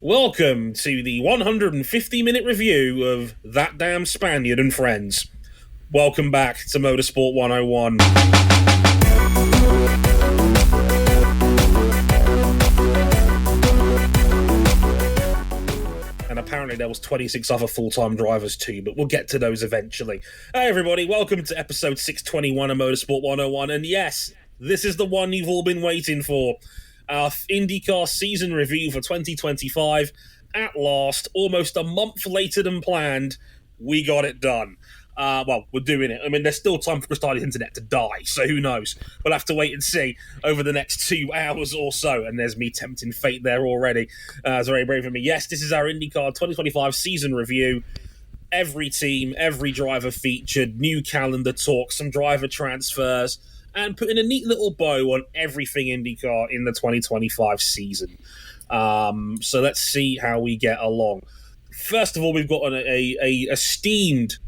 Welcome to the 150-minute review of That Damn Spaniard and Friends. Welcome back to Motorsport 101. And apparently there was 26 other full-time drivers too, but we'll get to those eventually. Hey everybody, welcome to episode 621 of Motorsport 101, and yes, this is the one you've all been waiting for. Our IndyCar season review for 2025. At last, almost a month later than planned, we got it done. Well, we're doing it. I mean, there's still time for Chris Hardy's internet to die, so who knows? We'll have to wait and see over the next 2 hours or so. And there's me tempting fate there already. It's very brave of me. Yes, this is our IndyCar 2025 season review. Every team, every driver featured, new calendar talk, some driver transfers, and putting a neat little bow on everything IndyCar in the 2025 season. So let's see how we get along. First of all, we've got a esteemed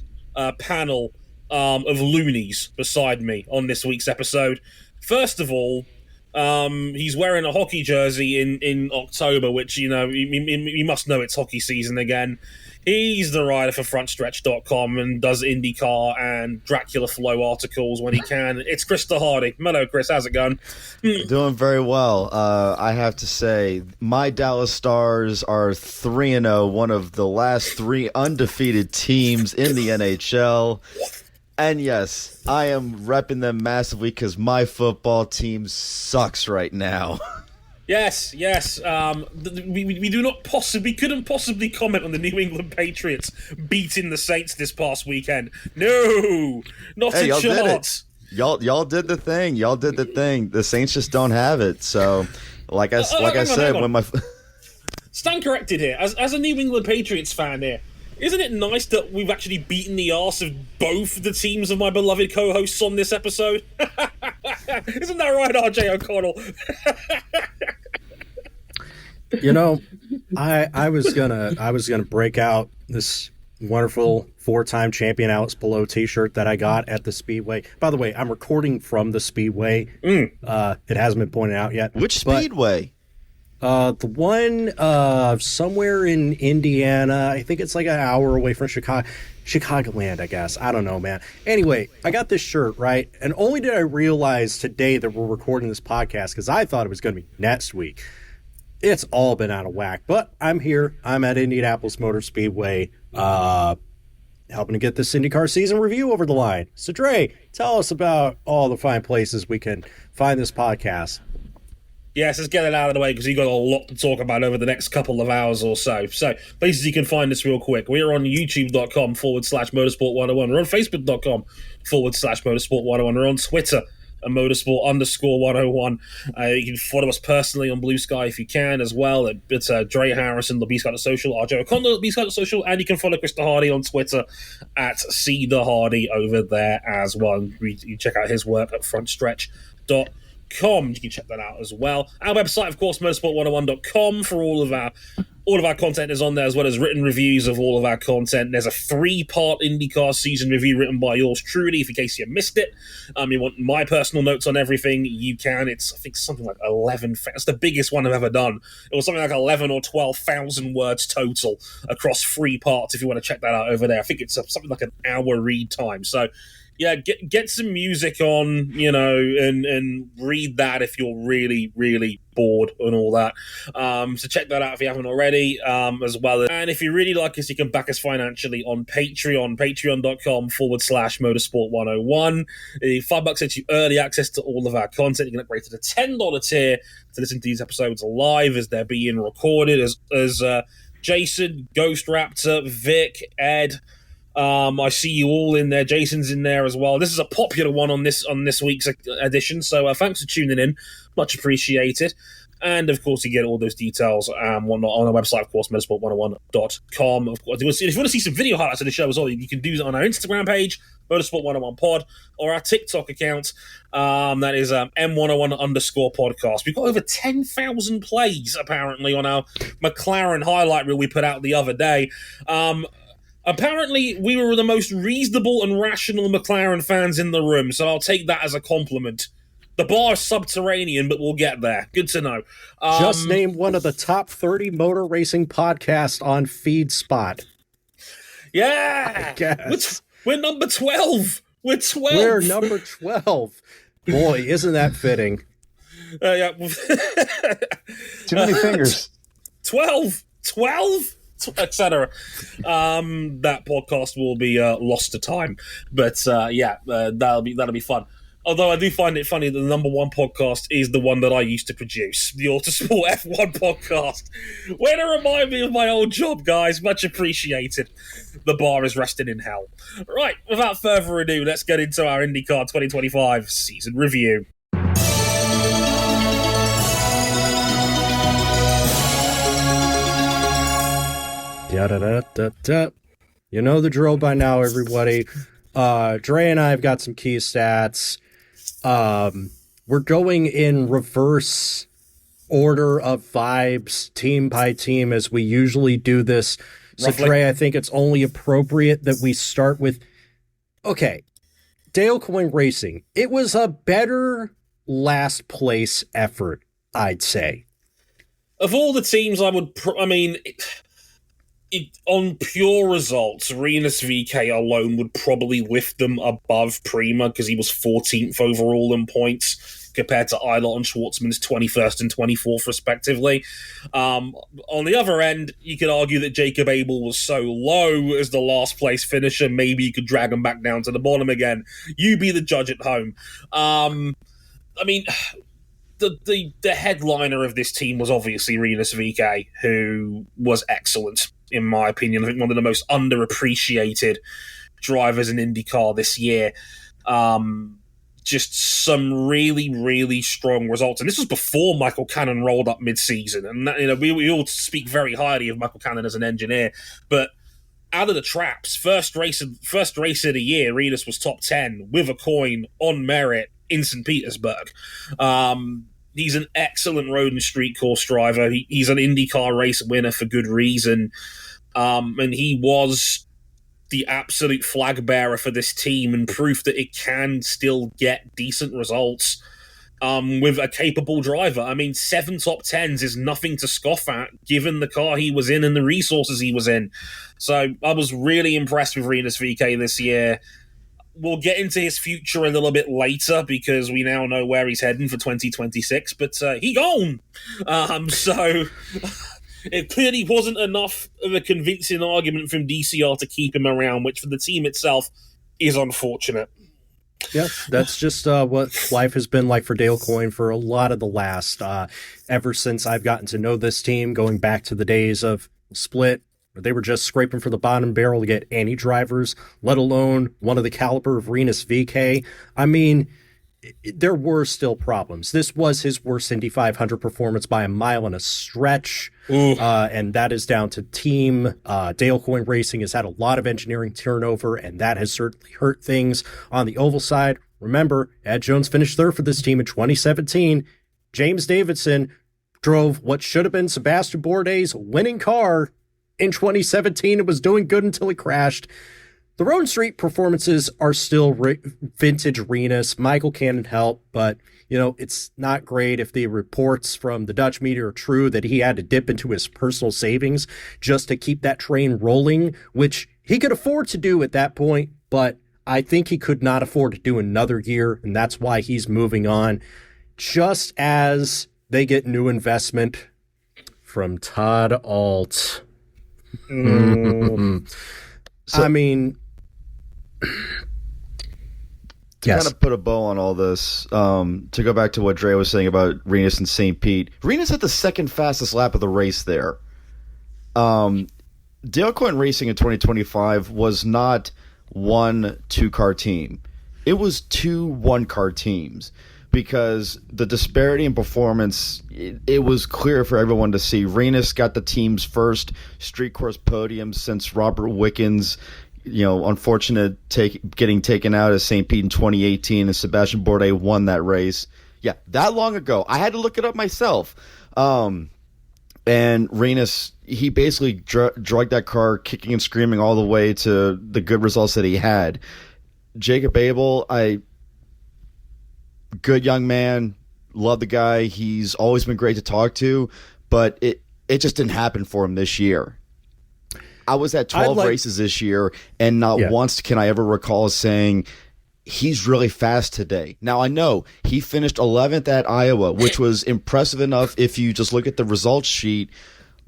panel of loonies beside me on this week's episode. First of all, he's wearing a hockey jersey in October, which, you know, you must know it's hockey season again. He's the writer for frontstretch.com and does IndyCar and Dracula Flow articles when he can. It's Chris Hardy. Hello, Chris. How's it going? Doing very well. I have to say, my Dallas Stars are 3-0, one of the last 3 undefeated teams in the NHL. And yes, I am repping them massively because my football team sucks right now. Yes. We couldn't possibly comment on the New England Patriots beating the Saints this past weekend. No, not a chance. Y'all did the thing. The Saints just don't have it. So, like I said, when my stand corrected here. As a New England Patriots fan here, isn't it nice that we've actually beaten the arse of both the teams of my beloved co-hosts on this episode? Isn't that right, RJ O'Connell? You know, I was gonna break out this wonderful 4-time champion Alex Palou t-shirt that I got at the Speedway. By the way, I'm recording from the Speedway. It hasn't been pointed out yet. Which Speedway? The one somewhere in Indiana. I think it's like an hour away from Chicagoland, I guess. I don't know, man. Anyway, I got this shirt, right? And only did I realize today that we're recording this podcast because I thought it was going to be next week. It's all been out of whack, but I'm here. I'm at Indianapolis Motor Speedway, helping to get this IndyCar season review over the line. So, Dre, tell us about all the fine places we can find this podcast. Yes, let's get it out of the way because we've got a lot to talk about over the next couple of hours or so. So, places you can find us real quick. We are on youtube.com/motorsport101. We're on facebook.com/motorsport101. We're on Twitter @motorsport_101. You can follow us personally on Blue Sky if you can as well. It's Dre Harrison, the BSky.social, RJ O'Connell, BSky.social, and you can follow Chris Hardy on Twitter @CTheHardy over there as well. You check out his work at frontstretch.com. You can check that out as well. Our website, of course, motorsport101.com for all of our content is on there, as well as written reviews of all of our content. There's a 3-part IndyCar season review written by yours truly, if in case you missed it. You want my personal notes on everything, you can. It's, I think, something like 11. It's the biggest one I've ever done. It was something like 11 or 12,000 words total across 3 parts, if you want to check that out over there. I think it's something like an hour read time. So, yeah, get some music on, you know, and read that if you're really, really bored and all that. So check that out if you haven't already, as well. And if you really like us, you can back us financially on Patreon, patreon.com/motorsport101. $5 gets you early access to all of our content. You can upgrade to the $10 tier to listen to these episodes live as they're being recorded. As Jason, Ghost Raptor, Vic, Ed, I see you all in there. Jason's in there as well. This is a popular one on this week's edition, so thanks for tuning in. Much appreciated. And, of course, you get all those details on our website, of course, motorsport101.com. Of course, if you want to see some video highlights of the show as well, you can do that on our Instagram page, motorsport101pod, or our TikTok account, that is M101_podcast. We've got over 10,000 plays, apparently, on our McLaren highlight reel we put out the other day. Apparently, we were the most reasonable and rational McLaren fans in the room, so I'll take that as a compliment. The bar is subterranean, but we'll get there. Good to know. Just named one of the top 30 motor racing podcasts on FeedSpot. Yeah! We're number 12! We're 12! We're number 12. Boy, isn't that fitting. Yeah. Too many fingers. 12, etc. That podcast will be lost to time, but that'll be fun. Although I do find it funny that the number one podcast is the one that I used to produce, the Autosport F1 podcast. Way to remind me of my old job, guys. Much appreciated. The bar is resting in hell. Right, without further ado, let's get into our IndyCar 2025 season review. Da-da-da-da-da. You know the drill by now, everybody. Dre and I have got some key stats. We're going in reverse order of vibes, team by team, as we usually do this. So, Roughly. Dre, I think it's only appropriate that we start with... Okay, Dale Coyne Racing. It was a better last place effort, I'd say. Of all the teams, on pure results, Rinus VK alone would probably lift them above Prema because he was 14th overall in points compared to Eilert and Schwartzman's 21st and 24th, respectively. On the other end, you could argue that Jacob Abel was so low as the last place finisher, maybe you could drag him back down to the bottom again. You be the judge at home. The headliner of this team was obviously Rinus VK, who was excellent, in my opinion. I think one of the most underappreciated drivers in IndyCar this year. Just some really, really strong results. And this was before Michael Cannon rolled up mid-season. And we all speak very highly of Michael Cannon as an engineer. But out of the traps, first race of the year, Rinus was top 10 with a coin on merit in St. Petersburg. He's an excellent road and street course driver. He's an IndyCar race winner for good reason. And he was the absolute flag bearer for this team and proof that it can still get decent results with a capable driver. 7 top 10s is nothing to scoff at, given the car he was in and the resources he was in. So I was really impressed with Rinus VK this year. We'll get into his future a little bit later because we now know where he's heading for 2026, but he gone. So it clearly wasn't enough of a convincing argument from DCR to keep him around, which for the team itself is unfortunate. Yeah, that's just what life has been like for Dale Coyne for a lot of the last, ever since I've gotten to know this team, going back to the days of Split. They were just scraping for the bottom barrel to get any drivers, let alone one of the caliber of Rinus VK. There were still problems. This was his worst Indy 500 performance by a mile and a stretch, and that is down to team. Dale Coyne Racing has had a lot of engineering turnover, and that has certainly hurt things on the oval side. Remember, Ed Jones finished third for this team in 2017. James Davidson drove what should have been Sebastian Bourdais' winning car in 2017. It was doing good until it crashed. The road and street performances are still vintage Rinus. Michael Cannon helped, but it's not great if the reports from the Dutch media are true that he had to dip into his personal savings just to keep that train rolling, which he could afford to do at that point, but I think he could not afford to do another year, and that's why he's moving on. Just as they get new investment from Todd Alt. So, to yes. kind of put a bow on all this, to go back to what Dre was saying about Rinus and St. Pete, Rinus had the second fastest lap of the race there. Dale Coyne Racing in 2025 was not one two-car team. It was 2 one-car teams because the disparity in performance, it was clear for everyone to see. Rinus got the team's first street course podium since Robert Wickens, unfortunate getting taken out of St. Pete in 2018, and Sebastian Bourdais won that race. Yeah, that long ago. I had to look it up myself. And Rinus, he basically dragged that car kicking and screaming all the way to the good results that he had. Jacob Abel, Good young man. Love the guy. He's always been great to talk to, but it just didn't happen for him this year. I was at 12 races this year, and not once can I ever recall saying he's really fast today. Now, I know he finished 11th at Iowa, which was impressive enough if you just look at the results sheet.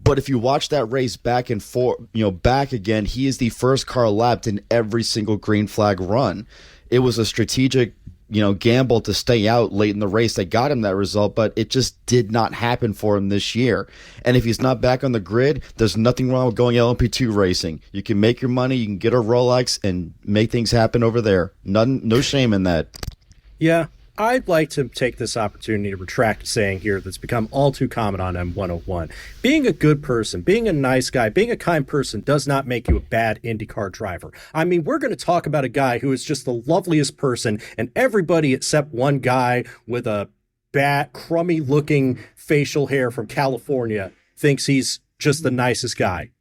But if you watch that race back and forth, back again, he is the first car lapped in every single green flag run. It was a strategic gamble to stay out late in the race that got him that result, but it just did not happen for him this year. And if he's not back on the grid, there's nothing wrong with going LMP2 racing. You can make your money, you can get a Rolex, and make things happen over there. No shame in that. Yeah, I'd like to take this opportunity to retract a saying here that's become all too common on M101. Being a good person, being a nice guy, being a kind person does not make you a bad IndyCar driver. I mean, we're going to talk about a guy who is just the loveliest person, and everybody except one guy with a crummy-looking facial hair from California thinks he's just the nicest guy.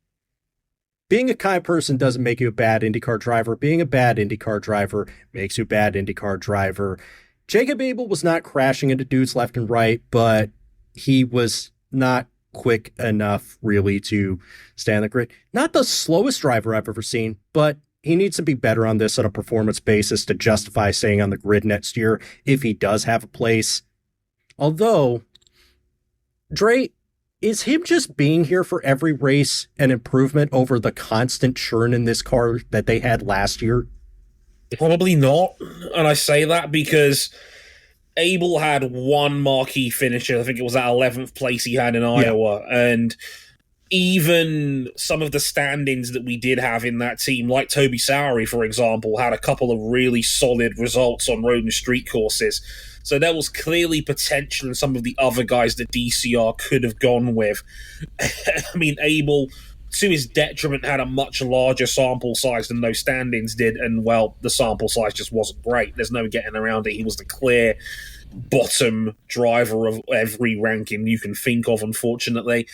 Being a kind person doesn't make you a bad IndyCar driver. Being a bad IndyCar driver makes you a bad IndyCar driver. Jacob Abel was not crashing into dudes left and right, but he was not quick enough really to stay on the grid. Not the slowest driver I've ever seen, but he needs to be better on this on a performance basis to justify staying on the grid next year if he does have a place. Although, Dre, is him just being here for every race an improvement over the constant churn in this car that they had last year? Probably not. And I say that because Abel had one marquee finisher. I think it was that 11th place he had in Iowa. And even some of the stand-ins that we did have in that team, like Toby Sowery, for example, had a couple of really solid results on road and street courses. So there was clearly potential in some of the other guys that DCR could have gone with. I mean, Abel, to his detriment, had a much larger sample size than those stand-ins did, and, well, the sample size just wasn't great. There's no getting around it. He was the clear bottom driver of every ranking you can think of, unfortunately.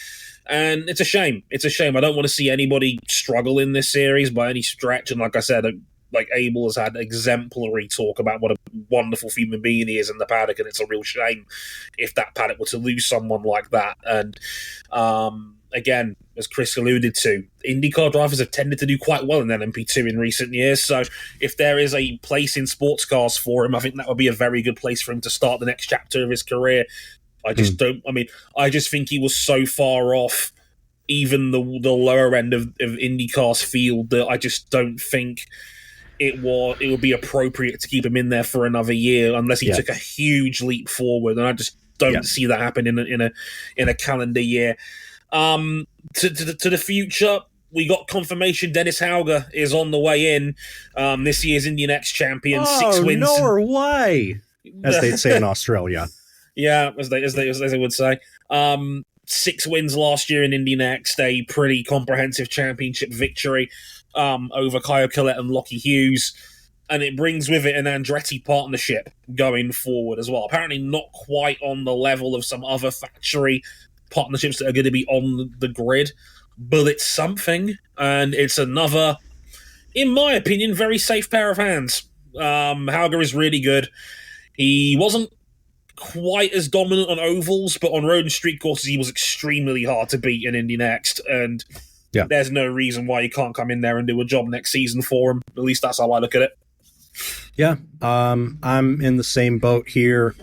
And it's a shame. It's a shame. I don't want to see anybody struggle in this series by any stretch, and like I said, Abel has had exemplary talk about what a wonderful human being he is in the paddock, and it's a real shame if that paddock were to lose someone like that. And again, as Chris alluded to, IndyCar drivers have tended to do quite well in LMP2 in recent years. So if there is a place in sports cars for him, I think that would be a very good place for him to start the next chapter of his career. I just think he was so far off even the lower end of IndyCar's field that I just don't think it would be appropriate to keep him in there for another year unless he took a huge leap forward, and I just don't see that happen in a calendar year. To the future, we got confirmation Dennis Hauger is on the way in. This year's Indian X champion, 6 wins. No or why, as they'd say in Australia. Yeah, as they would say. 6 wins last year in Indian X, a pretty comprehensive championship victory over Kyle Collette and Lockie Hughes, and it brings with it an Andretti partnership going forward as well. Apparently not quite on the level of some other factory partnerships that are going to be on the grid, but it's something, and it's another, in my opinion, very safe pair of hands. Hauger is really good. He wasn't quite as dominant on ovals, but on road and street courses he was extremely hard to beat in Indy Next, and there's no reason why he can't come in there and do a job next season for him. At least that's how I look at it. Yeah, I'm in the same boat here.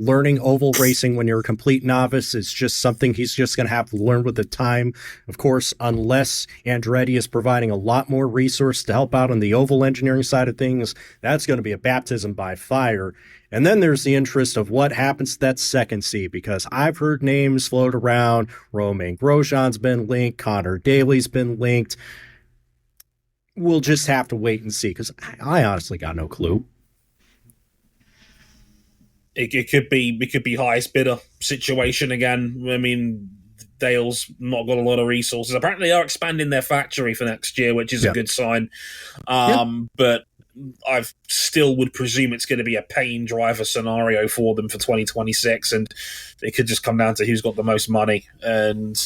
Learning oval racing when you're a complete novice is just something he's just going to have to learn with the time. Of course, unless Andretti is providing a lot more resource to help out on the oval engineering side of things, that's going to be a baptism by fire. And then there's the interest of what happens to that second seat, because I've heard names float around. Romain Grosjean's been linked. Connor Daly's been linked. We'll just have to wait and see, because I honestly got no clue. It could be highest bidder situation again. I mean, Dale's not got a lot of resources. Apparently, they are expanding their factory for next year, which is a good sign. But I still would presume it's going to be a paying driver scenario for them for 2026, and it could just come down to who's got the most money. And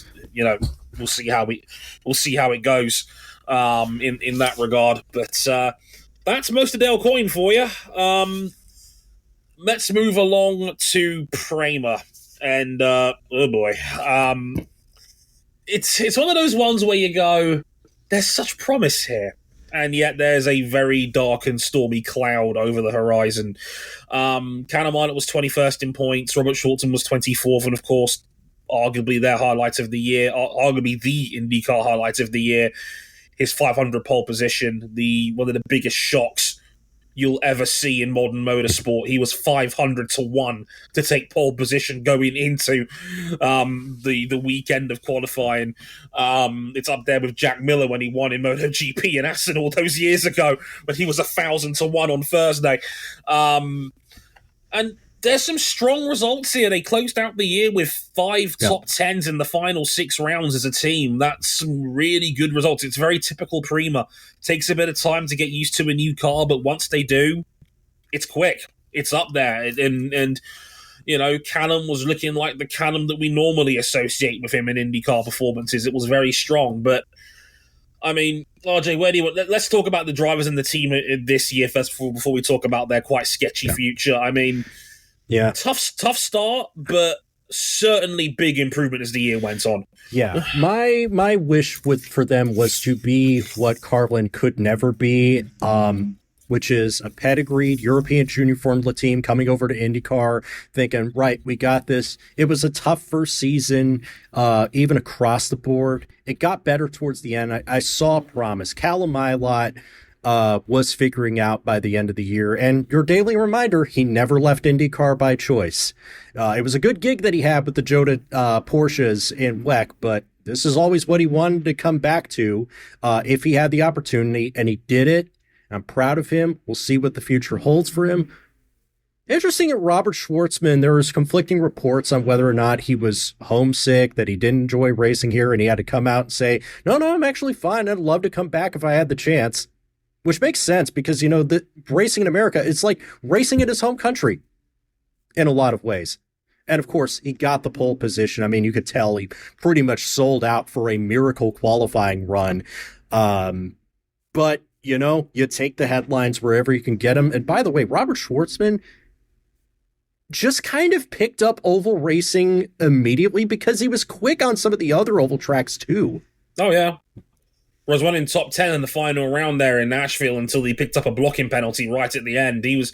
we'll see how it goes in that regard. But that's most of Dale Coyne for you. let's move along to Prema. And, oh boy. It's one of those ones where you go, there's such promise here. And yet there's a very dark and stormy cloud over the horizon. Callum Ilott was 21st in points. Robert Shwartzman was 24th. And, of course, arguably their highlight of the year, arguably the IndyCar highlight of the year, his 500 pole position, one of the biggest shocks you'll ever see in modern motorsport. He was 500 to 1 to take pole position going into the weekend of qualifying. It's up there with Jack Miller when he won in MotoGP in Assen all those years ago, but he was 1,000 to 1 on Thursday. And there's some strong results here. They closed out the year with 5 top 10s in the final 6 rounds as a team. That's some really good results. It's very typical Prema. Takes a bit of time to get used to a new car, but once they do, it's quick. It's up there. And you know, Callum was looking like the Callum that we normally associate with him in IndyCar performances. It was very strong. But, I mean, RJ, where do you want... Let's talk about the drivers and the team this year first before we talk about their quite sketchy future. I mean... Yeah, tough start, but certainly big improvement as the year went on. Yeah, my wish for them was to be what Carlin could never be, which is a pedigreed European Junior Formula team coming over to IndyCar, thinking, right, we got this. It was a tough first season, even across the board. It got better towards the end. I saw promise. Callum Ilott was figuring out by the end of the year. And your daily reminder, he never left IndyCar by choice. It was a good gig that he had with the Jota Porsches in WEC, but this is always what he wanted to come back to if he had the opportunity, and he did it. I'm proud of him. We'll see what the future holds for him. Interesting at Robert Shwartzman, there was conflicting reports on whether or not he was homesick, that he didn't enjoy racing here, and he had to come out and say, no, I'm actually fine. I'd love to come back if I had the chance. Which makes sense because, you know, the racing in America, it's like racing in his home country in a lot of ways. And, of course, he got the pole position. I mean, you could tell he pretty much sold out for a miracle qualifying run. But, you know, you take the headlines wherever you can get them. And, by the way, Robert Shwartzman just kind of picked up oval racing immediately because he was quick on some of the other oval tracks, too. Oh, yeah. Was running top 10 in the final round there in Nashville until he picked up a blocking penalty right at the end. He was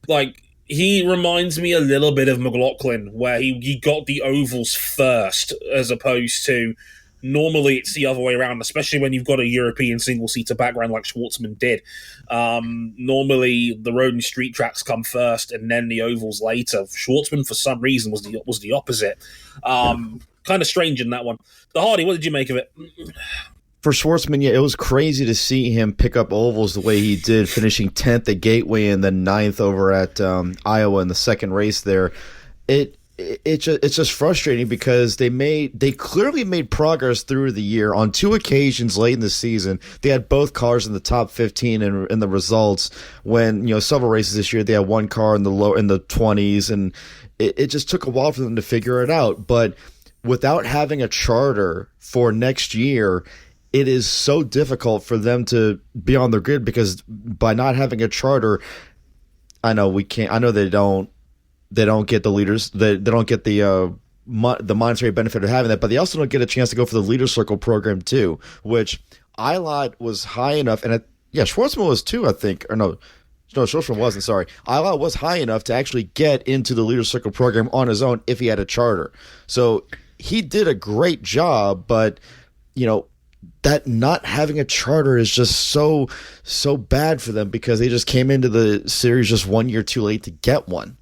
like, he reminds me a little bit of McLaughlin, where he got the ovals first, as opposed to normally it's the other way around, especially when you've got a European single-seater background like Shwartzman did. Normally the road and street tracks come first and then the ovals later. Shwartzman, for some reason, was the opposite. Kind of strange in that one. The Hardy, what did you make of it? For Shwartzman, yeah, it was crazy to see him pick up ovals the way he did, finishing 10th at Gateway and then 9th over at Iowa in the second race there. It's just frustrating because they clearly made progress through the year. On 2 occasions late in the season, they had both cars in the top 15 in the results. When, you know, several races this year, they had one car in the 20s, and it just took a while for them to figure it out. But without having a charter for next year, it is so difficult for them to be on their grid because by not having a charter, I know they don't get the leaders, they don't get the monetary benefit of having that, but they also don't get a chance to go for the Leader Circle program too, which Ilott was high enough, and Schwartzman was too, I think, or no, Schwartzman wasn't, sorry. Ilott was high enough to actually get into the Leader Circle program on his own if he had a charter. So he did a great job, but, you know, that not having a charter is just so bad for them because they just came into the series just 1 year too late to get one.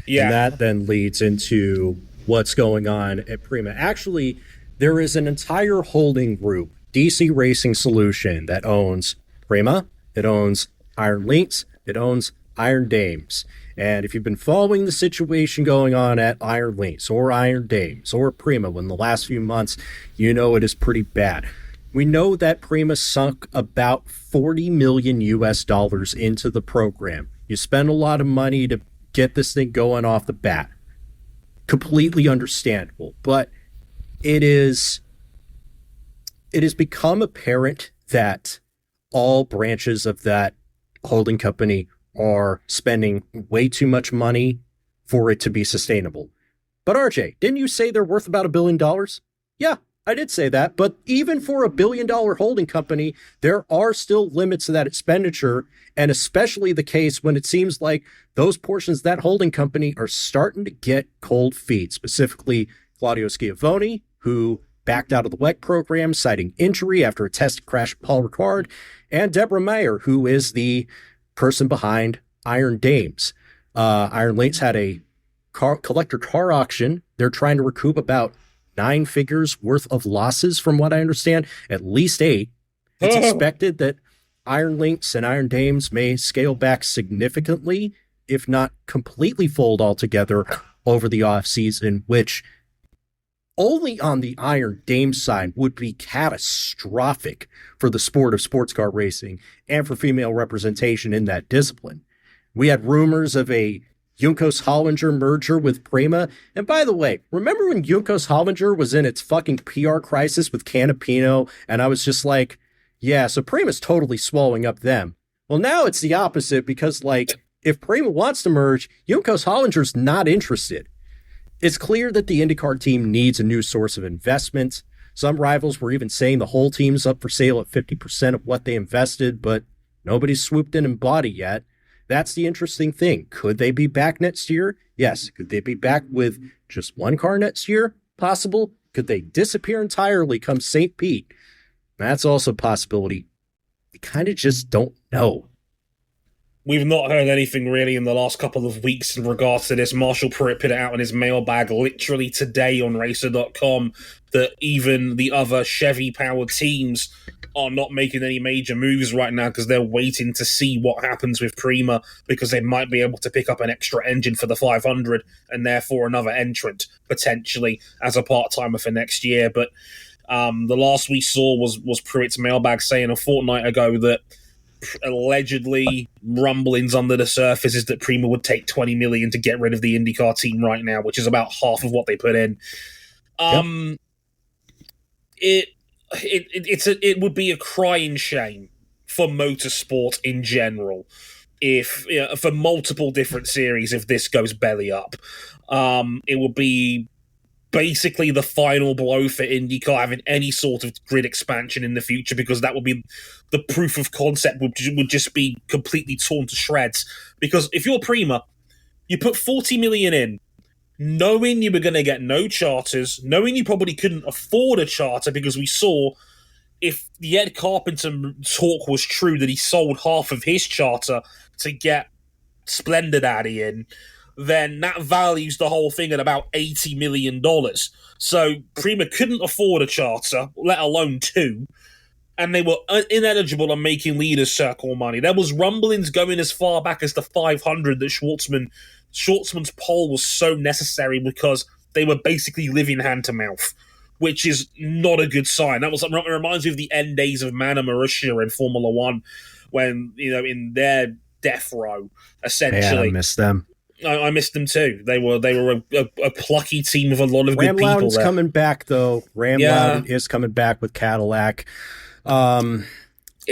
Yeah. And that then leads into what's going on at Prema. Actually, there is an entire holding group, DC Racing Solution, that owns Prema, it owns Iron Lynx, it owns Iron Dames. And if you've been following the situation going on at Iron Lynx or Iron Dames or Prema in the last few months, you know it is pretty bad. We know that Prema sunk about $40 million into the program. You spend a lot of money to get this thing going off the bat. Completely understandable. But it has become apparent that all branches of that holding company are spending way too much money for it to be sustainable. But RJ, didn't you say they're worth about $1 billion? Yeah, I did say that. But even for $1 billion holding company, there are still limits to that expenditure. And especially the case when it seems like those portions of that holding company are starting to get cold feet, specifically Claudio Schiavone, who backed out of the WEC program, citing injury after a test crash with Paul Ricard, and Deborah Meyer, who is the person behind Iron Dames. Iron Links had a collector car auction. They're trying to recoup about 9 figures worth of losses, from what I understand, at least 8. It's expected that Iron Links and Iron Dames may scale back significantly, if not completely fold altogether, over the offseason, which only on the Iron Dames side would be catastrophic for the sport of sports car racing and for female representation in that discipline. We had rumors of a Juncos Hollinger merger with Prema. And by the way, remember when Juncos Hollinger was in its fucking PR crisis with Canapino? And I was just like, yeah, so Prema's totally swallowing up them. Well, now it's the opposite because, like, if Prema wants to merge, Juncos Hollinger's not interested. It's clear that the IndyCar team needs a new source of investment. Some rivals were even saying the whole team's up for sale at 50% of what they invested, but nobody's swooped in and bought it yet. That's the interesting thing. Could they be back next year? Yes. Could they be back with just one car next year? Possible. Could they disappear entirely come St. Pete? That's also a possibility. We kind of just don't know. We've not heard anything really in the last couple of weeks in regards to this. Marshall Pruitt put it out in his mailbag literally today on Racer.com that even the other Chevy-powered teams are not making any major moves right now because they're waiting to see what happens with Prema, because they might be able to pick up an extra engine for the 500 and therefore another entrant potentially as a part-timer for next year. But the last we saw was Pruitt's mailbag saying a fortnight ago that allegedly rumblings under the surface is that Prema would take $20 million to get rid of the IndyCar team right now, which is about half of what they put in. It would be a crying shame for motorsport in general if, for multiple different series, if this goes belly up. It would be basically the final blow for IndyCar having any sort of grid expansion in the future, because that would be the proof of concept would just be completely torn to shreds. Because if you're Prema, you put $40 million in, knowing you were going to get no charters, knowing you probably couldn't afford a charter, because we saw, if the Ed Carpenter talk was true, that he sold half of his charter to get Splendid Addy in, then that values the whole thing at about $80 million. So Prema couldn't afford a charter, let alone 2, and they were ineligible on making Leaders Circle money. There was rumblings going as far back as the 500 that Schwartzman's pole was so necessary because they were basically living hand to mouth, which is not a good sign. It reminds me of the end days of Manor Marussia in Formula One, when, in their death row, essentially. Man, I miss them. I missed them too. They were a plucky team with a lot of good people. Loudon's coming back though. Loudon is coming back with Cadillac. I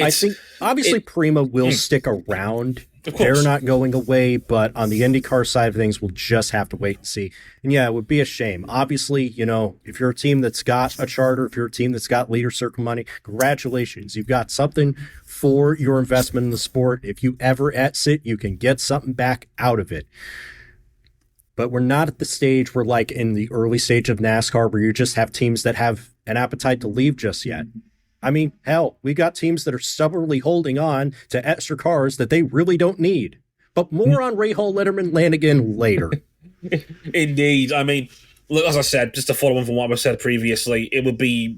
think obviously Prema will stick around. They're not going away, but on the IndyCar side of things, we'll just have to wait and see. And yeah, it would be a shame. Obviously, if you're a team that's got a charter, if you're a team that's got Leader Circle money, congratulations. You've got something for your investment in the sport. If you ever exit, you can get something back out of it. But we're not at the stage where, like in the early stage of NASCAR, where you just have teams that have an appetite to leave just yet. I mean, hell, we got teams that are stubbornly holding on to extra cars that they really don't need. But more on Rahal, Letterman, Lanigan later. Indeed. I mean, look, as I said, just to follow on from what I said previously, it would be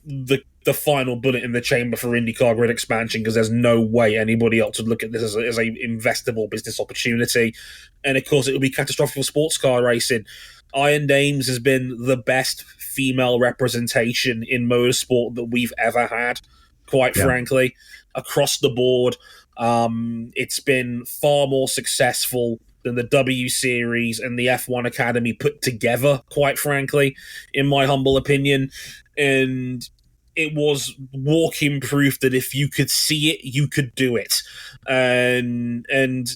the final bullet in the chamber for IndyCar grid expansion, because there's no way anybody else would look at this as a investable business opportunity. And of course, it would be catastrophic for sports car racing. Iron Dames has been the best female representation in motorsport that we've ever had, quite frankly, across the board. It's been far more successful than the W Series and the F1 Academy put together, quite frankly, in my humble opinion. And it was walking proof that if you could see it, you could do it. And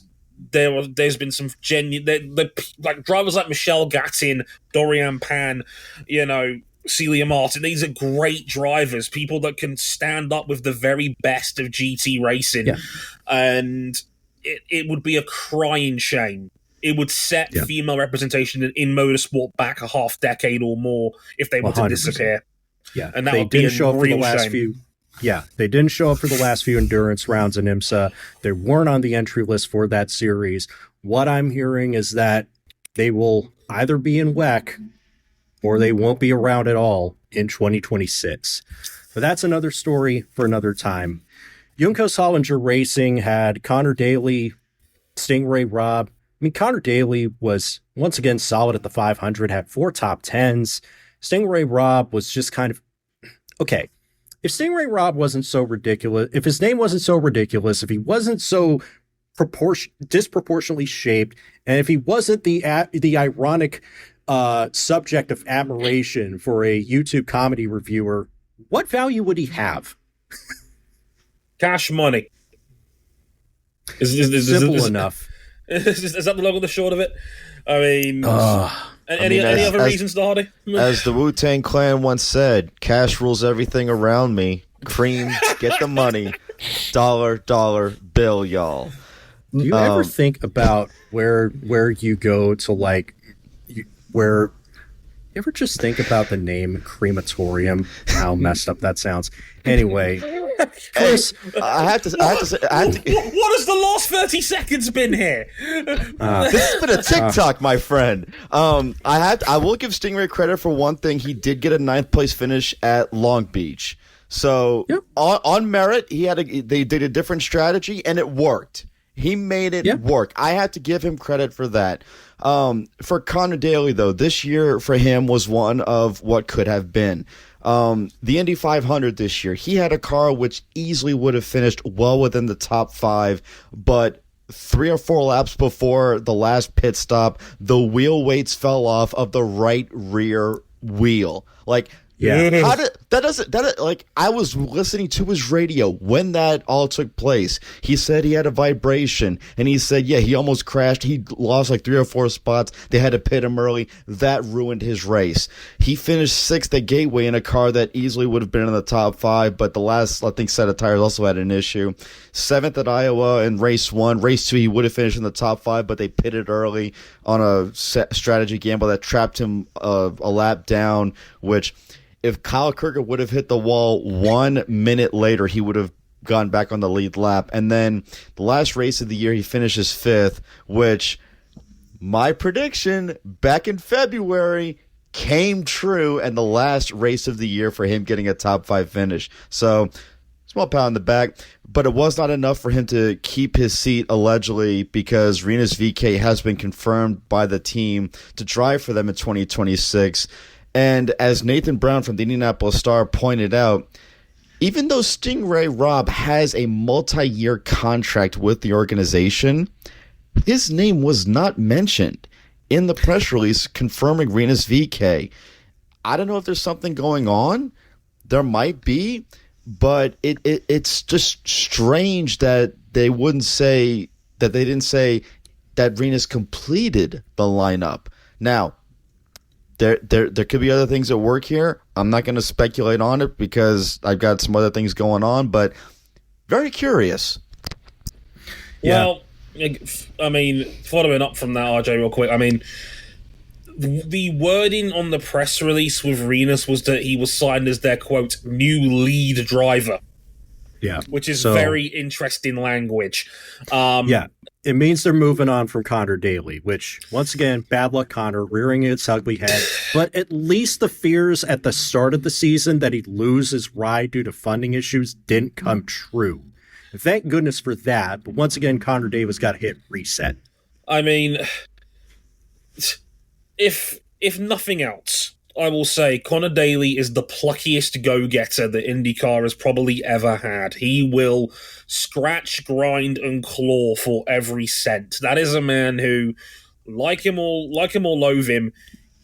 there's been some genuine, like drivers like Michelle Gattin, Dorian Pan, Celia Martin. These are great drivers, people that can stand up with the very best of GT racing, and it would be a crying shame. It would set female representation in motorsport back a half decade or more if they were to disappear. Yeah, and that would be a real shame. Yeah, they didn't show up for the last few endurance rounds in IMSA. They weren't on the entry list for that series. What I'm hearing is that they will either be in WEC or they won't be around at all in 2026. But that's another story for another time. Juncos Hollinger Racing had Connor Daly, Stingray Robb. I mean, Connor Daly was once again solid at the 500, had 4 top 10s. Stingray Robb was just kind of okay. If Stingray Robb wasn't so ridiculous, if his name wasn't so ridiculous, if he wasn't so disproportionately shaped, and if he wasn't the ironic subject of admiration for a YouTube comedy reviewer, what value would he have? Cash money. Simple enough. Is that the long and the short of it? I mean, any other reasons, Hardy? As the Wu-Tang Clan once said, cash rules everything around me. Cream, get the money. Dollar bill, y'all. Do you ever think about where you go to, like, where... You ever just think about the name crematorium? How messed up that sounds. Anyway, Chris, I have to say, what has the last 30 seconds been here? This has been a TikTok, my friend. I will give Stingray credit for one thing. He did get a 9th place finish at Long Beach. So on merit, they did a different strategy and it worked. He made it work. I had to give him credit for that. For Connor Daly, though, this year for him was one of what could have been. The Indy 500 this year, he had a car which easily would have finished well within the top 5, but 3 or 4 laps before the last pit stop, the wheel weights fell off of the right rear wheel. Like, how did I was listening to his radio when that all took place. He said he had a vibration, and he said, he almost crashed. He lost like 3 or 4 spots. They had to pit him early. That ruined his race. He finished 6th at Gateway in a car that easily would have been in the top 5, but the last, I think, set of tires also had an issue. 7th at Iowa in race 1. Race 2, he would have finished in the top 5, but they pitted early on a strategy gamble that trapped him a lap down, which... If Kyle Kirker would have hit the wall 1 minute later, he would have gone back on the lead lap. And then the last race of the year, he finishes 5th, which my prediction back in February came true, and the last race of the year for him getting a top 5 finish. So, small pat on the back, but it was not enough for him to keep his seat, allegedly, because Rinus VeeKay has been confirmed by the team to drive for them in 2026. And as Nathan Brown from the Indianapolis Star pointed out, even though Stingray Robb has a multi-year contract with the organization, his name was not mentioned in the press release confirming Rinus VeeKay. I don't know if there's something going on. There might be, but it's just strange that they didn't say that Rinus completed the lineup. Now, There could be other things at work here. I'm not going to speculate on it because I've got some other things going on, but very curious. Well, I mean, following up from that, RJ, real quick, I mean, the wording on the press release with Rinus was that he was signed as their, quote, new lead driver. Yeah. Which is very interesting language. It means they're moving on from Connor Daly, which, once again, bad luck Connor, rearing its ugly head. But at least the fears at the start of the season that he'd lose his ride due to funding issues didn't come true. And thank goodness for that. But once again, Connor Daly's got to hit reset. I mean, if nothing else, I will say Connor Daly is the pluckiest go-getter that IndyCar has probably ever had. He will scratch, grind, and claw for every cent. That is a man who, like him or loathe him,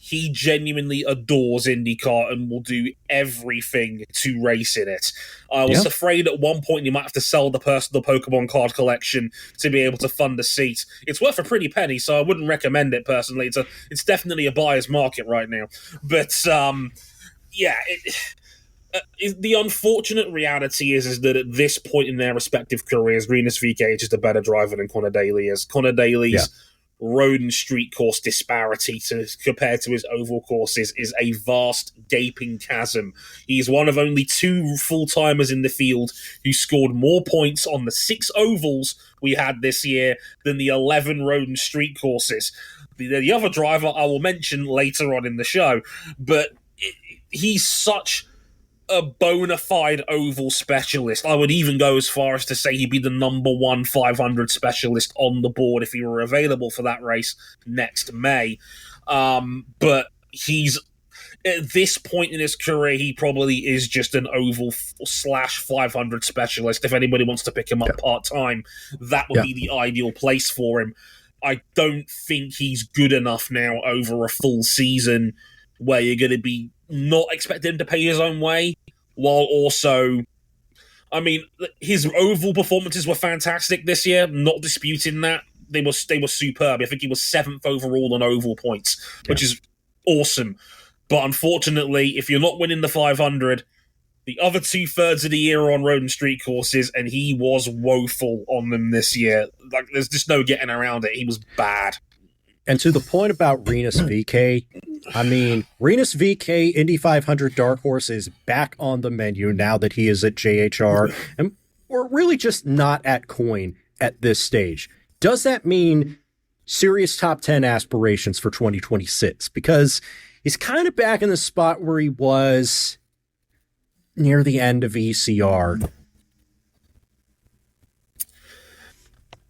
he genuinely adores IndyCar and will do everything to race in it. I was afraid at one point you might have to sell the personal Pokemon card collection to be able to fund a seat. It's worth a pretty penny, so I wouldn't recommend it personally. It's definitely a buyer's market right now. But the unfortunate reality is that at this point in their respective careers, Rinus VeeKay is just a better driver than Connor Daly is. Connor Daly's road and street course disparity compared to his oval courses is a vast, gaping chasm. He's one of only 2 full-timers in the field who scored more points on the 6 ovals we had this year than the 11 road and street courses. The other driver I will mention later on in the show, but he's such a bona fide oval specialist. I would even go as far as to say he'd be the number 1 500 specialist on the board if he were available for that race next May. But he's at this point in his career, he probably is just an oval / 500 specialist. If anybody wants to pick him up part-time, that would be the ideal place for him. I don't think he's good enough now over a full season where you're going to be not expecting him to pay his own way, while also, I mean, his oval performances were fantastic this year, not disputing that. They were superb. I think he was 7th overall on oval points, which is awesome. But unfortunately, if you're not winning the 500, the other 2/3 of the year are on road and street courses, and he was woeful on them this year. Like, there's just no getting around it. He was bad. And to the point about Rinus VeeKay, I mean, Rinus VeeKay, Indy 500 Dark Horse, is back on the menu now that he is at JHR. And we're really just not at coin at this stage. Does that mean serious top 10 aspirations for 2026? Because he's kind of back in the spot where he was near the end of ECR.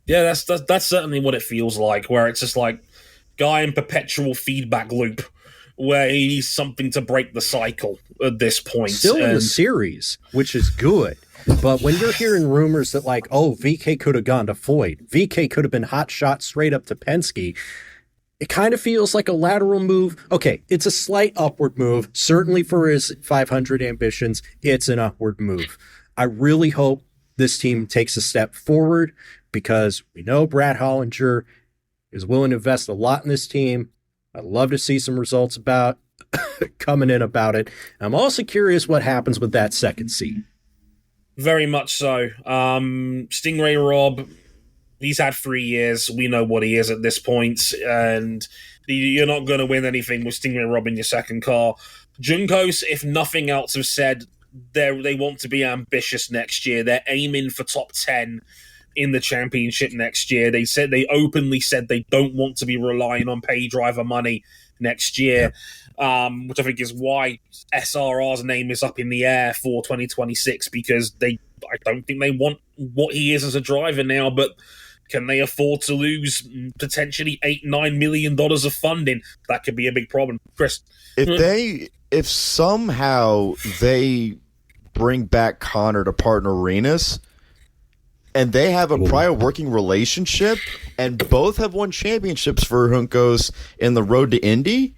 Yeah, that's certainly what it feels like, where it's just like guy in perpetual feedback loop where he needs something to break the cycle at this point. Still in the series, which is good. But when you're hearing rumors that like, oh, VeeKay could have gone to Foyt, VeeKay could have been hot shot straight up to Penske, it kind of feels like a lateral move. Okay, it's a slight upward move. Certainly for his 500 ambitions, it's an upward move. I really hope this team takes a step forward because we know Brad Hollinger is willing to invest a lot in this team. I'd love to see some results coming in about it. I'm also curious what happens with that second seat. Very much so. Stingray Rob, he's had 3 years. We know what he is at this point, and you're not going to win anything with Stingray Rob in your second car. Juncos, if nothing else, have said they want to be ambitious next year. They're aiming for top 10 in the championship next year. They openly said they don't want to be relying on pay driver money next year, which I think is why SRR's name is up in the air for 2026, because I don't think they want what he is as a driver now, but can they afford to lose potentially $8-9 million of funding? That could be a big problem. Chris? If somehow they bring back Connor to partner Rinus, and they have a prior working relationship, and both have won championships for Juncos in the road to Indy,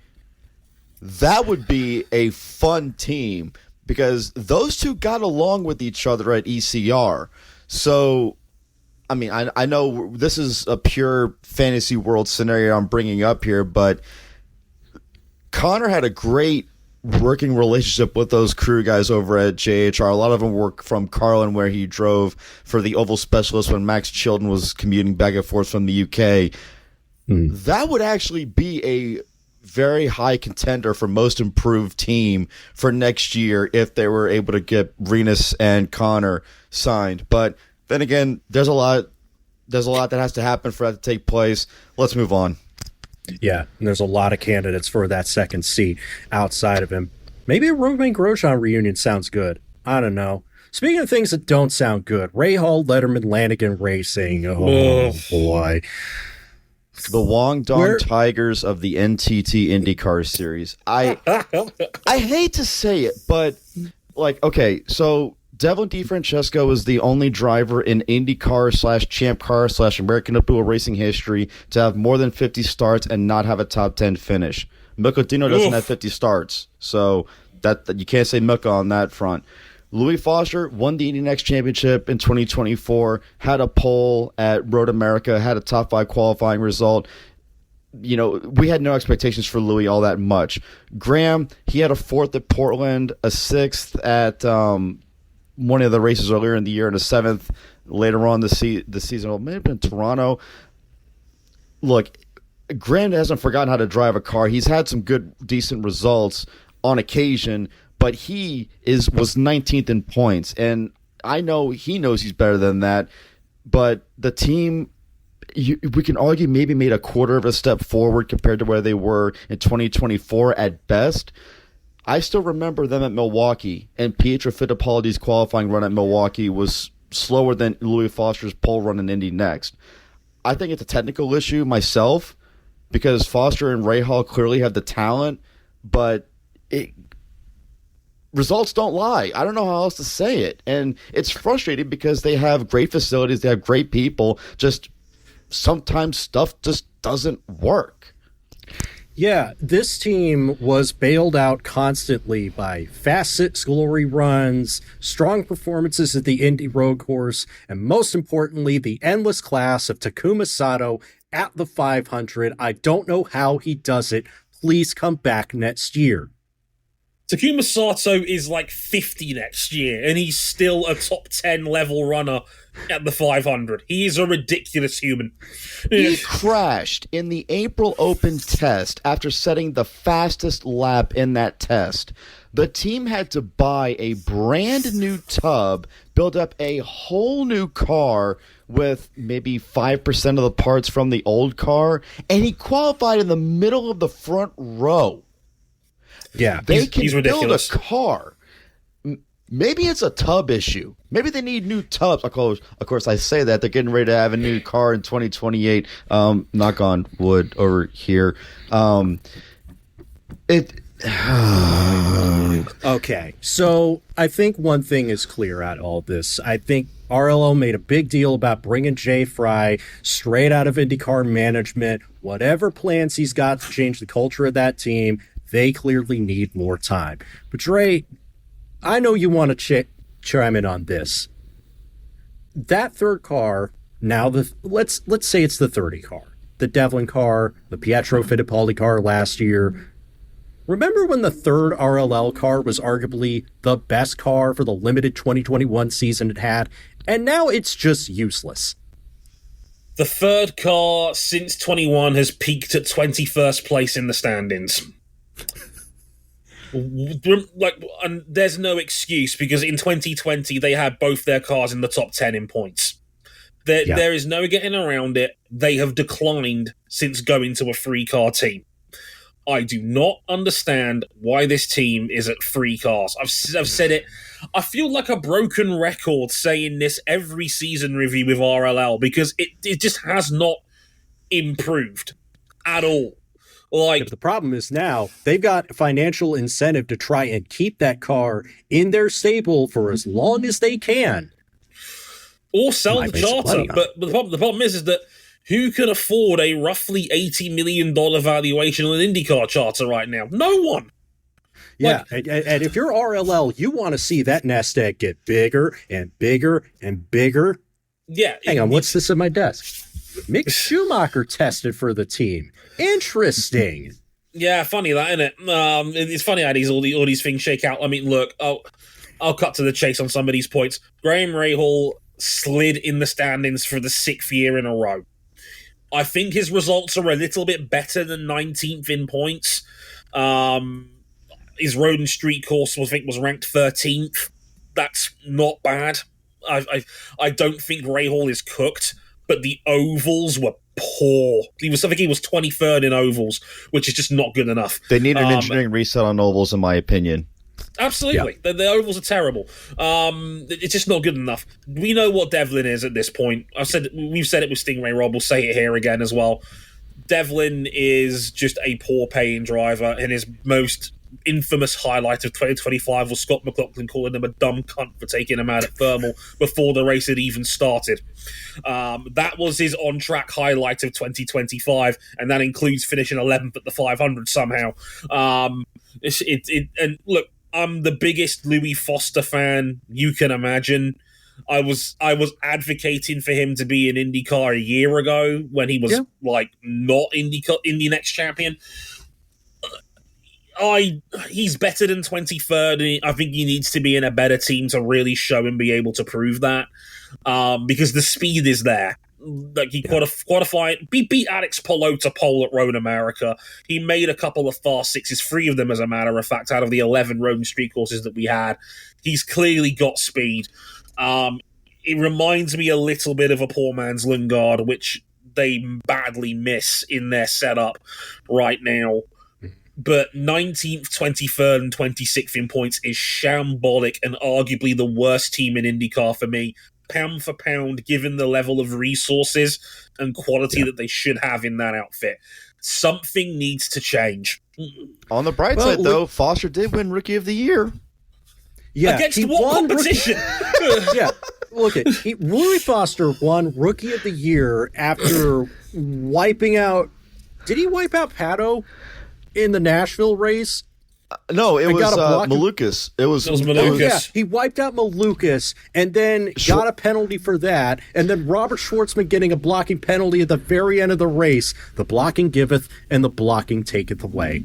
that would be a fun team because those two got along with each other at ECR. So, I mean, I know this is a pure fantasy world scenario I'm bringing up here, but Connor had a great working relationship with those crew guys over at JHR. A lot of them work from Carlin, where he drove for the Oval Specialist when Max Chilton was commuting back and forth from the UK. That would actually be a very high contender for most improved team for next year if they were able to get Rinus and Connor signed. But then again, there's a lot that has to happen for that to take place. Let's move on. Yeah, and there's a lot of candidates for that second seat outside of him. Maybe a Romain Grosjean reunion sounds good. I don't know. Speaking of things that don't sound good, Ray Hall, Letterman, Lanigan Racing. Oh, boy. The Guangdong Tigers of the NTT IndyCar Series. I hate to say it, but, like, okay, so Devlin DeFrancesco is the only driver in IndyCar / Champ Car / American Appeal racing history to have more than 50 starts and not have a top 10 finish. Mick doesn't have 50 starts, so that you can't say Mick on that front. Louis Foster won the Indy Next Championship in 2024, had a pole at Road America, had a top 5 qualifying result. You know, we had no expectations for Louis all that much. Graham, he had a 4th at Portland, a 6th at one of the races earlier in the year, and a 7th later on the season. Well, it may have been Toronto. Look, Graham hasn't forgotten how to drive a car. He's had some good, decent results on occasion, but he was 19th in points, and I know he knows he's better than that, but the team, we can argue, maybe made a quarter of a step forward compared to where they were in 2024 at best. I still remember them at Milwaukee, and Pietro Fittipaldi's qualifying run at Milwaukee was slower than Louis Foster's pole run in Indy Next. I think it's a technical issue myself, because Foster and Rahal clearly have the talent, but results don't lie. I don't know how else to say it. And it's frustrating because they have great facilities, they have great people, just sometimes stuff just doesn't work. Yeah, this team was bailed out constantly by fast six glory runs, strong performances at the Indy Road Course, and most importantly, the endless class of Takuma Sato at the 500. I don't know how he does it. Please come back next year. Takuma Sato is like 50 next year, and he's still a top 10 level runner at the 500. He is a ridiculous human. He crashed in the April Open test after setting the fastest lap in that test. The team had to buy a brand new tub, build up a whole new car with maybe 5% of the parts from the old car, and he qualified in the middle of the front row. Yeah, they can he's build ridiculous. a car. Maybe it's a tub issue. Maybe they need new tubs. Of course, I say that they're getting ready to have a new car in 2028. Knock on wood over here. Okay, so I think one thing is clear out of all this. I think RLO made a big deal about bringing Jay Fry straight out of IndyCar management. Whatever plans he's got to change the culture of that team, they clearly need more time. But Dre, I know you want to chime in on this. That third car, now let's say it's the 30 car, the Devlin car, the Pietro Fittipaldi car last year. Remember when the third RLL car was arguably the best car for the limited 2021 season it had, and now it's just useless? The third car since 21 has peaked at 21st place in the standings. And there's no excuse, because in 2020 they had both their cars in the top 10 in points. There is no getting around it. They have declined since going to a 3-car team. I do not understand why this team is at 3 cars. I've said it. I feel like a broken record saying this every season review with RLL, because it just has not improved at all. Like, the problem is now they've got financial incentive to try and keep that car in their stable for as long as they can. Or sell the charter. But the problem is that who can afford a roughly $80 million valuation on an IndyCar charter right now? No one. Yeah, and if you're RLL, you want to see that nest egg get bigger and bigger and bigger. Yeah. Hang on, what's this in my desk? Mick Schumacher tested for the team. Interesting. Yeah, funny that, isn't it? It's funny how all these things shake out. I mean, look, I'll cut to the chase on some of these points. Graham Rahal slid in the standings for the 6th year in a row. I think his results are a little bit better than 19th in points. His road and street course, I think, was ranked 13th. That's not bad. I don't think Rahal is cooked, but the ovals were poor. I think he was 23rd in ovals, which is just not good enough. They need an engineering reset on ovals, in my opinion. Absolutely. Yeah. The ovals are terrible. It's just not good enough. We know what Devlin is at this point. We've said it with Stingray Rob. We'll say it here again as well. Devlin is just a poor paying driver, and his most infamous highlight of 2025 was Scott McLaughlin calling him a dumb cunt for taking him out at Thermal before the race had even started. That was his on-track highlight of 2025, and that includes finishing 11th at the 500 somehow. And look, I'm the biggest Louis Foster fan you can imagine. I was advocating for him to be in IndyCar a year ago when he was not Indy Next champion. He's better than 23rd, and I think he needs to be in a better team to really show and be able to prove that, because the speed is there. Like he qualified, beat Alex Palou to pole at Road America. He made a couple of fast sixes, 3 of them, as a matter of fact, out of the 11 road and street courses that we had. He's clearly got speed. It reminds me a little bit of a poor man's Lundgaard, which they badly miss in their setup right now. But 19th, 23rd, and 26th in points is shambolic and arguably the worst team in IndyCar for me, pound for pound, given the level of resources and quality that they should have in that outfit. Something needs to change. On the bright side, though, Foster did win Rookie of the Year. Yeah, against what competition? Louis Foster won Rookie of the Year after wiping out. Did he wipe out Pato in the Nashville race? No, it was Malukas. It was Malukas. Yeah, he wiped out Malukas and then got a penalty for that. And then Robert Schwartzman getting a blocking penalty at the very end of the race. The blocking giveth and the blocking taketh away.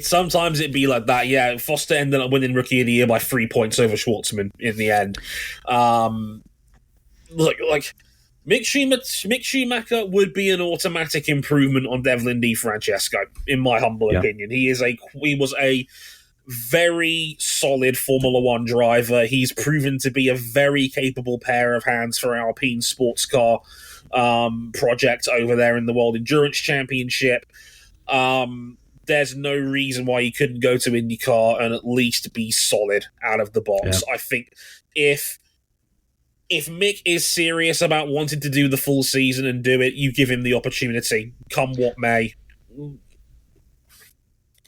Sometimes it'd be like that. Yeah, Foster ended up winning Rookie of the Year by 3 points over Schwartzman in the end. Mick Schumacher would be an automatic improvement on Devlin DeFrancesco, in my humble opinion. He was a very solid Formula One driver. He's proven to be a very capable pair of hands for Alpine sports car project over there in the World Endurance Championship. There's no reason why he couldn't go to IndyCar and at least be solid out of the box. I think if Mick is serious about wanting to do the full season and do it, you give him the opportunity, come what may.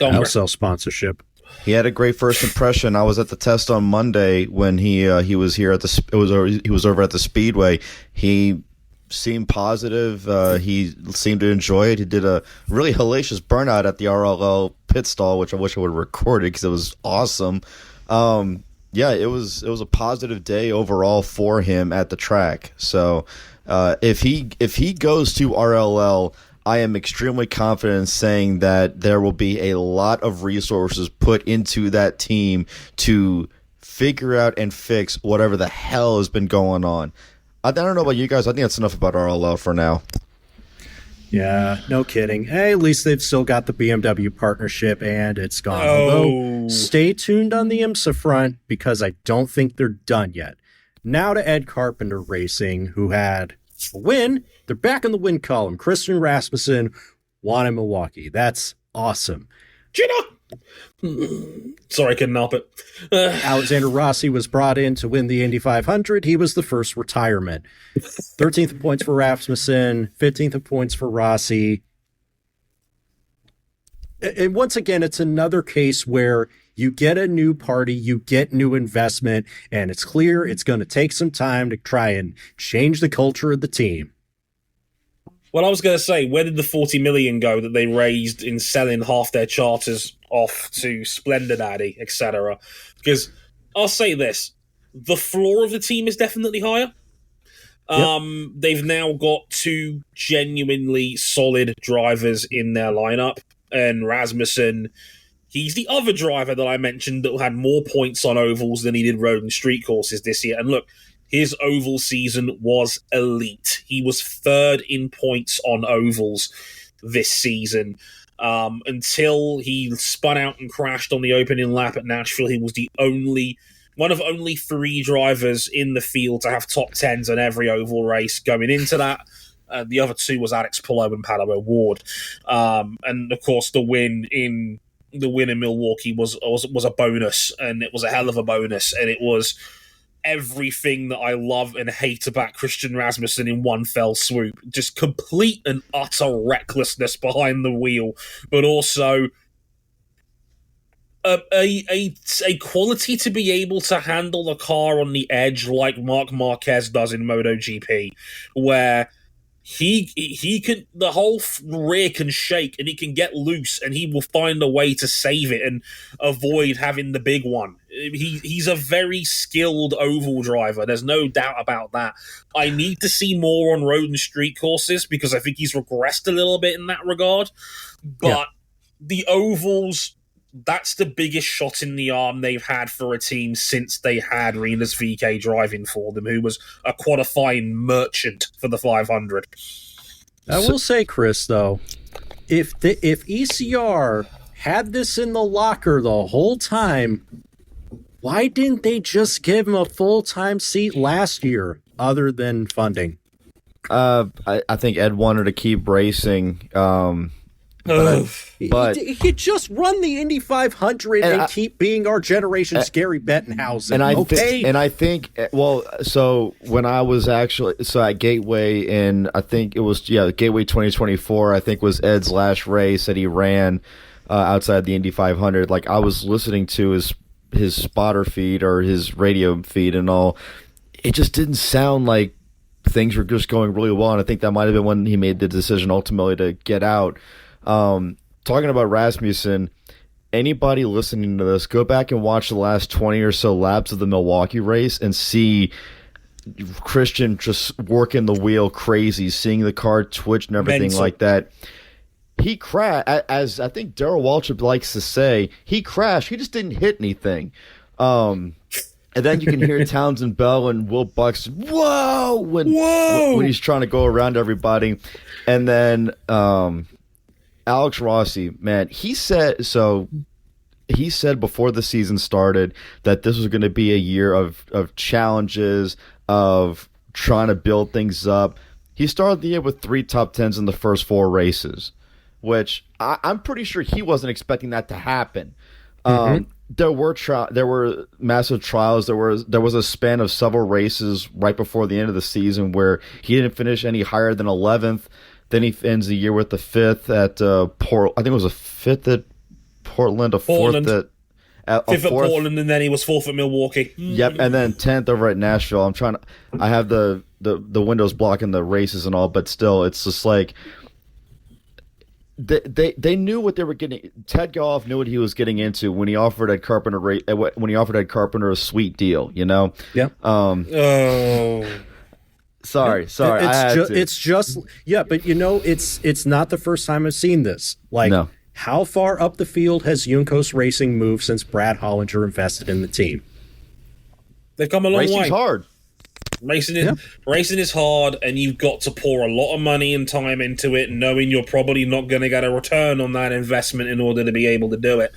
I'll sell sponsorship. He had a great first impression. I was at the test on Monday when he was here at he was over at the Speedway. He seemed positive. He seemed to enjoy it. He did a really hellacious burnout at the RLL pit stall, which I wish I would have recorded because it was awesome. It was a positive day overall for him at the track. So if he goes to RLL, I am extremely confident in saying that there will be a lot of resources put into that team to figure out and fix whatever the hell has been going on. I don't know about you guys. I think that's enough about RLL for now. Yeah, no kidding. Hey, at least they've still got the BMW partnership, and it's gone. Although, stay tuned on the IMSA front, because I don't think they're done yet. Now to Ed Carpenter Racing, who had a win. They're back in the win column. Christian Rasmussen won in Milwaukee. That's awesome. Gina! Sorry, I couldn't help it. Alexander Rossi was brought in to win the Indy 500. He was the first retirement. 13th in points for Rasmussen, 15th in points for Rossi. And once again, it's another case where you get a new party, you get new investment, and it's clear it's going to take some time to try and change the culture of the team. Well, I was going to say, where did the $40 million go that they raised in selling half their charters off to Splendid Addy, etc.? Because I'll say this, the floor of the team is definitely higher. Yep. They've now got 2 genuinely solid drivers in their lineup, and Rasmussen, he's the other driver that I mentioned that had more points on ovals than he did road and street courses this year. And look, his oval season was elite. He was 3rd in points on ovals this season. Until he spun out and crashed on the opening lap at Nashville, he was one of only 3 drivers in the field to have top 10s in every oval race going into that. The other 2 was Alex Palou and Pato O'Ward. And of course, the win in Milwaukee was a bonus, and it was a hell of a bonus, and it was everything that I love and hate about Christian Rasmussen in one fell swoop. Just complete and utter recklessness behind the wheel, but also a quality to be able to handle the car on the edge like Marc Marquez does in MotoGP, where he can, the whole rear can shake and he can get loose and he will find a way to save it and avoid having the big one. He's a very skilled oval driver. There's no doubt about that. I need to see more on road and street courses because I think he's regressed a little bit in that regard. But the ovals, that's the biggest shot in the arm they've had for a team since they had Rinus VeeKay driving for them, who was a qualifying merchant for the 500. I will say, Chris, though, if ECR had this in the locker the whole time, why didn't they just give him a full-time seat last year other than funding? I think Ed wanted to keep racing. But he just run the Indy 500 and keep being our generation's Gary Bettenhausen. And I think, well, so when I was actually at Gateway in, I think it was Gateway 2024, I think was Ed's last race that he ran outside the Indy 500. Like, I was listening to his spotter feed or his radio feed and all. It just didn't sound like things were just going really well, and I think that might have been when he made the decision ultimately to get out. Talking about Rasmussen, anybody listening to this, go back and watch the last 20 or so laps of the Milwaukee race and see Christian just working the wheel crazy, seeing the car twitch and everything like that. He crashed, as I think Darrell Waltrip likes to say, he crashed. He just didn't hit anything. And then you can hear Townsend Bell and Will Buxton, whoa, when he's trying to go around everybody. And then Alex Rossi, man, he said before the season started that this was going to be a year of challenges, of trying to build things up. He started the year with 3 top 10s in the first 4 races, which I'm pretty sure he wasn't expecting that to happen. There were massive trials. There was a span of several races right before the end of the season where he didn't finish any higher than 11th. Then he ends the year with the 5th at I think it was a 5th at Portland, a 4th at 5th at Portland, and then he was 4th at Milwaukee. Yep, and then 10th over at Nashville. I have the windows blocking the races and all, but still, it's just like they knew what they were getting. Ted Goff knew what he was getting into when he offered Ed Carpenter a sweet deal. You know. Yeah. Sorry. It's just but it's not the first time I've seen this. Like, no. How far up the field has Juncos Racing moved since Brad Hollinger invested in the team? They've come a long way. Racing's hard. Racing is hard, and you've got to pour a lot of money and time into it, knowing you're probably not going to get a return on that investment in order to be able to do it.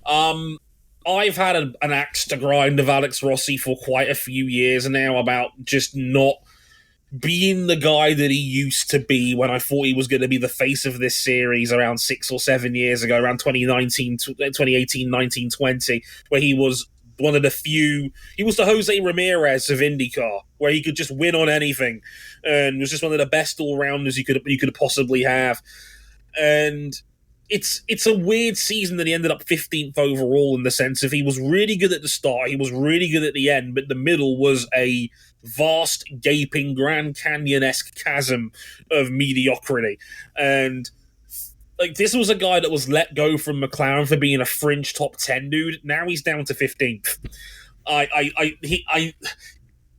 I've had an axe to grind of Alex Rossi for quite a few years now about just not being the guy that he used to be when I thought he was going to be the face of this series around 6 or 7 years ago, around 2018, 19, 20, where he was one of the few. He was the Jose Ramirez of IndyCar, where he could just win on anything, and was just one of the best all-rounders you could possibly have. And it's a weird season that he ended up 15th overall, in the sense of he was really good at the start, he was really good at the end, but the middle was a vast, gaping Grand Canyon-esque chasm of mediocrity. And like, this was a guy that was let go from McLaren for being a fringe top 10 dude. Now he's down to 15th.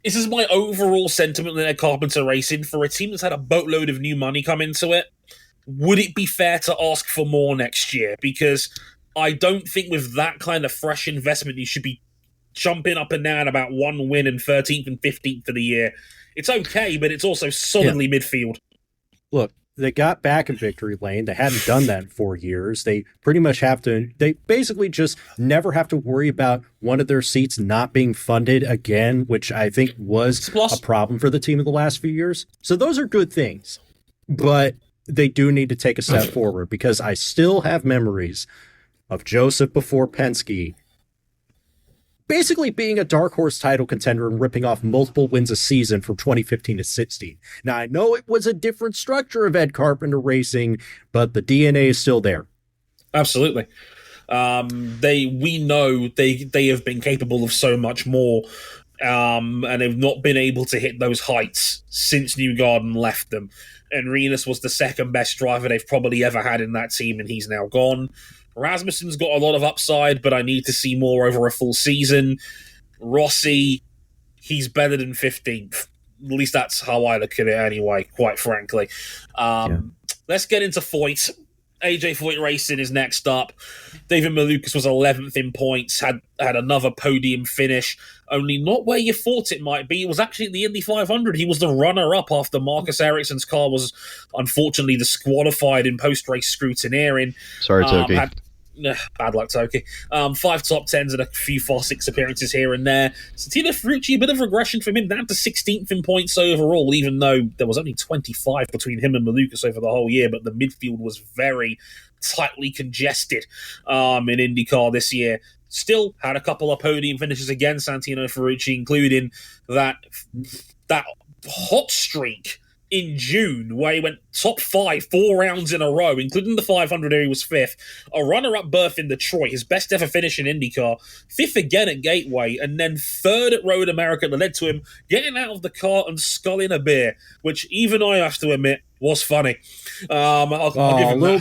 This is my overall sentiment in Ed Carpenter Racing. For a team that's had a boatload of new money come into it, would it be fair to ask for more next year? Because I don't think with that kind of fresh investment, you should be jumping up and down about one win and 13th and 15th for the year. It's okay, but it's also solidly midfield. Look, they got back in victory lane. They hadn't done that in 4 years. They pretty much they basically just never have to worry about one of their seats not being funded again, which I think was a problem for the team in the last few years. So those are good things. But they do need to take a step forward, because I still have memories of Joseph before Penske basically being a dark horse title contender and ripping off multiple wins a season from 2015 to 16. Now, I know it was a different structure of Ed Carpenter Racing, but the DNA is still there. Absolutely. We know they have been capable of so much more, and they've not been able to hit those heights since Newgarden left them. And Renus was the second best driver they've probably ever had in that team, and he's now gone. Rasmussen's got a lot of upside, but I need to see more over a full season. Rossi, he's better than 15th. At least that's how I look at it anyway, quite frankly. Let's get into Foyt. AJ Foyt Racing is next up. David Malukas was 11th in points, had another podium finish, only not where you thought it might be. It was actually the Indy 500. He was the runner-up after Marcus Ericsson's car was unfortunately disqualified in post-race scrutineering. Sorry, Toki. Bad luck, Toki. 5 top 10s and a few Fast 6 appearances here and there. Santino Ferrucci, a bit of regression from him, down to 16th in points overall, even though there was only 25 between him and Malukas over the whole year, but the midfield was very tightly congested in IndyCar this year. Still had a couple of podium finishes again, Santino Ferrucci, including that hot streak in June, where he went top 5 4 rounds in a row, including the 500 where he was 5th, a runner-up berth in Detroit, his best ever finish in IndyCar, 5th again at Gateway, and then 3rd at Road America that led to him getting out of the car and sculling a beer, which even I have to admit was funny. I'll give him Lil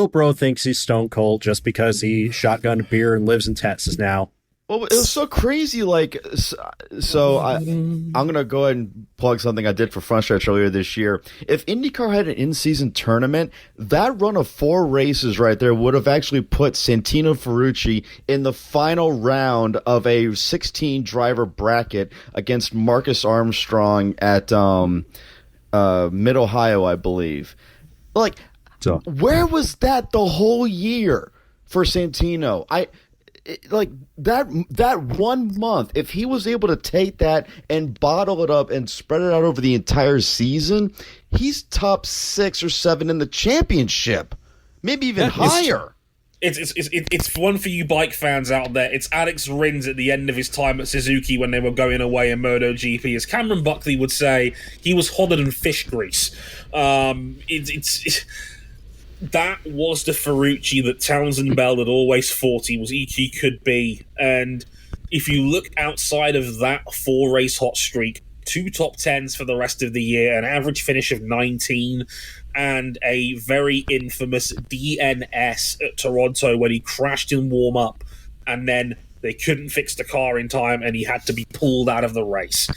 Bro thinks he's stone cold just because he shotgunned a beer and lives in Texas now. Well, it was so crazy. I'm gonna go ahead and plug something I did for Front Stretch earlier this year. If IndyCar had an in-season tournament, that run of 4 races right there would have actually put Santino Ferrucci in the final round of a 16-driver bracket against Marcus Armstrong at Mid-Ohio, I believe. Where was that the whole year for Santino? That 1 month, if he was able to take that and bottle it up and spread it out over the entire season, he's top 6 or 7 in the championship, maybe even higher. It's one for you bike fans out there. It's Alex Rins at the end of his time at Suzuki when they were going away in MotoGP. As Cameron Buckley would say, he was hotter than fish grease. That was the Ferrucci that Townsend Bell had always thought he could be. And if you look outside of that 4-race hot streak, 2 top 10s for the rest of the year, an average finish of 19, and a very infamous DNS at Toronto when he crashed in warm-up, and then they couldn't fix the car in time and he had to be pulled out of the race.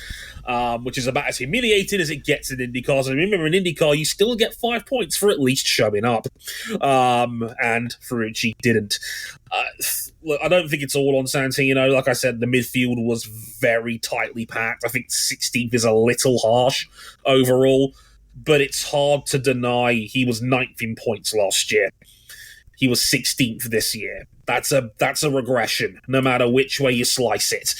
Which is about as humiliating as it gets in IndyCars. And remember, in IndyCar, you still get 5 points for at least showing up. And Ferrucci didn't. Look, I don't think it's all on Santino. Like I said, the midfield was very tightly packed. I think 16th is a little harsh overall, but it's hard to deny he was 9th in points last year. He was 16th this year. That's a regression, no matter which way you slice it.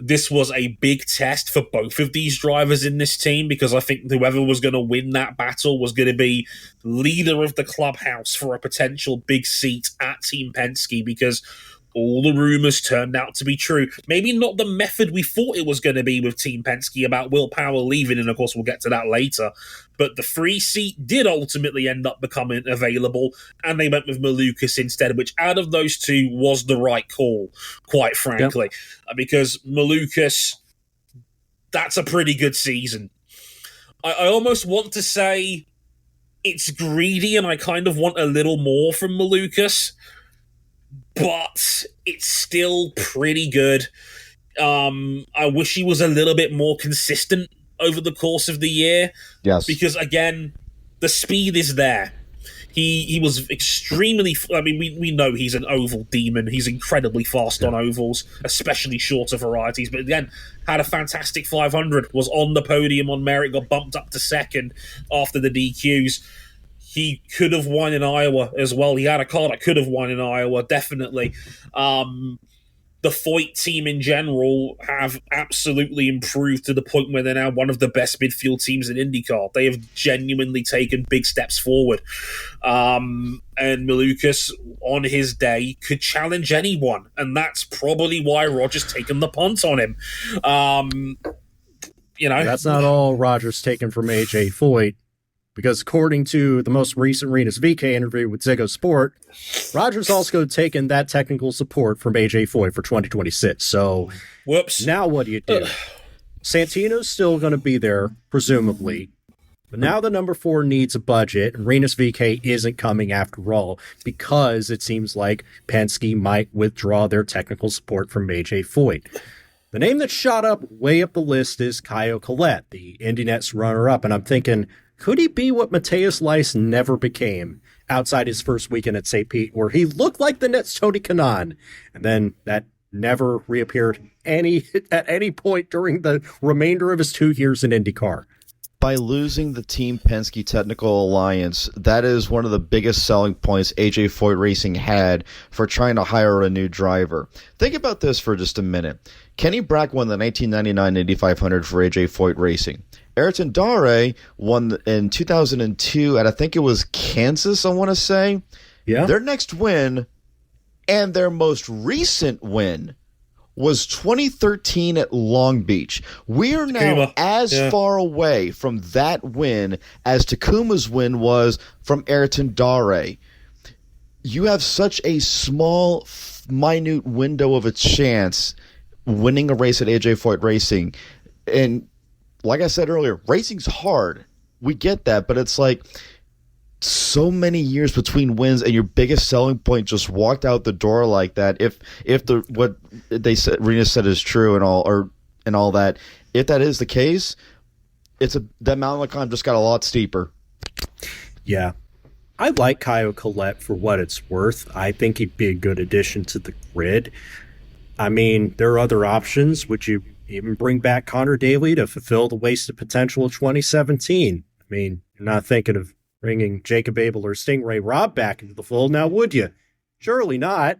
This was a big test for both of these drivers in this team, because I think whoever was going to win that battle was going to be leader of the clubhouse for a potential big seat at Team Penske, because all the rumors turned out to be true. Maybe not the method we thought it was going to be with Team Penske about Will Power leaving, and of course we'll get to that later. But the free seat did ultimately end up becoming available, and they went with Malukas instead, which out of those two was the right call, quite frankly. Yep. Because Malukas, that's a pretty good season. I almost want to say it's greedy, and I kind of want a little more from Malukas, but it's still pretty good. I wish he was a little bit more consistent over the course of the year. Yes. Because, again, the speed is there. He was extremely... I mean, we know he's an oval demon. He's incredibly fast on ovals, especially shorter varieties. But, again, had a fantastic 500, was on the podium on merit, got bumped up to second after the DQs. He could have won in Iowa as well. He had a car that could have won in Iowa, definitely. The Foyt team in general have absolutely improved to the point where they're now one of the best midfield teams in IndyCar. They have genuinely taken big steps forward. And Malukas, on his day, could challenge anyone. And that's probably why Roger's taken the punt on him. That's not all Roger's taken from AJ Foyt. because according to the most recent Rinus VeeKay interview with Ziggo Sport, Roger's also taken that technical support from AJ Foyt for 2026. So whoops. Now what do you do? Santino's still going to be there, presumably. But now the number 4 needs a budget, and Rinus VeeKay isn't coming after all, because it seems like Penske might withdraw their technical support from AJ Foyt. The name that shot up way up the list is Caio Collet, the IndyNet's runner-up, and I'm thinking, could he be what Matheus Leis never became outside his first weekend at St. Pete, where he looked like the Nets' Tony Kanaan, and then that never reappeared at any point during the remainder of his 2 years in IndyCar. By losing the Team Penske Technical Alliance, that is one of the biggest selling points AJ Foyt Racing had for trying to hire a new driver. Think about this for just a minute. Kenny Brack won the 1999 Indy 500 for AJ Foyt Racing. Ayrton Dare won in 2002 at, I think it was Kansas, I want to say. Yeah. Their next win and their most recent win was 2013 at Long Beach. We are now as far away from that win as Takuma's win was from Ayrton Dare. You have such a small, minute window of a chance winning a race at AJ Foyt Racing. And like I said earlier, racing's hard. We get that, but it's like so many years between wins, and your biggest selling point just walked out the door like that. If what they said, Rinus said, is true and all that, if that is the case, that mountain to climb just got a lot steeper. Yeah, I like Caio Collet for what it's worth. I think he'd be a good addition to the grid. I mean, there are other options. Would you even bring back Connor Daly to fulfill the wasted potential of 2017? I mean, you're not thinking of bringing Jacob Abel or Stingray Robb back into the fold now, would you? Surely not.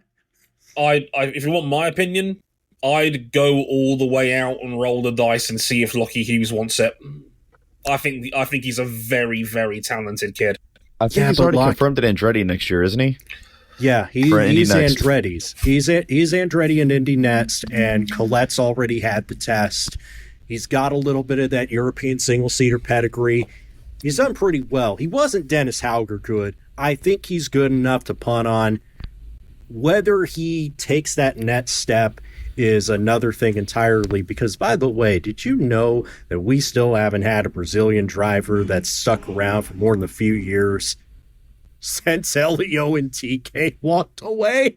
If you want my opinion, I'd go all the way out and roll the dice and see if Lockie Hughes wants it. I think he's a very, very talented kid. I think he's already confirmed at Andretti next year, isn't he? Yeah, he's Andretti's. He's Andretti and Indy next, and Collette's already had the test. He's got a little bit of that European single-seater pedigree. He's done pretty well. He wasn't Dennis Hauger good. I think he's good enough to punt on. Whether he takes that next step is another thing entirely, because, by the way, did you know that we still haven't had a Brazilian driver that's stuck around for more than a few years since Elio and TK walked away?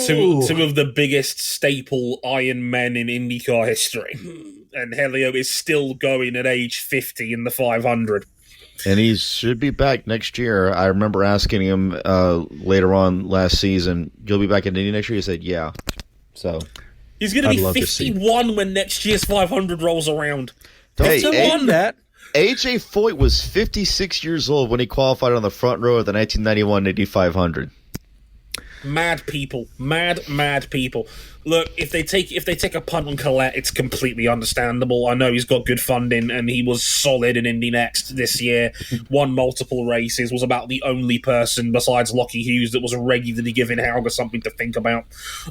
Two of the biggest staple Iron Men in IndyCar history. And Helio is still going at age 50 in the 500. And he should be back next year. I remember asking him later on last season, "You'll be back in Indy next year?" He said, "Yeah." So he's going to be 51 when next year's 500 rolls around. Hey, AJ Foyt was 56 years old when he qualified on the front row of the 1991 Indy 500. Mad people. Look, if they take a punt on Collet, it's completely understandable. I know he's got good funding, and he was solid in Indy Next this year. Won multiple races, was about the only person besides Lockie Hughes that was regularly giving Hauger something to think about.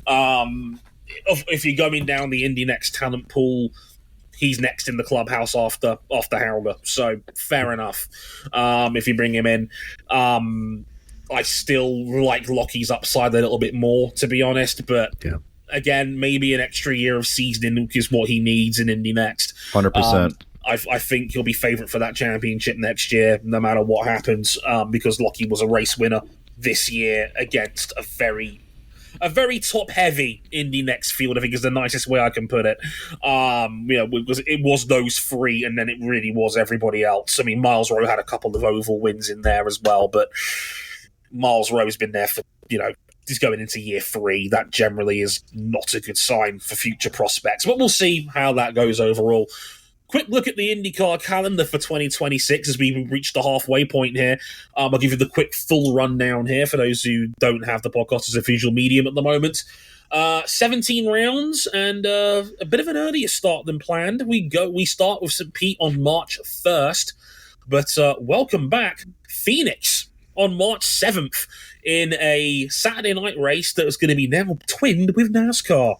If you're going down the Indy Next talent pool, he's next in the clubhouse after Hauger. So fair enough. If you bring him in. I still like Lockie's upside a little bit more, to be honest. But again, maybe an extra year of seasoning is what he needs in Indy Next. 100%. I think he'll be favourite for that championship next year, no matter what happens, because Lockie was a race winner this year against a very top-heavy Indy Next field, I think is the nicest way I can put it. Because it was those three, and then it really was everybody else. I mean, Miles Rowe had a couple of oval wins in there as well, but Miles Rowe's been there for, he's going into year 3. That generally is not a good sign for future prospects. But we'll see how that goes overall. Quick look at the IndyCar calendar for 2026 as we reach the halfway point here. I'll give you the quick full rundown here for those who don't have the podcast as a visual medium at the moment. 17 rounds and a bit of an earlier start than planned. We start with St. Pete on March 1st. But welcome back, Phoenix. on March 7th in a Saturday night race that was going to be now twinned with NASCAR.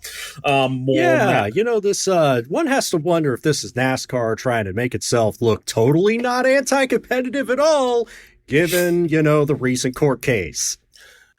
This one has to wonder if this is NASCAR trying to make itself look totally not anti-competitive at all, given, the recent court case.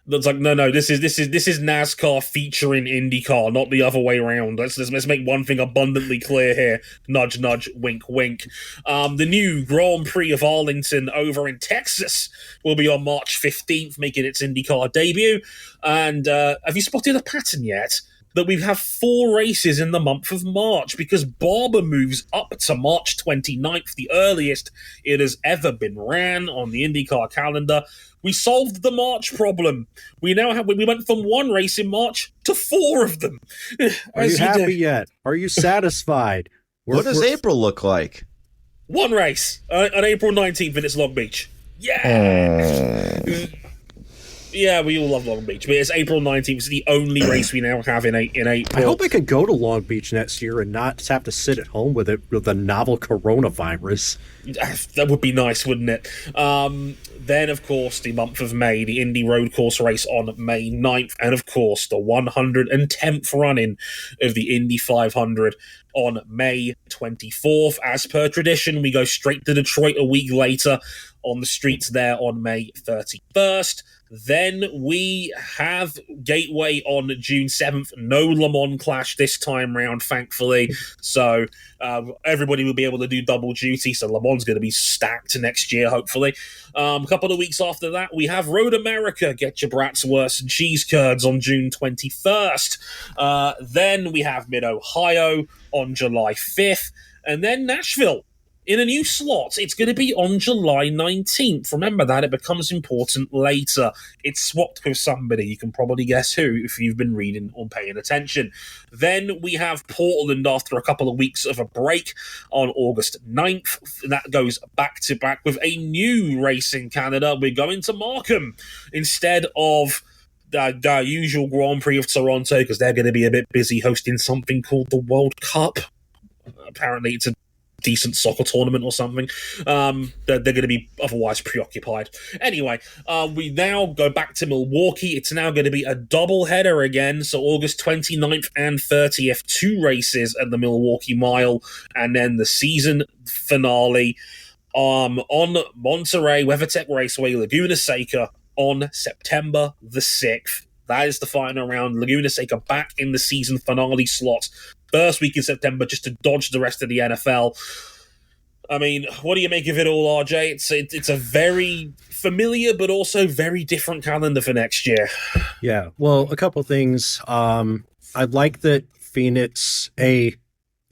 That's like, no, this is NASCAR featuring IndyCar, not the other way around. Let's make one thing abundantly clear here. Nudge, nudge, wink, wink. The new Grand Prix of Arlington over in Texas will be on March 15th, making its IndyCar debut. And have you spotted a pattern yet? That we have 4 races in the month of March, because Barber moves up to March 29th, the earliest it has ever been ran on the IndyCar calendar. We solved the March problem. We went from 1 race in March to 4 of them. Are you happy yet? Are you satisfied? What does April look like? 1 race on April 19th in its Long Beach. Yeah. Yeah, we all love Long Beach, but it's April 19th. It's the only race we now have in April. I hope I could go to Long Beach next year and not have to sit at home with the novel coronavirus. That would be nice, wouldn't it? Then, of course, the month of May, the Indy Road Course race on May 9th, and, of course, the 110th running of the Indy 500 on May 24th. As per tradition, we go straight to Detroit a week later on the streets there on May 31st. Then we have Gateway on June 7th. No Le Mans clash this time round, thankfully. So everybody will be able to do double duty. So Le Mans going to be stacked next year, hopefully. A couple of weeks after that, we have Road America. Get your bratwurst and cheese curds on June 21st. Then we have Mid-Ohio on July 5th. And then Nashville. In a new slot, it's going to be on July 19th. Remember that, it becomes important later. It's swapped with somebody. You can probably guess who if you've been reading or paying attention. Then we have Portland after a couple of weeks of a break on August 9th. That goes back to back with a new race in Canada. We're going to Markham instead of the usual Grand Prix of Toronto, because they're going to be a bit busy hosting something called the World Cup. Apparently it's a decent soccer tournament or something. They're going to be otherwise preoccupied. Anyway, we now go back to Milwaukee. It's now going to be a double header again. So August 29th and 30th, 2 races at the Milwaukee Mile, and then the season finale on Monterey WeatherTech Raceway, Laguna Seca, on September the 6th. That is the final round. Laguna Seca back in the season finale slot. First week in September, just to dodge the rest of the NFL. I mean, what do you make of it all, RJ? It's a very familiar but also very different calendar for next year. Yeah, well, a couple things. I like that Phoenix, a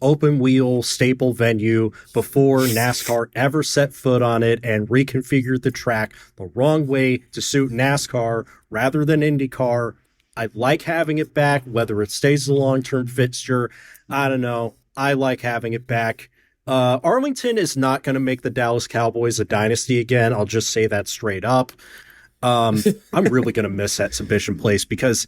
open wheel staple venue before NASCAR ever set foot on it and reconfigured the track the wrong way to suit NASCAR rather than IndyCar. I like having it back, whether it stays a long-term fixture. I don't know. I like having it back. Arlington is not going to make the Dallas Cowboys a dynasty again. I'll just say that straight up. I'm really going to miss Exhibition Place because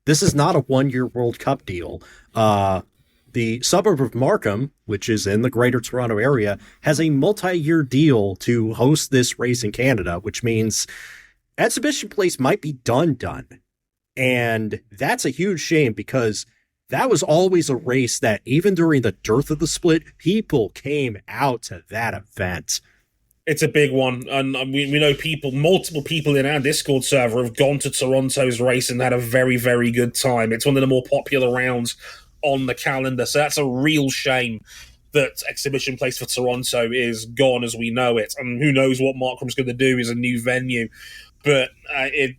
this is not a one-year World Cup deal. The suburb of Markham, which is in the Greater Toronto area, has a multi-year deal to host this race in Canada, which means Exhibition Place might be done. And that's a huge shame because that was always a race that, even during the dearth of the split, people came out to that event. It's a big one, and we know multiple people in our Discord server have gone to Toronto's race and had a very, very good time. It's one of the more popular rounds on the calendar, so that's a real shame that Exhibition Place for Toronto is gone as we know it, and who knows what Markham's going to do as a new venue. But I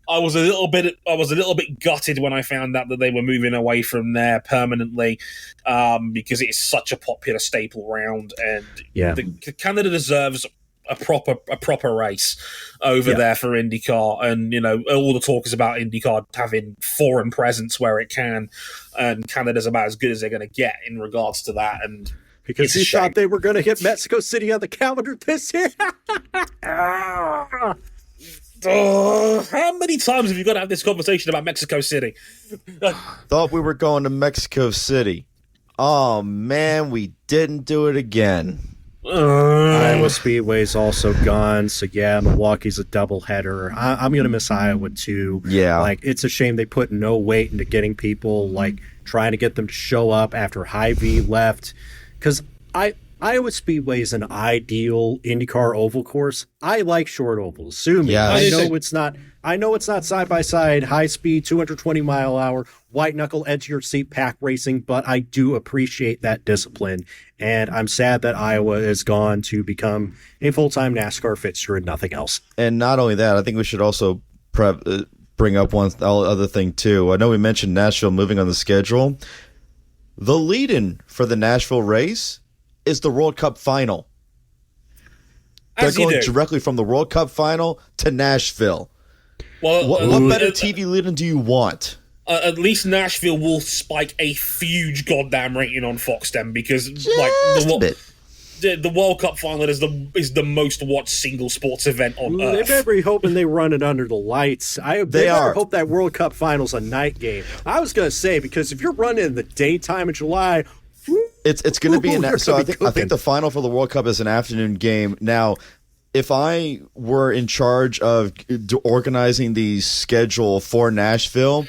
was a little bit gutted when I found out that they were moving away from there permanently, because it's such a popular staple round, and Canada deserves a proper race over there for IndyCar. And all the talk is about IndyCar having foreign presence where it can, and Canada's about as good as they're going to get in regards to that. And because you thought they were going to hit Mexico City on the calendar this year. How many times have you got to have this conversation about Mexico City? Thought we were going to Mexico City. Oh, man, we didn't do it again. Iowa Speedway's also gone, so yeah, Milwaukee's a doubleheader. I'm gonna miss Iowa too. Yeah, like it's a shame they put no weight into getting people, like trying to get them to show up after Hy-Vee left, because Iowa Speedway is an ideal IndyCar oval course. I like short ovals. Sue me. Yes. I know it's not side by side, high speed, 220 mile hour, white knuckle, edge of your seat pack racing, but I do appreciate that discipline. And I'm sad that Iowa is gone to become a full time NASCAR fixture and nothing else. and not only that, I think we should also bring up one other thing too. I know we mentioned Nashville moving on the schedule. The lead-in for the Nashville race is the World Cup final. They're going directly from the World Cup final to Nashville. Well, what better TV lead-in do you want? At least Nashville will spike a huge goddamn rating on Fox then, because the World Cup final is the most watched single sports event on Earth. They better be hoping they run it under the lights. They better hope that World Cup final's a night game. I was going to say, because if you're running in the daytime in July, it's going to be I think the final for the World Cup is an afternoon game. Now, if I were in charge of organizing the schedule for Nashville,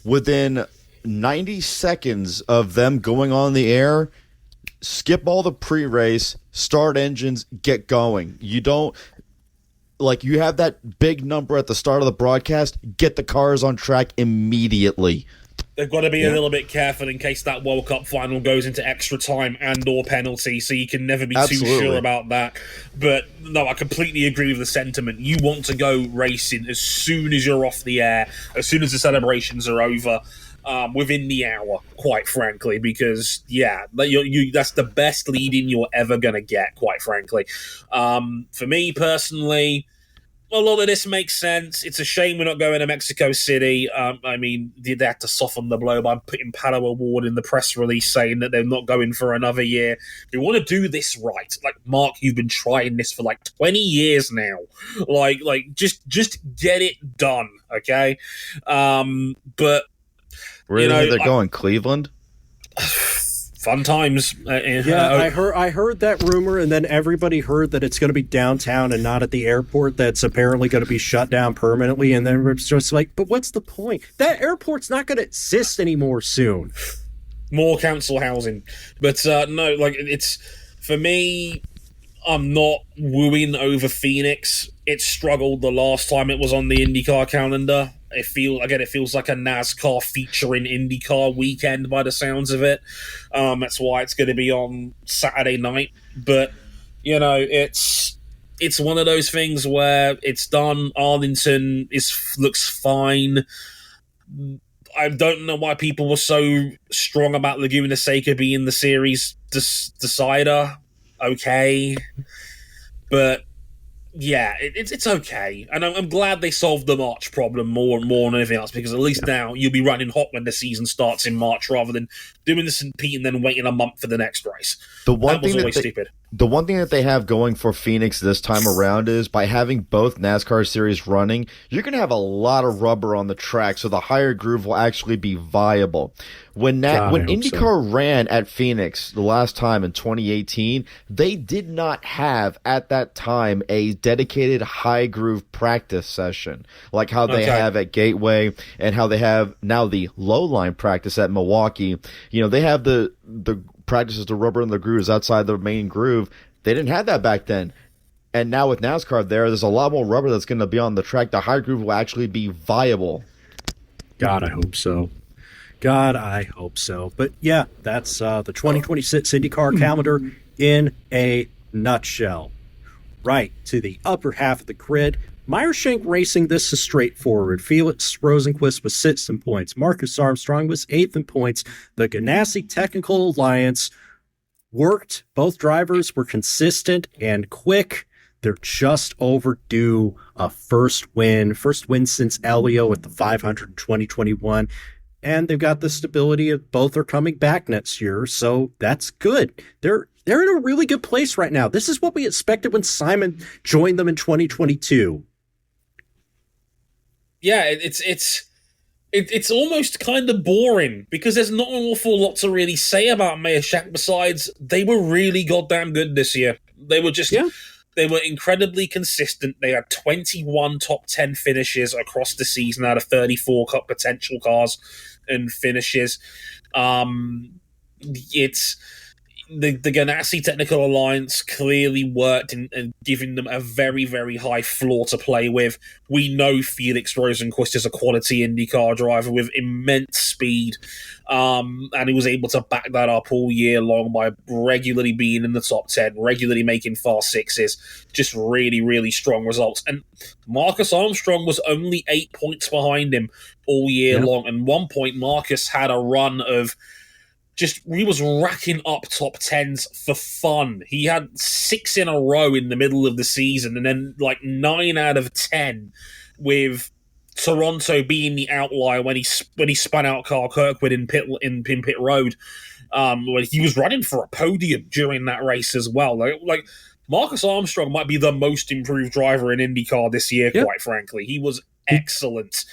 within 90 seconds of them going on the air, skip all the pre-race, start engines, get going. You don't you have that big number at the start of the broadcast, get the cars on track immediately. They've got to be a little bit careful in case that World Cup final goes into extra time and or penalty, so you can never be too sure about that. But no, I completely agree with the sentiment. You want to go racing as soon as you're off the air, as soon as the celebrations are over, within the hour, quite frankly, because, that's the best lead-in you're ever going to get, quite frankly. For me, personally, a lot of this makes sense. It's a shame we're not going to Mexico City. I mean, they had to soften the blow by putting Palou Award in the press release saying that they're not going for another year. They want to do this right. Like, Mark, you've been trying this for 20 years now. Just get it done, okay? But where do you think they're going? Cleveland? Fun times. I heard that rumor, and then everybody heard that it's going to be downtown and not at the airport that's apparently going to be shut down permanently, and then it's just but what's the point? That airport's not going to exist anymore soon. More council housing. But no, it's, for me, I'm not wooing over Phoenix. It struggled the last time it was on the IndyCar calendar. It feels like a NASCAR featuring IndyCar weekend by the sounds of it. That's why it's going to be on Saturday night. But, it's one of those things where it's done. Arlington looks fine. I don't know why people were so strong about Laguna Seca being the series decider. Okay. But yeah, it's okay, and I'm glad they solved the March problem more and more than anything else, because at least now you'll be running hot when the season starts in March, rather than doing this in Pete and then waiting a month for the next race. The one thing that they have going for Phoenix this time around is by having both NASCAR series running, you're going to have a lot of rubber on the track, so the higher groove will actually be viable. When IndyCar ran at Phoenix the last time in 2018, they did not have at that time a dedicated high groove practice session like how they have at Gateway and how they have now the low line practice at Milwaukee. They have the practices, the rubber and the grooves outside the main groove. They didn't have that back then. And now with NASCAR there's a lot more rubber that's going to be on the track. The high groove will actually be viable. God, I hope so. But yeah, that's the 2026 IndyCar calendar in a nutshell. Right to the upper half of the grid. Meyer Shank Racing, this is straightforward. Felix Rosenquist was 6th in points. Marcus Armstrong was 8th in points. The Ganassi Technical Alliance worked. Both drivers were consistent and quick. They're just overdue a first win since Elio at the 500 in 2021. And they've got the stability of both are coming back next year, so that's good. They're in a really good place right now. This is what we expected when Simon joined them in 2022. Yeah, it's it's almost kind of boring because there's not an awful lot to really say about Meyer Shank besides they were really goddamn good this year. They were just they were incredibly consistent. They had 21 top 10 finishes across the season out of 34 potential cars and finishes. It's the Ganassi Technical Alliance clearly worked in giving them a very, very high floor to play with. We know Felix Rosenqvist is a quality IndyCar driver with immense speed, and he was able to back that up all year long by regularly being in the top 10, regularly making fast sixes. Just really, really strong results. And Marcus Armstrong was only 8 points behind him all year long. And 1 point, Marcus had a run of he was racking up top 10s for fun. He had 6 in a row in the middle of the season, and then like 9 out of 10 with Toronto being the outlier when he spun out Carl Kirkwood in pit road. When he was running for a podium during that race as well. Like Marcus Armstrong might be the most improved driver in IndyCar this year. Quite frankly, he was excellent.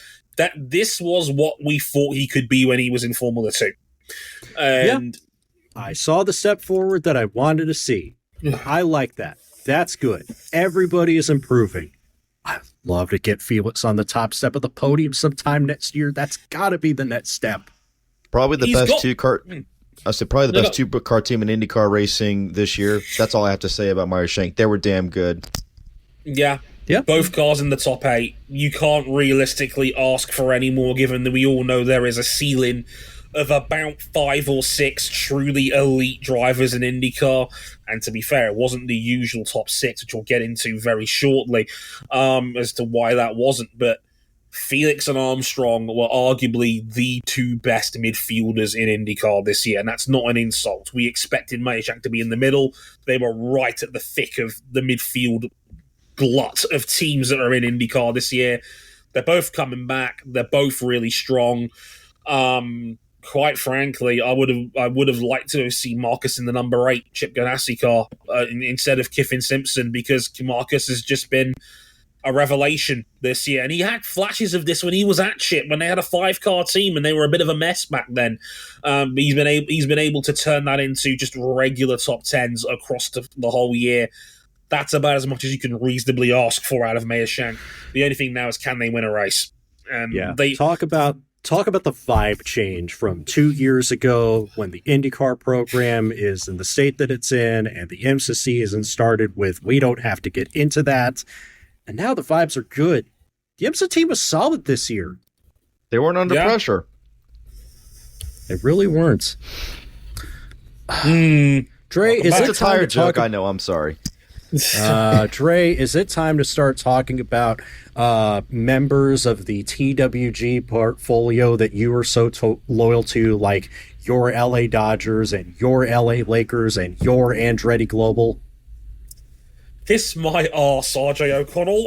This was what we thought he could be when he was in Formula 2. And I saw the step forward that I wanted to see. I like that. That's good. Everybody is improving. I'd love to get Felix on the top step of the podium sometime next year. That's got to be the next step. Probably the best two-car. I said probably the best two-car team in IndyCar racing this year. That's all I have to say about Meyer Shank. They were damn good. Yeah. Both cars in the top 8. You can't realistically ask for any more, given that we all know there is a ceiling of about 5 or 6 truly elite drivers in IndyCar. And to be fair, it wasn't the usual top 6, which we'll get into very shortly, as to why that wasn't. But Felix and Armstrong were arguably the 2 best midfielders in IndyCar this year, and that's not an insult. We expected Meyer Shank to be in the middle. They were right at the thick of the midfield glut of teams that are in IndyCar this year. They're both coming back. They're both really strong. Quite frankly, I would have liked to see Marcus in the number 8 Chip Ganassi car instead of Kiffin Simpson, because Marcus has just been a revelation this year, and he had flashes of this when he was at Chip, when they had a 5-car team and they were a bit of a mess back then. He's been able to turn that into just regular top 10s across the whole year. That's about as much as you can reasonably ask for out of Meyer Shank. The only thing now is, can they win a race? And they talk about the vibe change from 2 years ago when the IndyCar program is in the state that it's in and the IMSA season started with, we don't have to get into that. And now the vibes are good. The IMSA team was solid this year. They weren't under pressure. They really weren't. Dre, is that's it a tired joke? I know. I'm sorry. Dre, is it time to start talking about members of the TWG portfolio that you are so loyal to, like your LA Dodgers and your LA Lakers and your Andretti Global? Kiss my arse, RJ O'Connell.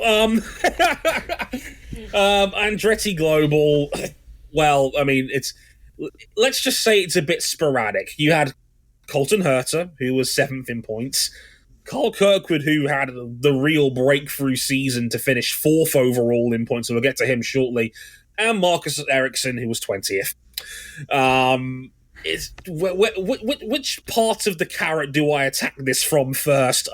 Andretti Global, well, I mean, let's just say it's a bit sporadic. You had Colton Herta, who was 7th in points. Carl Kirkwood, who had the real breakthrough season to finish 4th overall in points, and we'll get to him shortly, and Marcus Ericsson, who was 20th. Which part of the carrot do I attack this from first?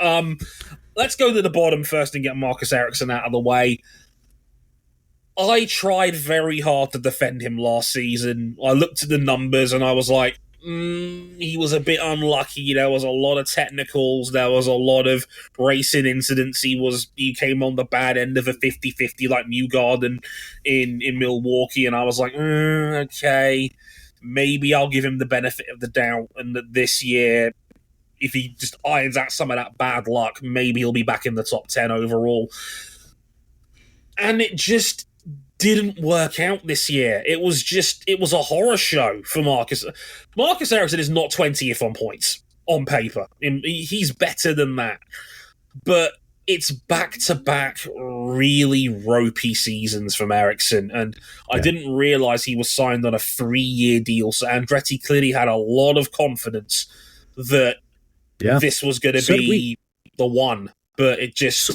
Let's go to the bottom first and get Marcus Ericsson out of the way. I tried very hard to defend him last season. I looked at the numbers and I was like, he was a bit unlucky. There was a lot of technicals. There was a lot of racing incidents. He came on the bad end of a 50-50 like Newgarden in Milwaukee, and I was like, okay, maybe I'll give him the benefit of the doubt, and that this year, if he just irons out some of that bad luck, maybe he'll be back in the top 10 overall. And it just didn't work out this year. It was a horror show for Marcus. Marcus Ericsson is not 20th on points on paper. He's better than that. But it's back-to-back really ropey seasons from Ericsson, and I didn't realize he was signed on a 3-year deal, so Andretti clearly had a lot of confidence that this was going to be the one, but it's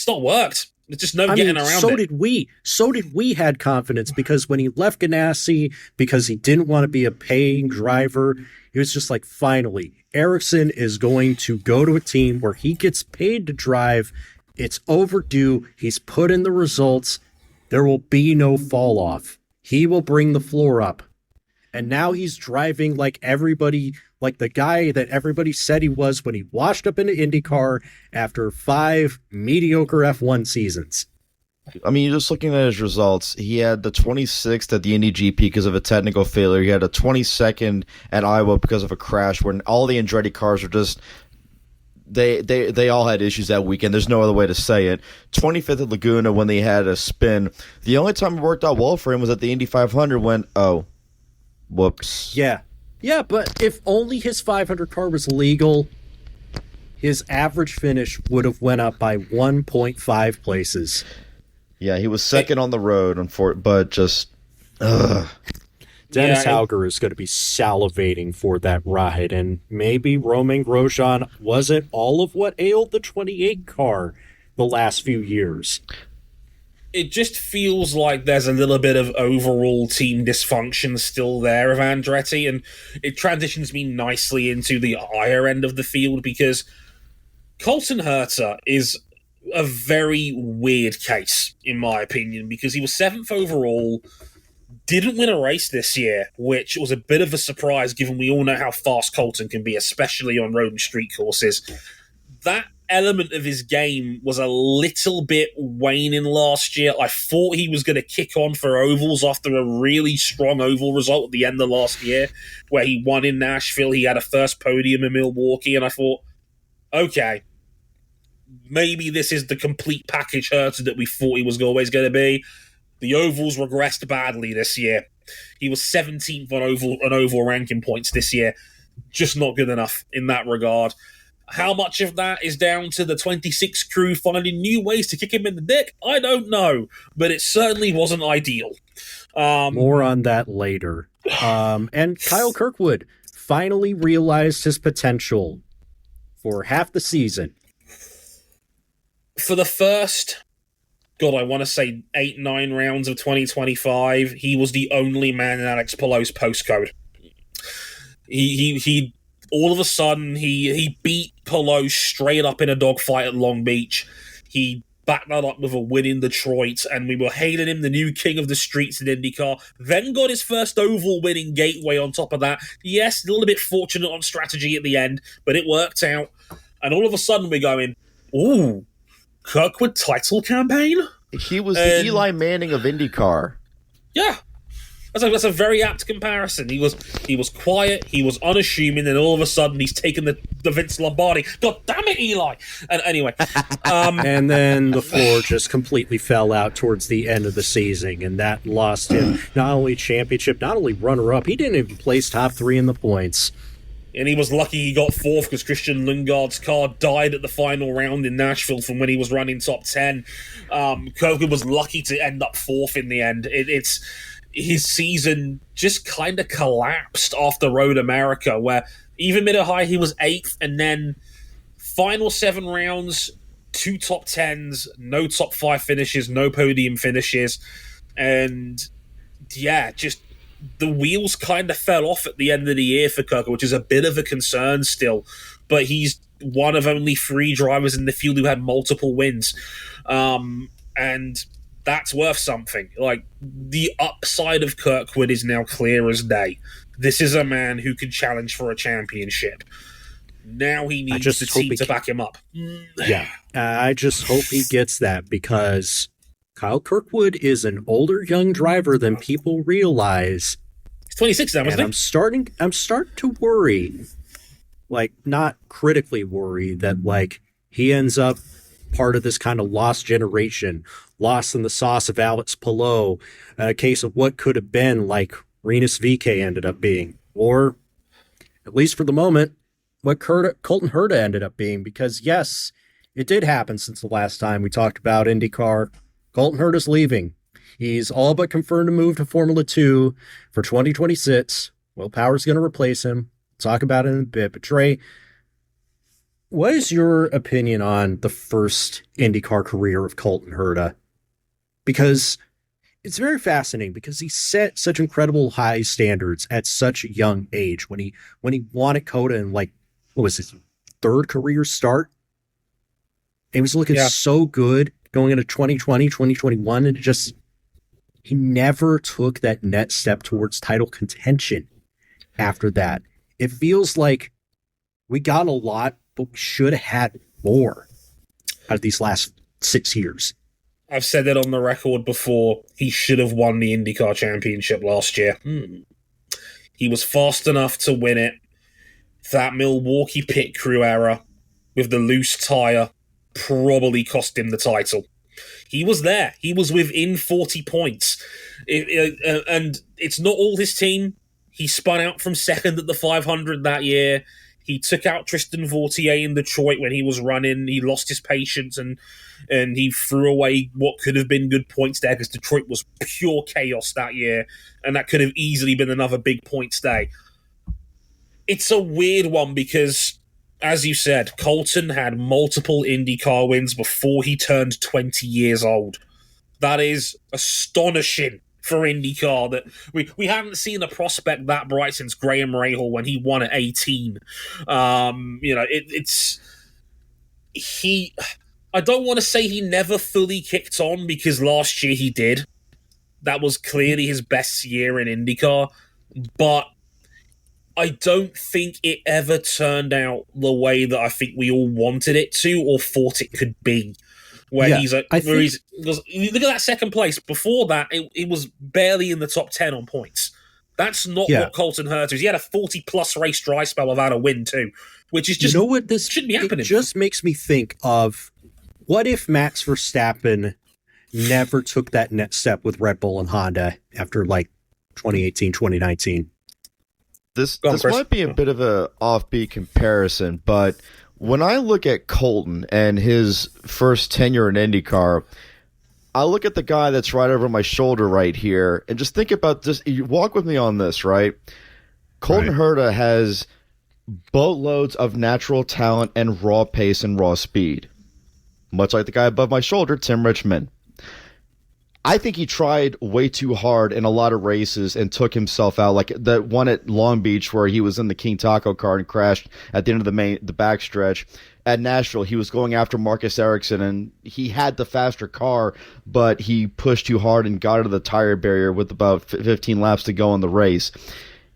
not worked. There's just no getting around so it. did we. So did we had confidence because when he left Ganassi, because he didn't want to be a paying driver, he was just like, finally, Ericsson is going to go to a team where he gets paid to drive. It's overdue. He's put in the results. There will be no fall off. He will bring the floor up. And now he's driving like everybody, like the guy that everybody said he was when he washed up into IndyCar after 5 mediocre F1 seasons. I mean, you're just looking at his results. He had the 26th at the Indy GP because of a technical failure. He had a 22nd at Iowa because of a crash when all the Andretti cars were just... They all had issues that weekend. There's no other way to say it. 25th at Laguna when they had a spin. The only time it worked out well for him was at the Indy 500 when, whoops. Yeah, but if only his 500 car was legal, his average finish would have went up by 1.5 places. Yeah, he was second on the road, but just... Dennis Hauger is going to be salivating for that ride, and maybe Romain Grosjean wasn't all of what ailed the 28 car the last few years. It just feels like there's a little bit of overall team dysfunction still there of Andretti, and it transitions me nicely into the higher end of the field because Colton Herta is a very weird case, in my opinion, because he was 7th overall, didn't win a race this year, which was a bit of a surprise given we all know how fast Colton can be, especially on road and street courses. That element of his game was a little bit waning last year. I thought he was going to kick on for ovals after a really strong oval result at the end of last year, where he won in Nashville. He had a first podium in Milwaukee, and I thought, okay, maybe this is the complete package Herta that we thought he was always going to be. The ovals regressed badly this year. He was 17th on oval ranking points this year. Just not good enough in that regard. How much of that is down to the 26 crew finding new ways to kick him in the dick? I don't know, but it certainly wasn't ideal. More on that later. And Kyle Kirkwood finally realized his potential for half the season. For the first... God, I want to say 8-9 rounds of 2025, he was the only man in Alex Palou's postcode. He all of a sudden, he beat Palou straight up in a dogfight at Long Beach. He backed that up with a win in Detroit, and we were hailing him the new king of the streets in IndyCar. Then got his first oval win in Gateway on top of that. Yes, a little bit fortunate on strategy at the end, but it worked out. And all of a sudden, we're going, ooh, Kirkwood title campaign? He was the Eli Manning of IndyCar. Yeah. That's a very apt comparison. He was quiet, he was unassuming, and all of a sudden he's taken the Vince Lombardi. God damn it, Eli! And anyway. And then the floor just completely fell out towards the end of the season, and that lost him not only championship, not only runner-up, he didn't even place top 3 in the points. And he was lucky he got 4th because Christian Lundgaard's car died at the final round in Nashville from when he was running top 10. Kirkwood was lucky to end up 4th in the end. It's his season just kind of collapsed after Road America, where even mid-high he was 8th, and then final 7 rounds, 2 top 10s, no top 5 finishes, no podium finishes, and yeah, just the wheels kind of fell off at the end of the year for Kirkwood, which is a bit of a concern still. But he's one of only 3 drivers in the field who had multiple wins. And that's worth something. Like, the upside of Kirkwood is now clear as day. This is a man who can challenge for a championship. Now he needs the team to back him up. Yeah, I just hope he gets that, because Kyle Kirkwood is an older young driver than people realize. He's 26 now, isn't he? I'm starting to worry, like, not critically worry, that like he ends up part of this kind of lost generation, lost in the sauce of Alex Palou, a case of what could have been, like Rinus VeeKay ended up being, or at least for the moment, what Colton Herta ended up being. Because yes, it did happen since the last time we talked about IndyCar. Colton Herta's leaving. He's all but confirmed to move to Formula 2 for 2026. Will Power's going to replace him. Talk about it in a bit. But Trey, what is your opinion on the first IndyCar career of Colton Herta? Because it's very fascinating because he set such incredible high standards at such a young age when he won at Coda in like, what was his third career start? And he was looking so good going into 2020, 2021, and he never took that next step towards title contention after that. It feels like we got a lot, but we should have had more out of these last 6 years. I've said it on the record before. He should have won the IndyCar championship last year. He was fast enough to win it. That Milwaukee pit crew error with the loose tyre probably cost him the title. He was there. He was within 40 points. And it's not all his team. He spun out from second at the 500 that year. He took out Tristan Vautier in Detroit when he was running. He lost his patience and he threw away what could have been good points there because Detroit was pure chaos that year, and that could have easily been another big points day. It's a weird one because, as you said, Colton had multiple IndyCar wins before he turned 20 years old. That is astonishing for IndyCar that we haven't seen a prospect that bright since Graham Rahal when he won at 18. I don't want to say he never fully kicked on because last year he did. That was clearly his best year in IndyCar, but I don't think it ever turned out the way that I think we all wanted it to or thought it could be. Look at that second place. Before that, it was barely in the top 10 on points. That's not what Colton Herta is. He had a 40-plus race dry spell without a win, too, which is just shouldn't be happening. It just makes me think of, what if Max Verstappen never took that next step with Red Bull and Honda after, 2018, 2019? This might be a bit of a offbeat comparison, but when I look at Colton and his first tenure in IndyCar, I look at the guy that's right over my shoulder right here and just think about this. You walk with me on this, right? Colton Herta has boatloads of natural talent and raw pace and raw speed, much like the guy above my shoulder, Tim Richmond. I think he tried way too hard in a lot of races and took himself out, like the one at Long Beach where he was in the King Taco car and crashed at the end of the backstretch. At Nashville, he was going after Marcus Ericsson, and he had the faster car, but he pushed too hard and got into the tire barrier with about 15 laps to go in the race.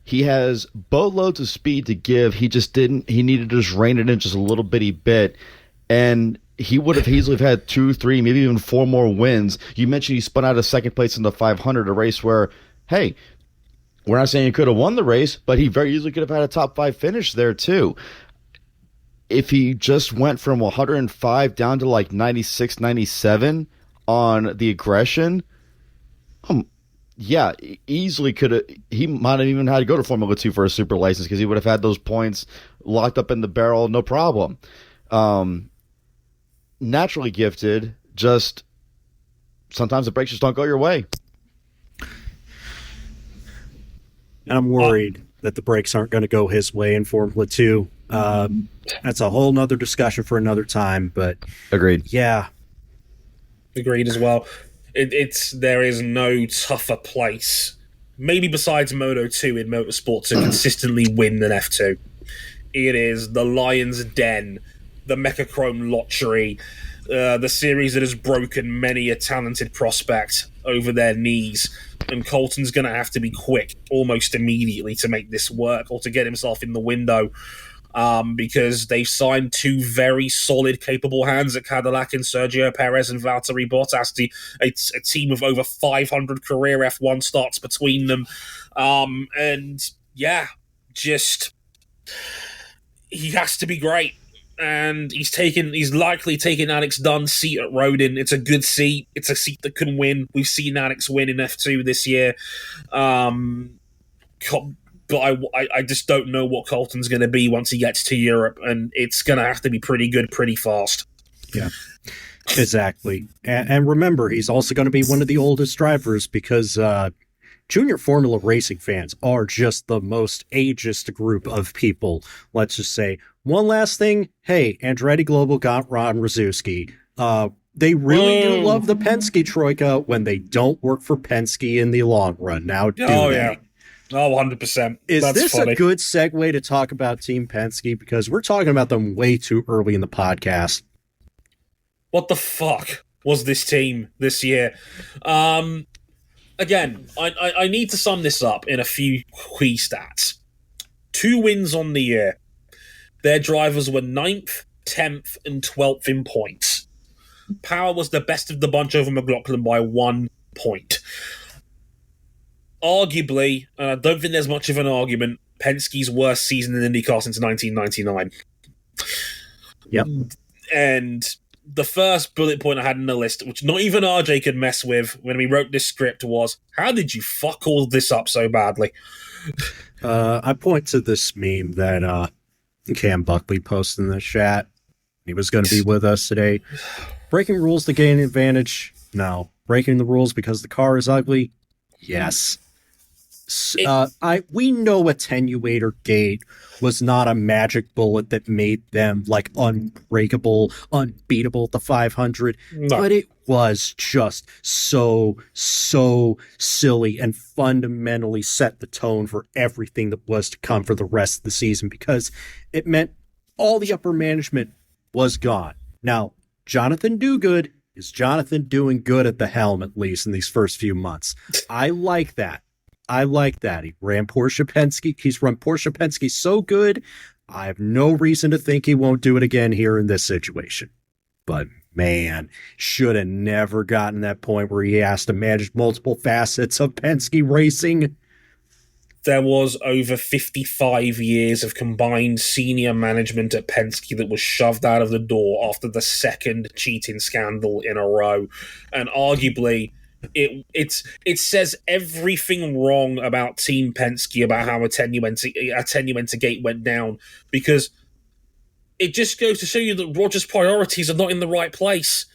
He has boatloads of speed to give. He needed to just rein it in just a little bitty bit, and he would have easily had 2, 3, maybe even 4 more wins. You mentioned he spun out of second place in the 500, a race where, hey, we're not saying he could have won the race, but he very easily could have had a top 5 finish there too. If he just went from 105 down to 96, 97 on the aggression, easily could have. He might have even had to go to Formula 2 for a super license because he would have had those points locked up in the barrel, no problem. Naturally gifted, just sometimes the brakes just don't go your way. And I'm worried that the brakes aren't going to go his way in Formula 2. That's a whole nother discussion for another time, but agreed. Yeah. Agreed as well. There is no tougher place, maybe besides Moto 2 in motorsport, to consistently win than F2. It is the lion's den, the Mechachrome lottery, the series that has broken many a talented prospect over their knees. And Colton's going to have to be quick almost immediately to make this work or to get himself in the window, because they've signed 2 very solid, capable hands at Cadillac in Sergio Perez and Valtteri Bottas, a team of over 500 career F1 starts between them. He has to be great. And he's likely taken Alex Dunn's seat at Rodin. It's a good seat. It's a seat that can win. We've seen Alex win in F2 this year. But I just don't know what Colton's going to be once he gets to Europe, and it's going to have to be pretty good pretty fast. Yeah, exactly. And remember, he's also going to be one of the oldest drivers because junior Formula racing fans are just the most ageist group of people. Let's just say One last thing. Hey, Andretti Global got Ron Rzuski. They really do love the Penske Troika when they don't work for Penske in the long run. Now, do they? Yeah. Oh, 100%. Is That's this funny. a good segue to talk about Team Penske? Because we're talking about them way too early in the podcast. What the fuck was this team this year? Again, I need to sum this up in a few key stats. 2 wins on the year. Their drivers were 9th, 10th, and 12th in points. Power was the best of the bunch over McLaughlin by 1 point. Arguably, and I don't think there's much of an argument, Penske's worst season in IndyCar since 1999. Yep. And the first bullet point I had in the list, which not even RJ could mess with when we wrote this script, was, how did you fuck all this up so badly? I point to this meme that Cam Buckley posted in the chat. He was going to be with us today. Breaking rules to gain advantage? No. Breaking the rules because the car is ugly? Yes. We know Attenuator Gate was not a magic bullet that made them like unbreakable, unbeatable at the 500, but it was just so silly and fundamentally set the tone for everything that was to come for the rest of the season, because it meant all the upper management was gone. Now, Jonathan Dogood is Jonathan doing good at the helm, at least in these first few months. I like that. He ran Porsche Penske. He's run Porsche Penske so good, I have no reason to think he won't do it again here in this situation. But man, should have never gotten that point where he has to manage multiple facets of Penske racing. There was over 55 years of combined senior management at Penske that was shoved out of the door after the second cheating scandal in a row. And arguably, it says everything wrong about Team Penske, about how Attenuator Gate went down, because it just goes to show you that Roger's priorities are not in the right place.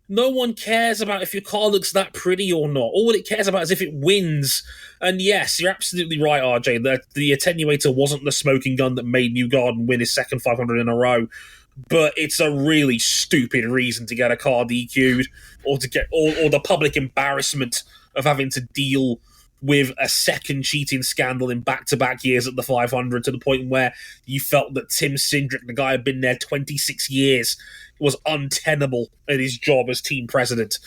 No one cares about if your car looks that pretty or not. All it cares about is if it wins. And yes, you're absolutely right, RJ. The Attenuator wasn't the smoking gun that made Newgarden win his second 500 in a row. But it's a really stupid reason to get a car DQ'd, or to get or the public embarrassment of having to deal with a second cheating scandal in back-to-back years at the 500, to the point where you felt that Tim Cindric, the guy who had been there 26 years, was untenable at his job as team president.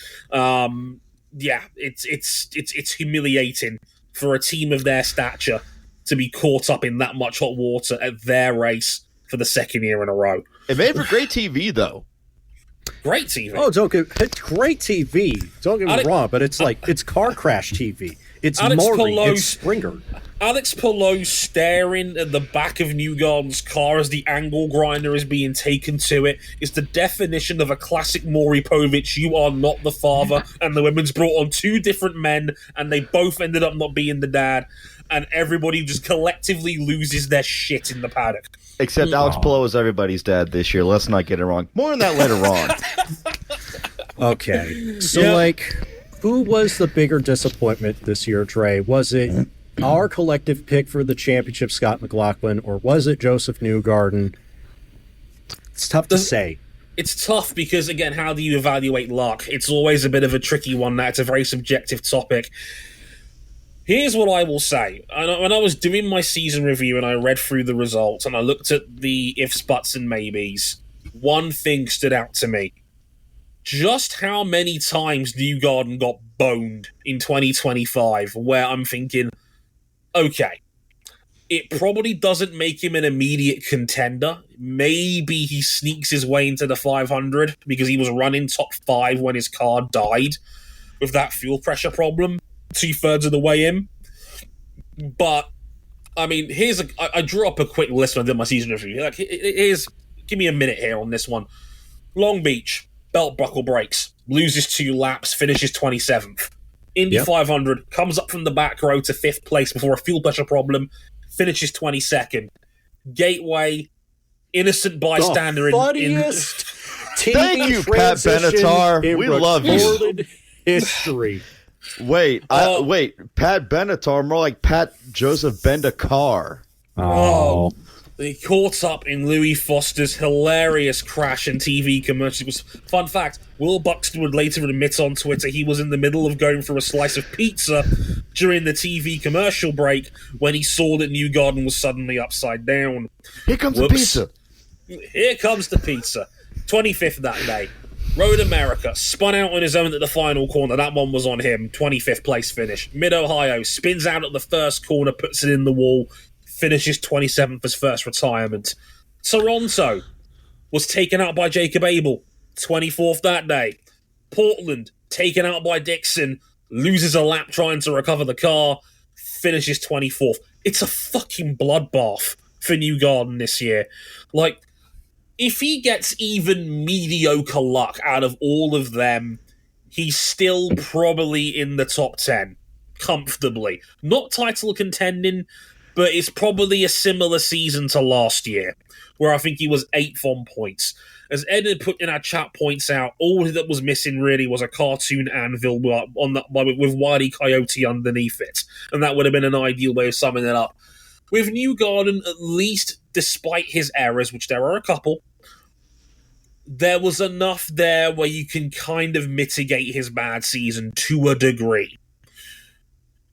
It's humiliating for a team of their stature to be caught up in that much hot water at their race for the second year in a row. It made for great TV, though. Great TV. Oh, it's great TV. Don't get me wrong, but it's car crash TV. It's Maury, it's Springer. Alex Palou staring at the back of Newgarden's car as the angle grinder is being taken to it is the definition of a classic Maury Povich, you are not the father, and the women's brought on 2 different men, and they both ended up not being the dad, and everybody just collectively loses their shit in the paddock. Except Alex Palou is everybody's dad this year. Let's not get it wrong. More on that later on. Okay. So, who was the bigger disappointment this year, Trey? Was it our collective pick for the championship, Scott McLaughlin, or was it Joseph Newgarden? It's tough to say. It's tough because, again, how do you evaluate luck? It's always a bit of a tricky one. It's a very subjective topic. Here's what I will say. When I was doing my season review and I read through the results and I looked at the ifs, buts, and maybes, one thing stood out to me. Just how many times Newgarden got boned in 2025, where I'm thinking, okay, it probably doesn't make him an immediate contender. Maybe he sneaks his way into the 500 because he was running top 5 when his car died with that fuel pressure problem 2/3 of the way in. But, I mean, I drew up a quick list when I did my season review. Give me a minute here on this one. Long Beach, belt buckle breaks, loses 2 laps, finishes 27th. Indy 500, comes up from the back row to 5th place before a fuel pressure problem, finishes 22nd. Gateway, innocent bystander funniest TV Thank you, Pat Benatar. We love you. History. Wait, Pat Benatar, more like Pat Joseph Bendakar. Oh. They caught up in Louis Foster's hilarious crash and TV commercial. It was, fun fact, Will Buxton would later admit on Twitter he was in the middle of going for a slice of pizza during the TV commercial break when he saw that New Garden was suddenly upside down. Here comes the pizza. Here comes the pizza. 25th that day. Road America, spun out on his own at the final corner. That one was on him. 25th place finish. Mid-Ohio, spins out at the first corner, puts it in the wall, finishes 27th as first retirement. Toronto was taken out by Jacob Abel. 24th that day. Portland, taken out by Dixon, loses a lap trying to recover the car, finishes 24th. It's a fucking bloodbath for New Garden this year. Like, if he gets even mediocre luck out of all of them, he's still probably in the top 10. Comfortably. Not title contending, but it's probably a similar season to last year, where I think he was 8th on points. As Ed had put in our chat points out, all that was missing really was a cartoon anvil with Wile E. Coyote underneath it. And that would have been an ideal way of summing it up. With New Garden, at least, despite his errors, which there are a couple, there was enough there where you can kind of mitigate his bad season to a degree.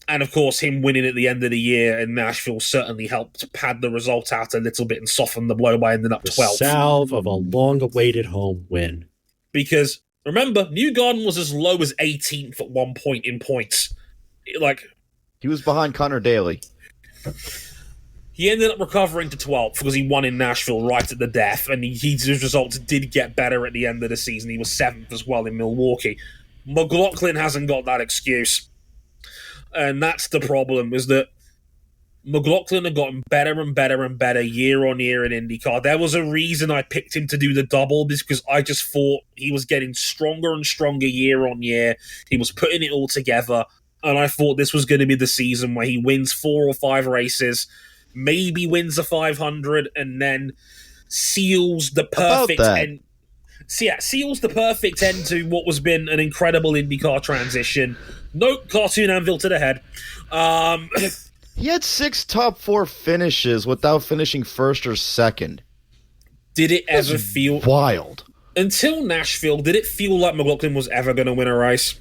And of course, him winning at the end of the year in Nashville certainly helped pad the result out a little bit and soften the blow by ending up 12th. The salve of a long-awaited home win. Because, remember, New Garden was as low as 18th at one point in points. Like, he was behind Connor Daly. He ended up recovering to 12th because he won in Nashville right at the death, and his results did get better at the end of the season. He was 7th as well in Milwaukee. McLaughlin hasn't got that excuse. And that's the problem, is that McLaughlin had gotten better and better and better year on year in IndyCar. There was a reason I picked him to do the double, because I just thought he was getting stronger and stronger year on year. He was putting it all together, and I thought this was going to be the season where he wins 4 or 5 races, maybe wins a 500, and then seals the perfect end. So yeah, seals the perfect end to what was been an incredible IndyCar transition. Nope, cartoon anvil to the head. He had 6 top 4 finishes without finishing first or second. Did it ever feel wild? Until Nashville, did it feel like McLaughlin was ever going to win a race?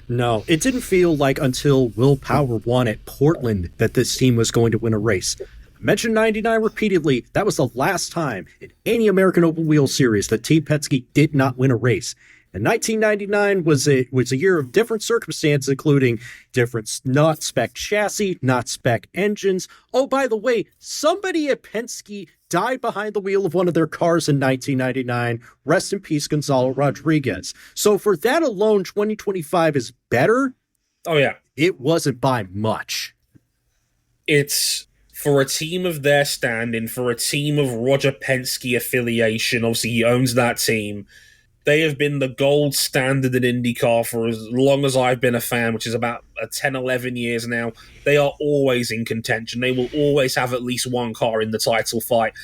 No, it didn't feel like until Will Power won at Portland that this team was going to win a race. I mentioned 99 repeatedly. That was the last time in any American Open Wheel series that Team Penske did not win a race. And 1999 was a year of different circumstances, including different not spec chassis, not spec engines. Oh, by the way, somebody at Penske died behind the wheel of one of their cars in 1999. Rest in peace, Gonzalo Rodriguez. So for that alone, 2025 is better. Oh, yeah. It wasn't by much. It's, for a team of their standing, for a team of Roger Penske affiliation, obviously he owns that team, they have been the gold standard in IndyCar for as long as I've been a fan, which is about 10, 11 years now. They are always in contention. They will always have at least one car in the title fight.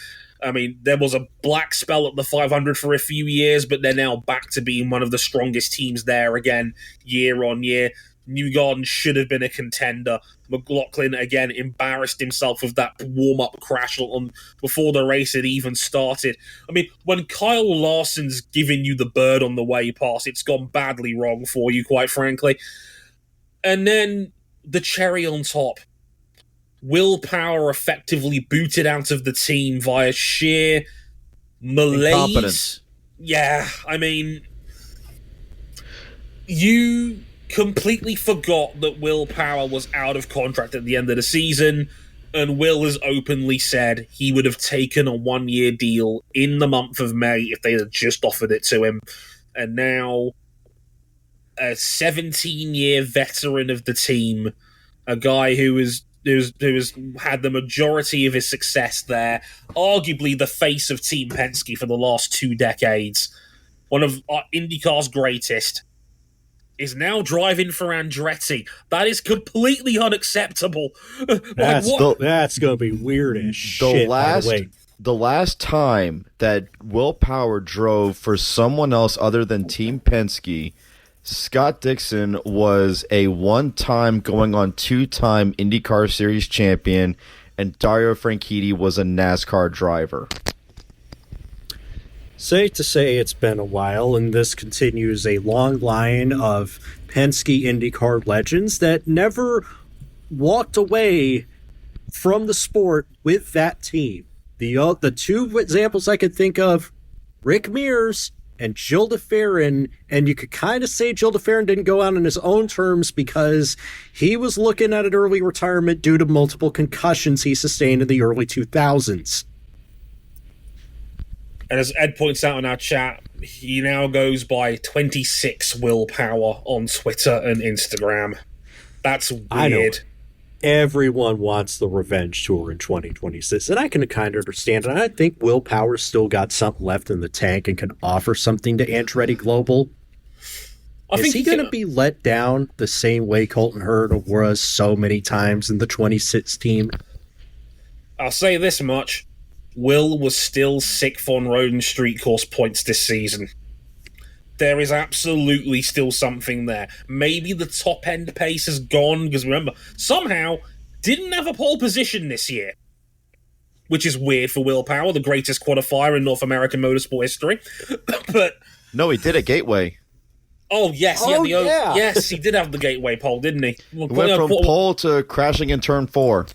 I mean, there was a black spell at the 500 for a few years, but they're now back to being one of the strongest teams there again, year on year. New Garden should have been a contender. McLaughlin, again, embarrassed himself with that warm-up crash before the race had even started. I mean, when Kyle Larson's giving you the bird on the way past, it's gone badly wrong for you, quite frankly. And then the cherry on top. Will Power effectively booted out of the team via sheer malaise. Incompetence. Yeah, I mean, you completely forgot that Will Power was out of contract at the end of the season, and Will has openly said he would have taken a 1-year deal in the month of May if they had just offered it to him. And now, a 17-year veteran of the team, a guy who's had the majority of his success there, arguably the face of Team Penske for the last 2 decades, one of IndyCar's greatest, is now driving for Andretti. That is completely unacceptable. That's going to be weird as shit, by the way. The last time that Will Power drove for someone else other than Team Penske, Scott Dixon was a 1-time going on 2-time IndyCar Series champion, and Dario Franchitti was a NASCAR driver. Safe to say it's been a while, and this continues a long line of Penske IndyCar legends that never walked away from the sport with that team. The two examples I could think of, Rick Mears and Gilles de Ferran, and you could kind of say Gilles de Ferran didn't go out on his own terms because he was looking at an early retirement due to multiple concussions he sustained in the early 2000s. And as Ed points out in our chat, he now goes by 26 Willpower on Twitter and Instagram. That's weird. I know. Everyone wants the revenge tour in 2026, and I can kind of understand it. I think Willpower's still got something left in the tank and can offer something to Andretti Global. Is he going to be let down the same way Colton Herta was so many times in the 2016? I'll say this much. Will was still 6th on road and street course points this season. There is absolutely still something there. Maybe the top end pace has gone, because remember, somehow didn't have a pole position this year, which is weird for Willpower, the greatest qualifier in North American motorsport history. But no, he did at Gateway. Oh yes, yeah. Yes, he did have the Gateway pole, didn't he? He went from pole to crashing in turn 4.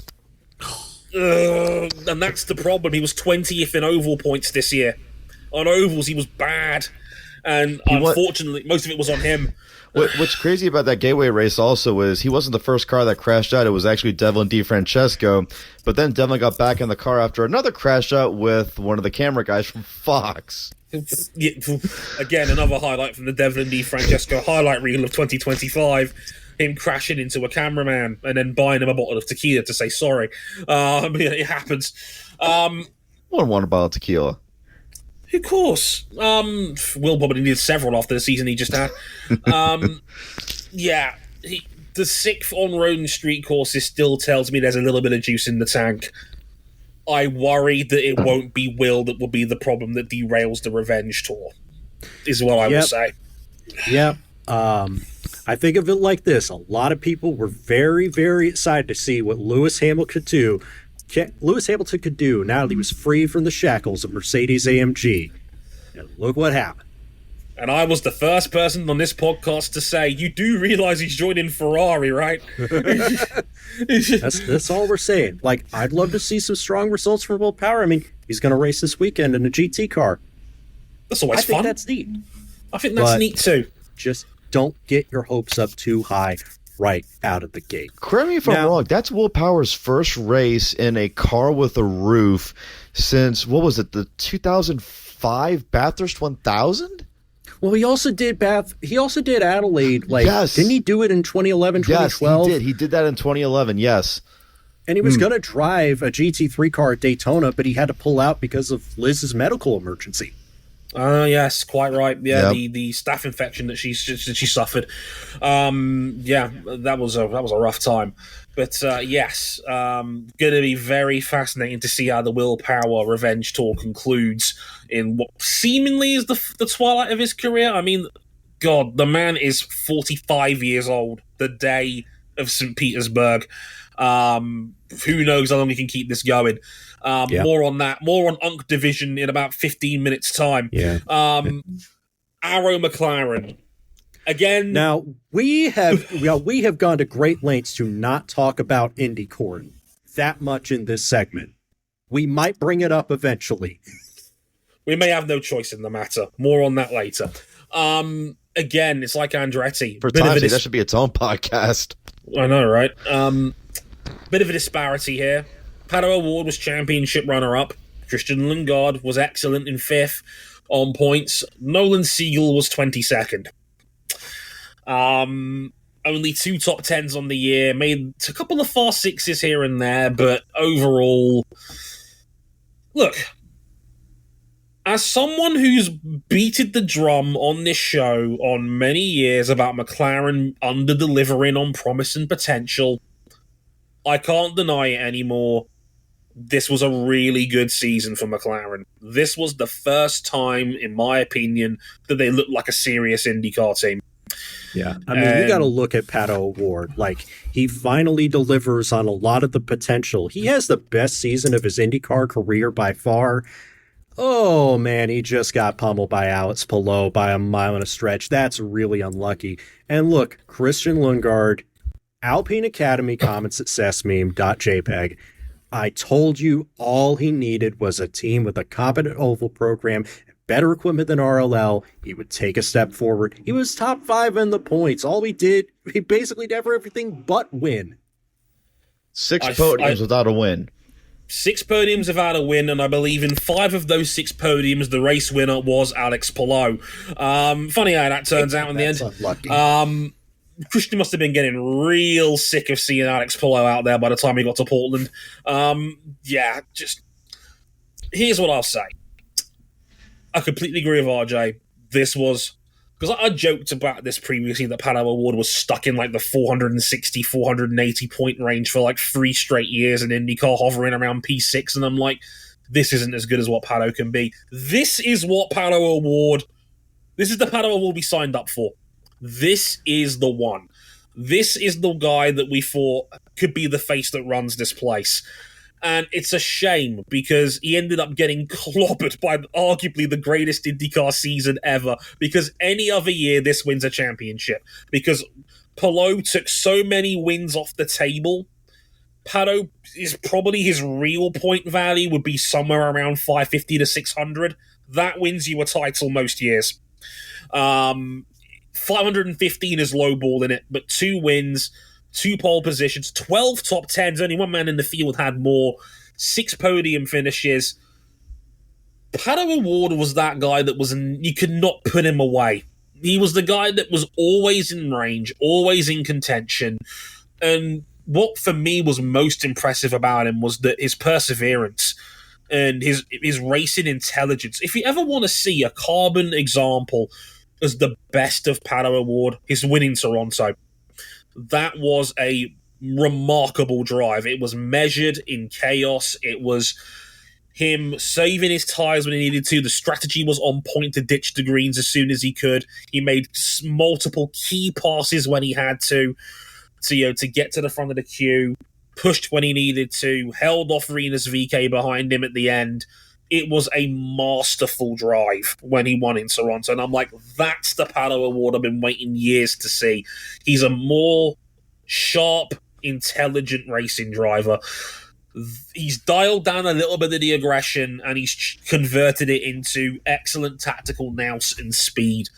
And that's the problem. He was 20th in oval points this year. On ovals, he was bad. And unfortunately, most of it was on him. What's crazy about that Gateway race also is he wasn't the first car that crashed out. It was actually Devlin DiFrancesco. But then Devlin got back in the car after another crash out with one of the camera guys from Fox. Again, another highlight from the Devlin DiFrancesco highlight reel of 2025. Him crashing into a cameraman and then buying him a bottle of tequila to say sorry. It happens. Wouldn't want a bottle of tequila. Of course. Will probably needed several after the season he just had. The 6th on road and street courses still tells me there's a little bit of juice in the tank. I worry that it won't be Will that will be the problem that derails the revenge tour, is what I will say. Yep. I think of it like this. A lot of people were very, very excited to see what Lewis Hamilton could do now that he was free from the shackles of Mercedes-AMG. And look what happened. And I was the first person on this podcast to say, you do realize he's joining Ferrari, right? That's all we're saying. Like, I'd love to see some strong results from Will Power. I mean, he's going to race this weekend in a GT car. That's always fun. I think that's neat. I think that's neat too. Just don't get your hopes up too high right out of the gate. Correct me if I'm wrong. That's Will Power's first race in a car with a roof since, what was it, the 2005 Bathurst 1000? Well, he also did Adelaide. Yes. Didn't he do it in 2011, 2012? Yes, he did. He did that in 2011, yes. And he was going to drive a GT3 car at Daytona, but he had to pull out because of Liz's medical emergency. Yes, quite right. Yeah, Yep. the staph infection that she suffered. That was a rough time. But yes, going to be very fascinating to see how the Willpower Revenge Tour concludes in what seemingly is the twilight of his career. I mean, God, the man is 45 years old the day of St. Petersburg. Who knows how long he can keep this going. More on that. More on Unk Division in about 15 minutes' time. Yeah. Arrow McLaren. Again. Now, we have gone to great lengths to not talk about IndyCar that much in this segment. We might bring it up eventually. We may have no choice in the matter. More on that later. Again, it's like Andretti. For time's sake, that should be its own podcast. I know, right? Bit of a disparity here. Pato O'Ward was championship runner-up. Christian Lundgaard was excellent in 5th on points. Nolan Siegel was 22nd. Only 2 top 10s on the year. Made a couple of fast 6s here and there, but overall... Look, as someone who's beated the drum on this show on many years about McLaren under-delivering on promise and potential, I can't deny it anymore. This was a really good season for McLaren. This was the first time, in my opinion, that they looked like a serious IndyCar team. Yeah, I mean, you got to look at Pato O'Ward. Like, he finally delivers on a lot of the potential. He has the best season of his IndyCar career by far. Oh, man, he just got pummeled by Alex Palou by a mile and a stretch. That's really unlucky. And look, Christian Lundgaard, Alpine Academy comments at sesmeme.jpg. I told you all he needed was a team with a competent oval program, better equipment than RLL. He would take a step forward. He was top 5 in the points. All he did, he basically did everything but win. 6 podiums without a win. 6 podiums without a win, and I believe in 5 of those 6 podiums, the race winner was Alex Palou. Funny how that turns out in the end. Unlucky. Christian must have been getting real sick of seeing Alex Palou out there by the time he got to Portland. Just here's what I'll say. I completely agree with RJ. This was... Because I joked about this previously, that Pato O'Ward was stuck in like the 460, 480 point range for like 3 straight years in IndyCar, hovering around P6, and I'm like, this isn't as good as what Pato can be. This is what Pato O'Ward... This is the Pato O'Ward we signed up for. This is the one. This is the guy that we thought could be the face that runs this place. And it's a shame because he ended up getting clobbered by arguably the greatest IndyCar season ever, because any other year this wins a championship. Because Palou took so many wins off the table. Pato is probably his real point value would be somewhere around 550 to 600. That wins you a title most years. 515 is lowballing it, but 2 wins, 2 pole positions, 12 top 10s. Only one man in the field had more. 6 podium finishes. Pato O'Ward was that guy that you could not put him away. He was the guy that was always in range, always in contention. And what for me was most impressive about him was that his perseverance and his racing intelligence. If you ever want to see a carbon example as the best of Pato O'Ward, his win in Toronto. That was a remarkable drive. It was measured in chaos. It was him saving his tyres when he needed to. The strategy was on point to ditch the greens as soon as he could. He made multiple key passes when he had to get to the front of the queue, pushed when he needed to, held off Rinus VK behind him at the end. It was a masterful drive when he won in Toronto. And I'm like, that's the Pato O'Ward I've been waiting years to see. He's a more sharp, intelligent racing driver. He's dialed down a little bit of the aggression and he's converted it into excellent tactical nous and speed.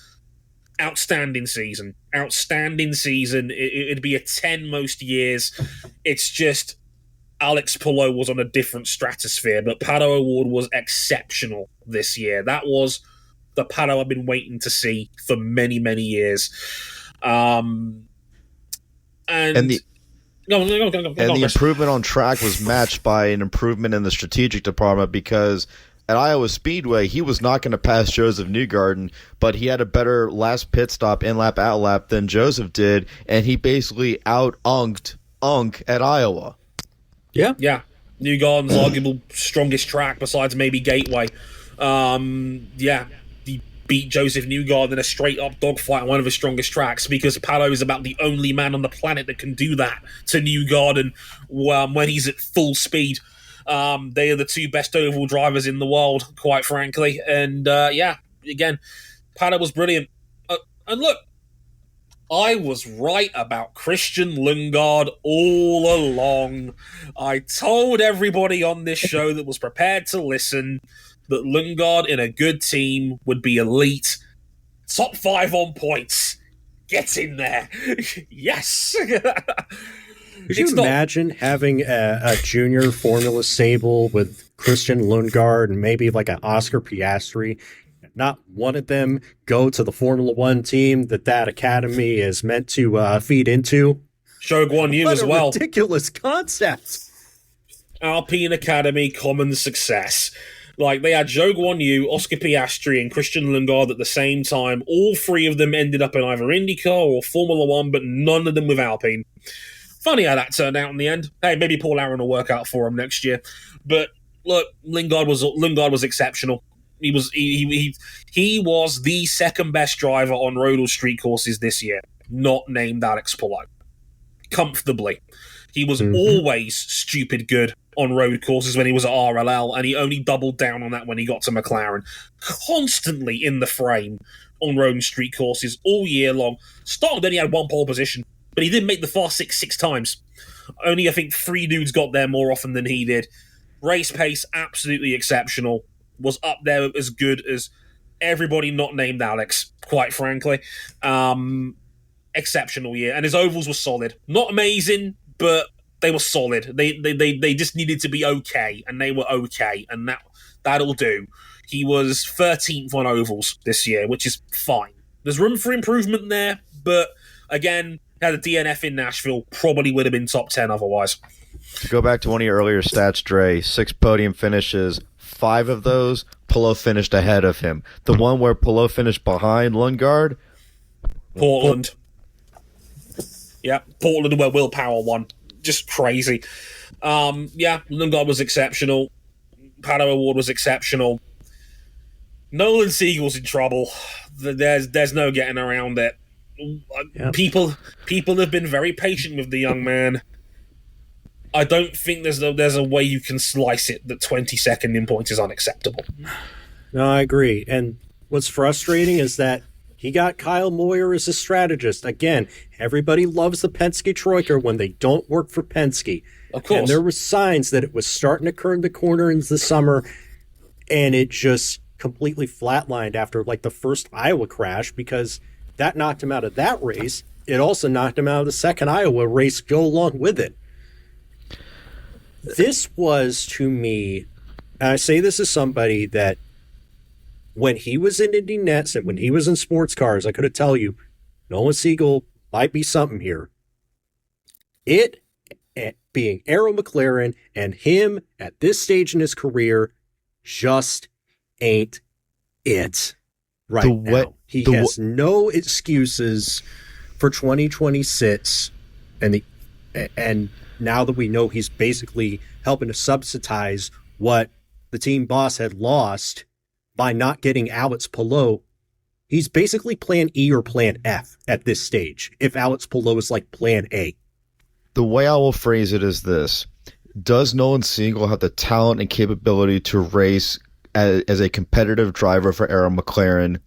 Outstanding season. It'd be a 10 most years. It's just... Alex Palou was on a different stratosphere, but Pato O'Ward was exceptional this year. That was the Pato I've been waiting to see for many, many years. And the improvement on track was matched by an improvement in the strategic department, because at Iowa Speedway, he was not going to pass Joseph Newgarden, but he had a better last pit stop, in-lap, out-lap than Joseph did, and he basically out-unked Unk at Iowa. Yeah. Newgarden's arguable strongest track besides maybe Gateway. He beat Joseph Newgarden in a straight-up dogfight on one of his strongest tracks, because Pato is about the only man on the planet that can do that to Newgarden when he's at full speed. They are the 2 best oval drivers in the world, quite frankly. And, again, Pato was brilliant. And look, I was right about Christian Lundgaard all along. I told everybody on this show that was prepared to listen that Lundgaard in a good team would be elite. Top 5 on points. Get in there. Yes. Could you imagine having a junior Formula Sable with Christian Lundgaard and maybe like an Oscar Piastri? Not one of them go to the Formula One team that academy is meant to feed into. Zhou Guanyu as well. What a ridiculous concept. Alpine Academy, common success. Like, they had Zhou Guanyu, Oscar Piastri, and Christian Lundgaard at the same time. All 3 of them ended up in either IndyCar or Formula One, but none of them with Alpine. Funny how that turned out in the end. Hey, maybe Paul Aaron will work out for him next year. But look, Lundgaard was exceptional. He was the second best driver on road or street courses this year. not named Alex Palou. Comfortably. He was always stupid good on road courses when he was at RLL, and he only doubled down on that when he got to McLaren. Constantly in the frame on road and street courses all year long. Started then he had one pole position, but he didn't make the Fast six times. Only, I think, 3 dudes got there more often than he did. Race pace, absolutely exceptional. Was up there as good as everybody not named Alex, quite frankly. Exceptional year. And his ovals were solid. Not amazing, but they were solid. They just needed to be okay, and they were okay, and that'll do. He was 13th on ovals this year, which is fine. There's room for improvement there, but again, had a DNF in Nashville, probably would have been top 10 otherwise. To go back to one of your earlier stats, Dre, 6 podium finishes, 5 of those, Palou finished ahead of him. The one where Palou finished behind Lundgaard? Portland. Yeah, Portland where Will Power won. Just crazy. Lundgaard was exceptional. Pato Award was exceptional. Nolan Siegel's in trouble. There's no getting around it. Yep. People have been very patient with the young man. I don't think there's a way you can slice it that 22nd in points is unacceptable. No, I agree. And what's frustrating is that he got Kyle Moyer as a strategist. Again, everybody loves the Penske Troika when they don't work for Penske. Of course. And there were signs that it was starting to turn the corner in the summer, and it just completely flatlined after like the first Iowa crash, because that knocked him out of that race. It also knocked him out of the second Iowa race go along with it. This was, to me, and I say this as somebody that when he was in Indy Nets and when he was in sports cars, I could have tell you, Nolan Siegel might be something here. It being Arrow McLaren and him at this stage in his career just ain't it now. He has no excuses for 2026, and now that we know he's basically helping to subsidize what the team boss had lost by not getting Alex Palou, he's basically plan E or plan F at this stage, if Alex Palou is like plan A. The way I will phrase it is this. Does Nolan Siegel have the talent and capability to race as a competitive driver for Arrow McLaren?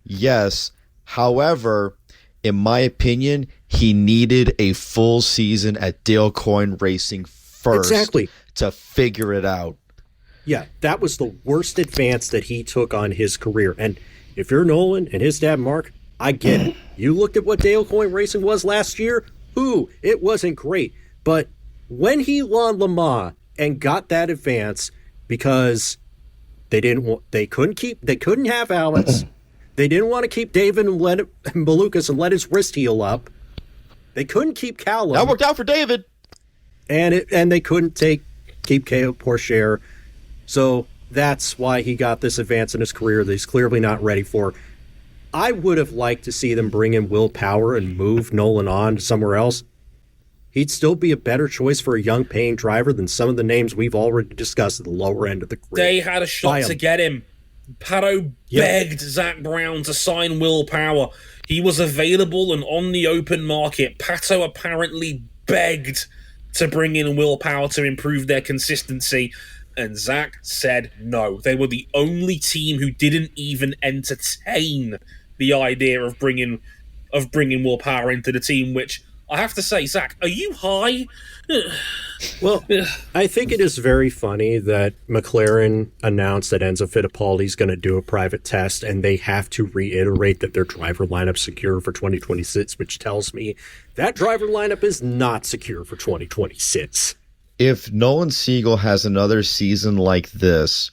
Yes. However, in my opinion, he needed a full season at Dale Coyne Racing first to figure it out. Yeah, that was the worst advance that he took on his career. And if you're Nolan and his dad, Mark, I get it. You looked at what Dale Coyne Racing was last year. It wasn't great. But when he won Le Mans and got that advance, because they couldn't have Alex. They didn't want to keep David and Malukas and let his wrist heal up. They couldn't keep Callum. That worked out for David. And they couldn't keep Caleb Pourchaire. So that's why he got this advance in his career that he's clearly not ready for. I would have liked to see them bring in Will Power and move Nolan on to somewhere else. He'd still be a better choice for a young paying driver than some of the names we've already discussed at the lower end of the grid. They had a shot to get him. Pato begged Zach Brown to sign Will Power. He was available and on the open market. Pato apparently begged to bring in Will Power to improve their consistency, and Zach said no. They were the only team who didn't even entertain the idea of bringing Will Power into the team, which I have to say, Zach, are you high? Well, I think it is very funny that McLaren announced that Enzo Fittipaldi is going to do a private test, and they have to reiterate that their driver lineup's secure for 2026, which tells me that driver lineup is not secure for 2026. If Nolan Siegel has another season like this,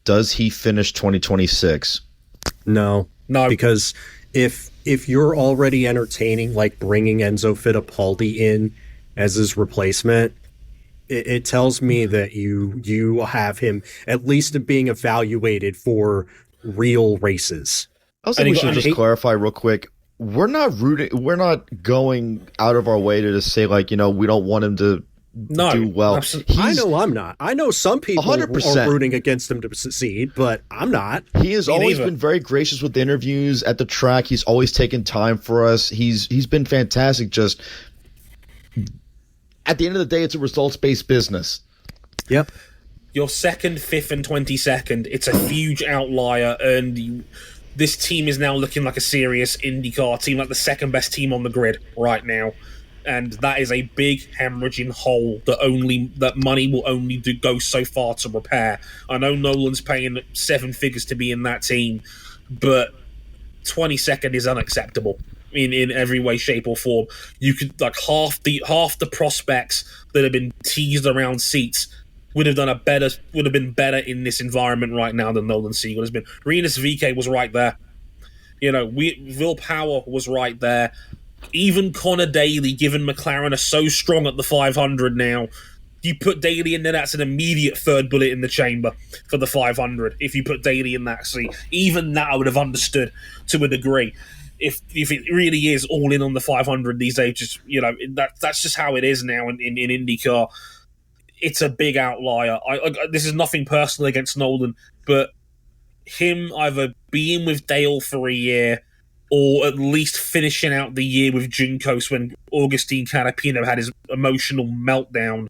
does he finish 2026? No, because if you're already entertaining like bringing Enzo Fittipaldi in as his replacement, it tells me that you have him at least being evaluated for real races. I also think we should just clarify real quick. We're not going out of our way to just say, like, we don't want him to No, do well. absolutely. I know I'm not. I know some people 100%. are rooting against him to succeed, but I'm not. He has always been very gracious with interviews at the track. He's always taken time for us. He's been fantastic. Just at the end of the day, it's a results-based business. Yep. You're second, fifth, and 22nd. It's a huge outlier, and this team is now looking like a serious IndyCar team, like the second best team on the grid right now. And that is a big hemorrhaging hole that money will only go so far to repair. I know Nolan's paying 7 figures to be in that team, but 22nd is unacceptable in every way, shape, or form. You could half the prospects that have been teased around seats would have been better in this environment right now than Nolan Siegel has been. Rinus VeeKay was right there. Will Power was right there. Even Connor Daly, given McLaren are so strong at the 500 now, you put Daly in there, that's an immediate third bullet in the chamber for the 500. If you put Daly in that seat, even that I would have understood to a degree. If it really is all in on the 500 these days, that's just how it is now in IndyCar. It's a big outlier. This is nothing personal against Nolan, but him either being with Dale for a year or at least finishing out the year with Juncos when Augustine Canapino had his emotional meltdown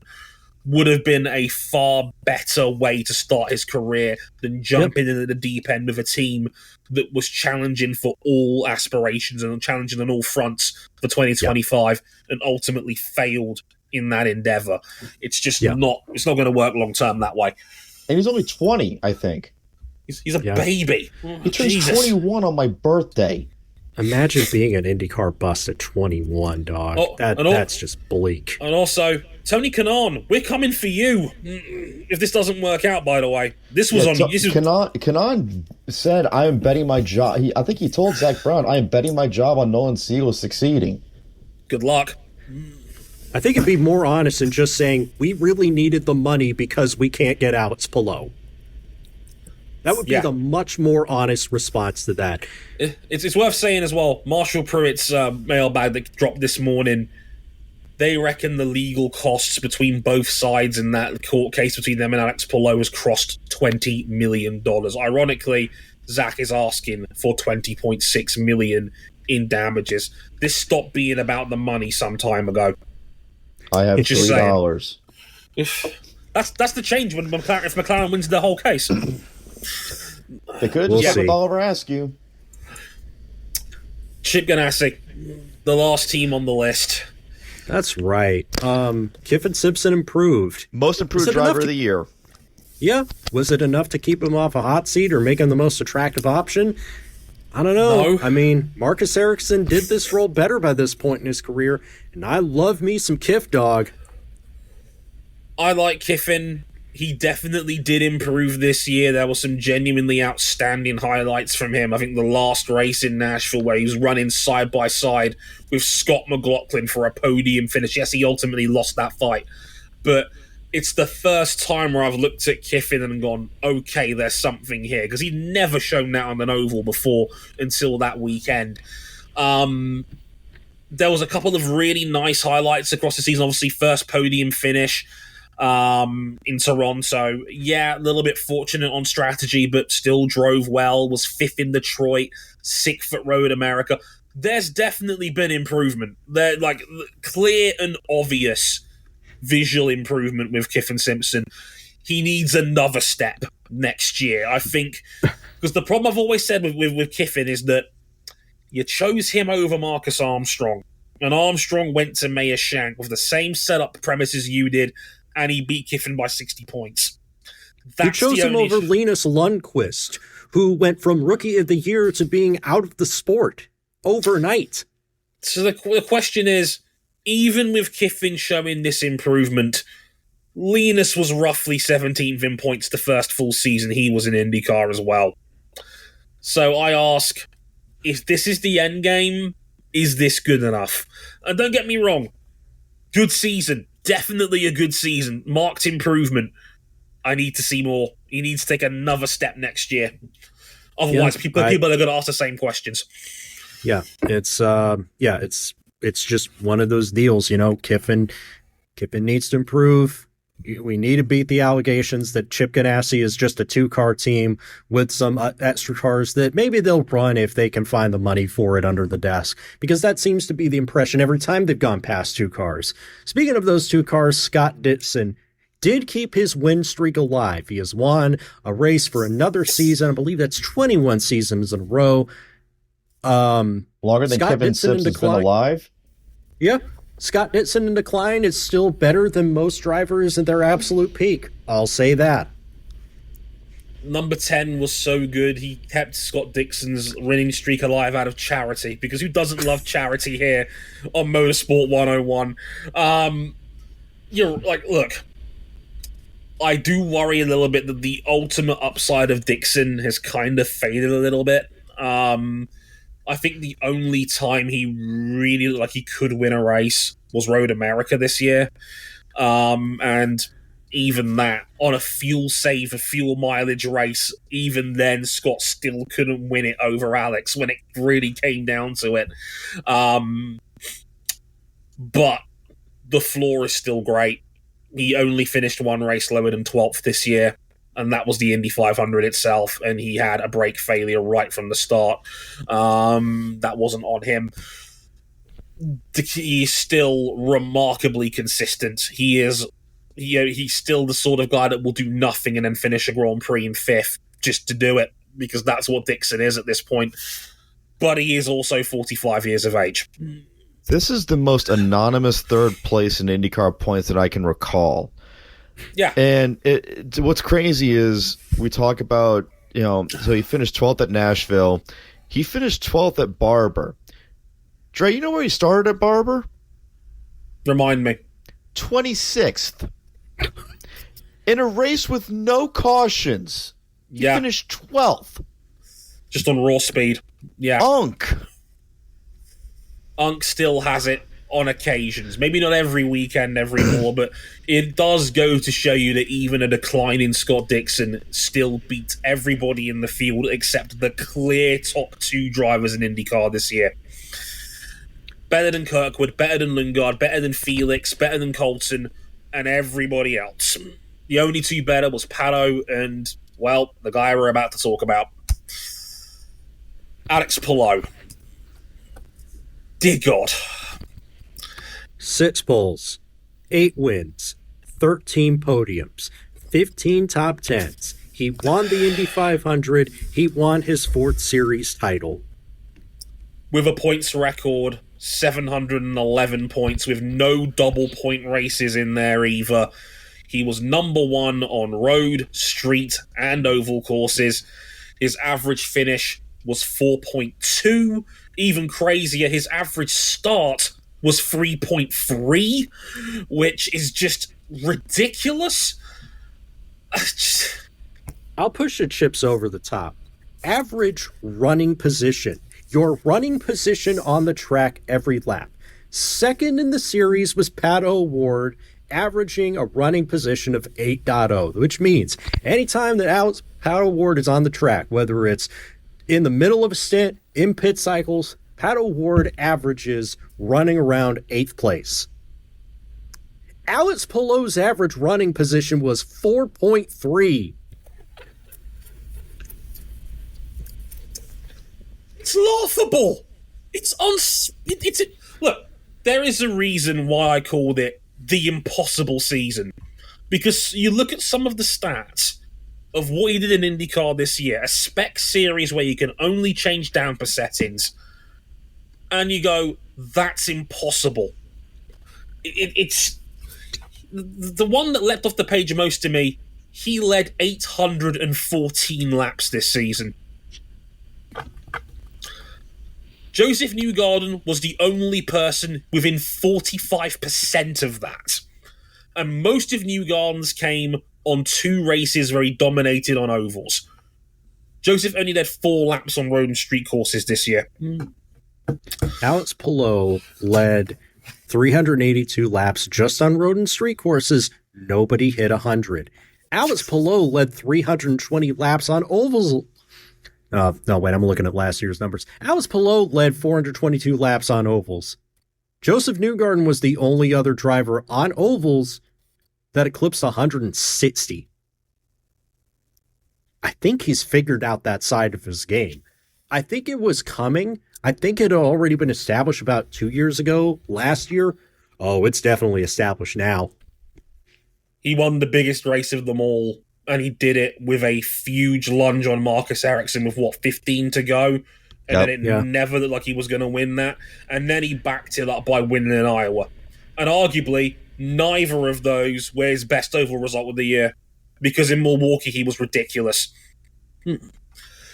would have been a far better way to start his career than jumping into the deep end with a team that was challenging for all aspirations and challenging on all fronts for 2025 and ultimately failed in that endeavor. It's just not going to work long term that way. And he's only 20, I think. He's a baby. He turns 21 on my birthday. Imagine being an IndyCar bust at 21, dog. That's just bleak. And also, Tony Kanaan, we're coming for you. If this doesn't work out, by the way, Kanaan said, "I am betting my job." I think he told Zach Brown, "I am betting my job on Nolan Siegel succeeding." Good luck. I think it'd be more honest than just saying we really needed the money because we can't get Alex Palou. That would be the much more honest response to that. It's worth saying as well, Marshall Pruitt's mailbag that dropped this morning, they reckon the legal costs between both sides in that court case between them and Alex Palou has crossed $20 million. Ironically, Zach is asking for $20.6 million in damages. This stopped being about the money some time ago. I have $3. That's the change if McLaren wins the whole case. They could just with Oliver Askew. Chip Ganassi, the last team on the list. That's right. Kiffin Simpson improved. Most improved driver of the year. Yeah. Was it enough to keep him off a hot seat or make him the most attractive option? I don't know. No. I mean, Marcus Ericsson did this role better by this point in his career, and I love me some Kiff, dog. I like Kiffin. He definitely did improve this year. There were some genuinely outstanding highlights from him. I think the last race in Nashville where he was running side by side with Scott McLaughlin for a podium finish. Yes, he ultimately lost that fight. But it's the first time where I've looked at Kiffin and gone, okay, there's something here. Because he'd never shown that on an oval before until that weekend. There was a couple of really nice highlights across the season. Obviously, first podium finish in Toronto. Yeah, a little bit fortunate on strategy, but still drove well. Was fifth in Detroit, sixth at Road America. There's definitely been improvement. There, clear and obvious visual improvement with Kiffin Simpson. He needs another step next year, I think, because the problem I've always said with Kiffin is that you chose him over Marcus Armstrong, and Armstrong went to Meyer Shank with the same setup premises you did, and he beat Kiffin by 60 points. You chose him over Linus Lundqvist, who went from Rookie of the Year to being out of the sport overnight. So the question is, even with Kiffin showing this improvement, Linus was roughly 17th in points the first full season he was in IndyCar as well. So I ask, if this is the end game, is this good enough? And don't get me wrong, good season. Definitely a good season. Marked improvement. I need to see more. He needs to take another step next year. Otherwise, people are going to ask the same questions. Yeah, it's just one of those deals, Kiffin Kippen needs to improve. We need to beat the allegations that Chip Ganassi is just a two-car team with some extra cars that maybe they'll run if they can find the money for it under the desk, because that seems to be the impression every time they've gone past two cars. Speaking of those two cars, Scott Dixon did keep his win streak alive. He has won a race for another season. I believe that's 21 seasons in a row. Longer than Kevin Sips has been alive? Yeah. Scott Dixon in decline is still better than most drivers at their absolute peak. I'll say that. Number 10 was so good, he kept Scott Dixon's winning streak alive out of charity, because who doesn't love charity here on Motorsport 101? You're like, look, I do worry a little bit that the ultimate upside of Dixon has kind of faded a little bit. I think the only time he really looked like he could win a race was Road America this year. And even that, on a fuel mileage race, even then Scott still couldn't win it over Alex when it really came down to it. But the floor is still great. He only finished one race lower than 12th this year, and that was the Indy 500 itself, and he had a brake failure right from the start. That wasn't on him. He's still remarkably consistent. He's still the sort of guy that will do nothing and then finish a Grand Prix in 5th just to do it, because that's what Dixon is at this point. But he is also 45 years of age. This is the most anonymous third place in IndyCar points that I can recall. Yeah. And what's crazy is we talk about, so he finished 12th at Nashville. He finished 12th at Barber. Dre, you know where he started at Barber? Remind me. 26th. In a race with no cautions. He finished 12th. Just on raw speed. Yeah. Unk still has it on occasions. Maybe not every weekend, every more, but it does go to show you that even a declining Scott Dixon still beats everybody in the field except the clear top two drivers in IndyCar this year. Better than Kirkwood, better than Lundgaard, better than Felix, better than Colton, and everybody else. The only two better was Palou and, well, the guy we're about to talk about. Alex Palou. Dear God. 6 poles, 8 wins, 13 podiums, 15 top 10s. He won the Indy 500. He won his 4th series title. With a points record, 711 points, with no double point races in there either. He was number 1 on road, street, and oval courses. His average finish was 4.2. Even crazier, his average start was 3.3, which is just ridiculous. I'll push the chips over the top. Average running position. Your running position on the track every lap. Second in the series was Pato O'Ward, averaging a running position of 8.0, which means anytime that Pato O'Ward is on the track, whether it's in the middle of a stint, in pit cycles, Pato O'Ward averages running around 8th place. Alex Palou's average running position was 4.3. It's laughable. Look, there is a reason why I called it the impossible season. Because you look at some of the stats of what he did in IndyCar this year, a spec series where you can only change damper settings, and you go, that's impossible. It's the one that leapt off the page most to me. He led 814 laps this season. Joseph Newgarden was the only person within 45% of that. And most of Newgarden's came on 2 races where he dominated on ovals. Joseph only led 4 laps on road and street courses this year. Alex Palou led 382 laps just on road and street courses. Nobody hit 100. Alex Palou led 320 laps on ovals. No, wait, I'm looking at last year's numbers. Alex Palou led 422 laps on ovals. Joseph Newgarden was the only other driver on ovals that eclipsed 160. I think he's figured out that side of his game. I think it was coming. I think it had already been established about 2 years ago, last year. Oh, it's definitely established now. He won the biggest race of them all, and he did it with a huge lunge on Marcus Ericsson with, 15 to go? And then it never looked like he was going to win that. And then he backed it up by winning in Iowa. And arguably, neither of those were his best overall result of the year, because in Milwaukee, he was ridiculous.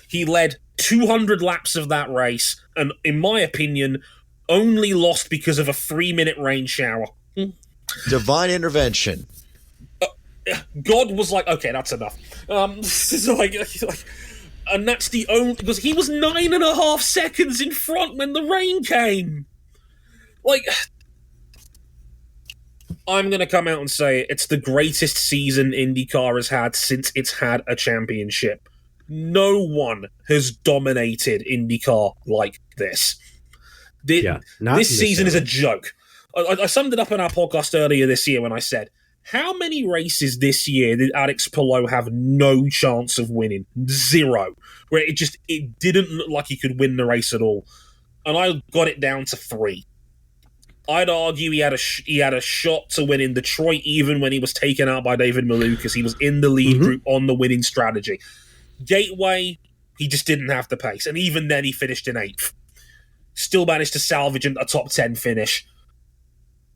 He led 200 laps of that race, and in my opinion, only lost because of a 3-minute rain shower. Divine intervention. God was like, okay, that's enough. And that's the only, because he was 9.5 seconds in front when the rain came. I'm going to come out and say it's the greatest season IndyCar has had since it's had a championship. No one has dominated IndyCar like this. This season is a joke. I summed it up in our podcast earlier this year when I said, how many races this year did Alex Palou have no chance of winning? 0. Where it didn't look like he could win the race at all. And I got it down to 3. I'd argue he had a shot to win in Detroit even when he was taken out by David Malukas. He was in the lead group on the winning strategy. Gateway, he just didn't have the pace. And even then he finished in 8th. Still managed to salvage a top 10 finish.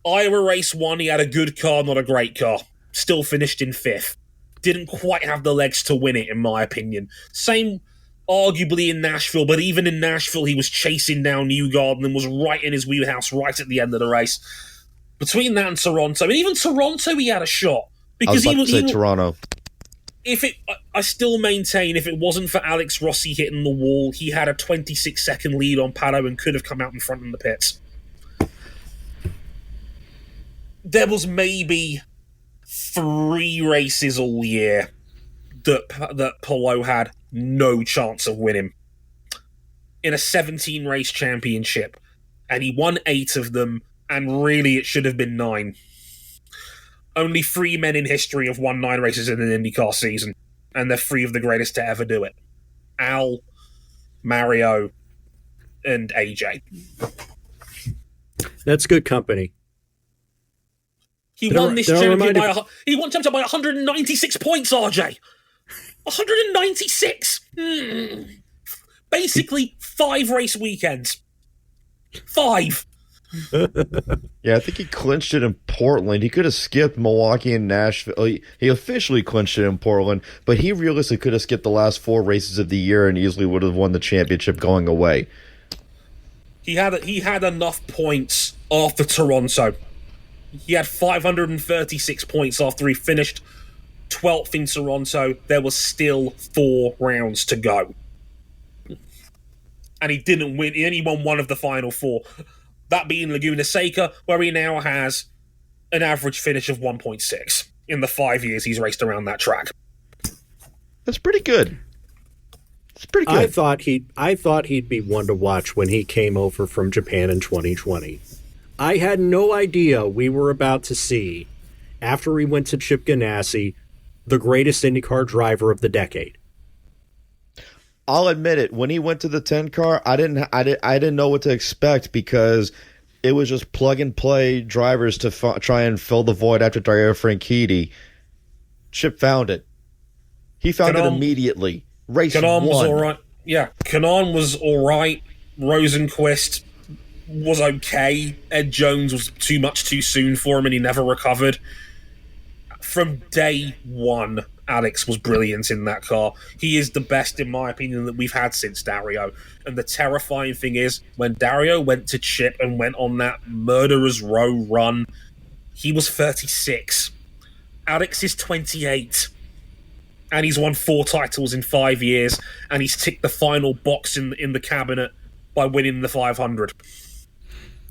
Iowa race 1, he had a good car, not a great car. Still finished in 5th. Didn't quite have the legs to win it, in my opinion. Same, arguably, in Nashville, but even in Nashville, he was chasing down Newgarden and was right in his wheelhouse right at the end of the race. Between that and Toronto, and even Toronto, he had a shot. Because I was about to say Toronto. I still maintain if it wasn't for Alex Rossi hitting the wall, he had a 26-second lead on Pato and could have come out in front in the pits. There was maybe 3 races all year that Palou had no chance of winning. In a 17-race championship. And he won 8 of them, and really it should have been 9. Only 3 men in history have won 9 races in an IndyCar season, and they're 3 of the greatest to ever do it. Al, Mario, and AJ. That's good company. He won this championship he won championship by 196 points, RJ. 196. Basically 5 race weekends. 5. Yeah, I think he clinched it in Portland. He could have skipped Milwaukee and Nashville. He officially clinched it in Portland, but he realistically could have skipped the last 4 races of the year and easily would have won the championship going away. He had enough points after Toronto. He had 536 points after he finished 12th in Toronto. There was still 4 rounds to go. And he didn't win. He only won 1 of the final 4. That being Laguna Seca, where he now has an average finish of 1.6 in the 5 years he's raced around that track. That's pretty good. It's pretty good. I thought he'd be one to watch when he came over from Japan in 2020. I had no idea we were about to see, after he went to Chip Ganassi, the greatest IndyCar driver of the decade. I'll admit it. When he went to the 10 car, I didn't know what to expect because it was just plug and play drivers to try and fill the void after Dario Franchitti. Chip found it. He found it immediately. Race Kanan 1 was all right. Yeah, Kanan was all right. Rosenquist was okay. Ed Jones was too much too soon for him, and he never recovered. From day 1. Alex was brilliant in that car. He is the best, in my opinion, that we've had since Dario. And the terrifying thing is, when Dario went to Chip and went on that Murderer's Row run, he was 36. Alex is 28. And he's won 4 titles in 5 years, and he's ticked the final box in the cabinet by winning the 500.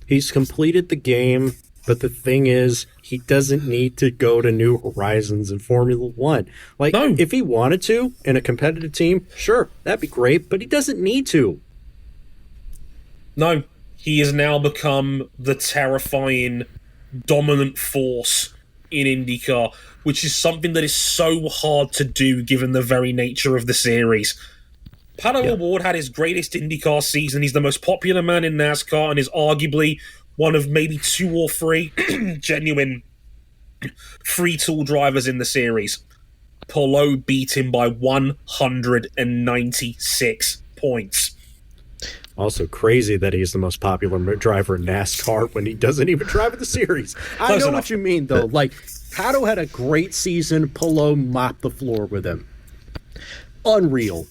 He's completed the game, but the thing is, he doesn't need to go to New Horizons in Formula One. No. If he wanted to, in a competitive team, sure, that'd be great, but he doesn't need to. No, he has now become the terrifying, dominant force in IndyCar, which is something that is so hard to do given the very nature of the series. Pato O'Ward had his greatest IndyCar season. He's the most popular man in NASCAR and is arguably one of maybe 2 or 3 genuine free-tool drivers in the series. Palou beat him by 196 points. Also crazy that he's the most popular driver in NASCAR when he doesn't even drive in the series. I know what you mean, though. Like, Pato had a great season. Palou mopped the floor with him. Unreal.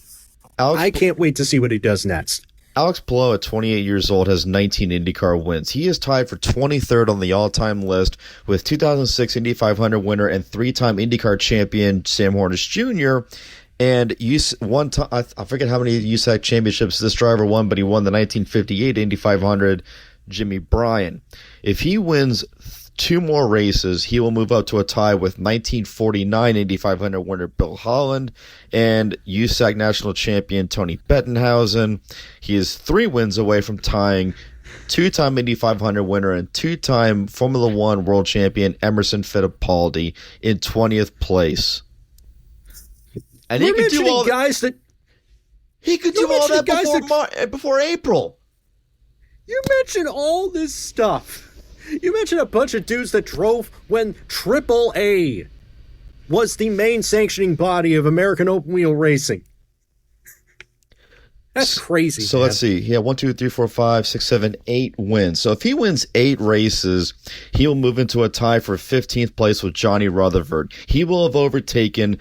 I can't wait to see what he does next. Alex Palou, at 28 years old, has 19 IndyCar wins. He is tied for 23rd on the all-time list with 2006 Indy 500 winner and 3-time IndyCar champion Sam Hornish Jr. And one time, I forget how many USAC championships this driver won, but he won the 1958 Indy 500, Jimmy Bryan. If he wins 2 more races, he will move up to a tie with 1949 Indy 500 winner Bill Holland and USAC national champion Tony Bettenhausen. He is 3 wins away from tying 2-time Indy 500 winner and 2-time Formula One world champion Emerson Fittipaldi in 20th place. And he could do all guys that he could do all that before April. You mentioned all this stuff. You mentioned a bunch of dudes that drove when AAA was the main sanctioning body of American open wheel racing. That's crazy. So let's see. He had 1, 2, 3, 4, 5, 6, 7, 8 wins. So if he wins 8 races, he will move into a tie for 15th place with Johnny Rutherford. He will have overtaken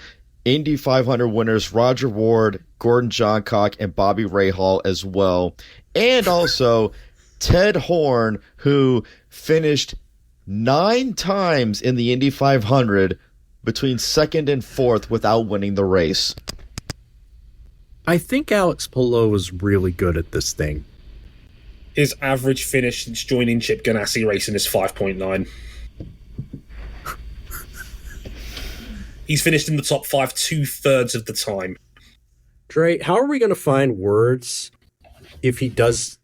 Indy 500 winners Roger Ward, Gordon Johncock, and Bobby Rahal as well. And also Ted Horn, who finished 9 times in the Indy 500 between 2nd and 4th without winning the race. I think Alex Palou is really good at this thing. His average finish since joining Chip Ganassi Racing is 5.9. He's finished in the top 5 2/3 of the time. Dre, how are we going to find words if he does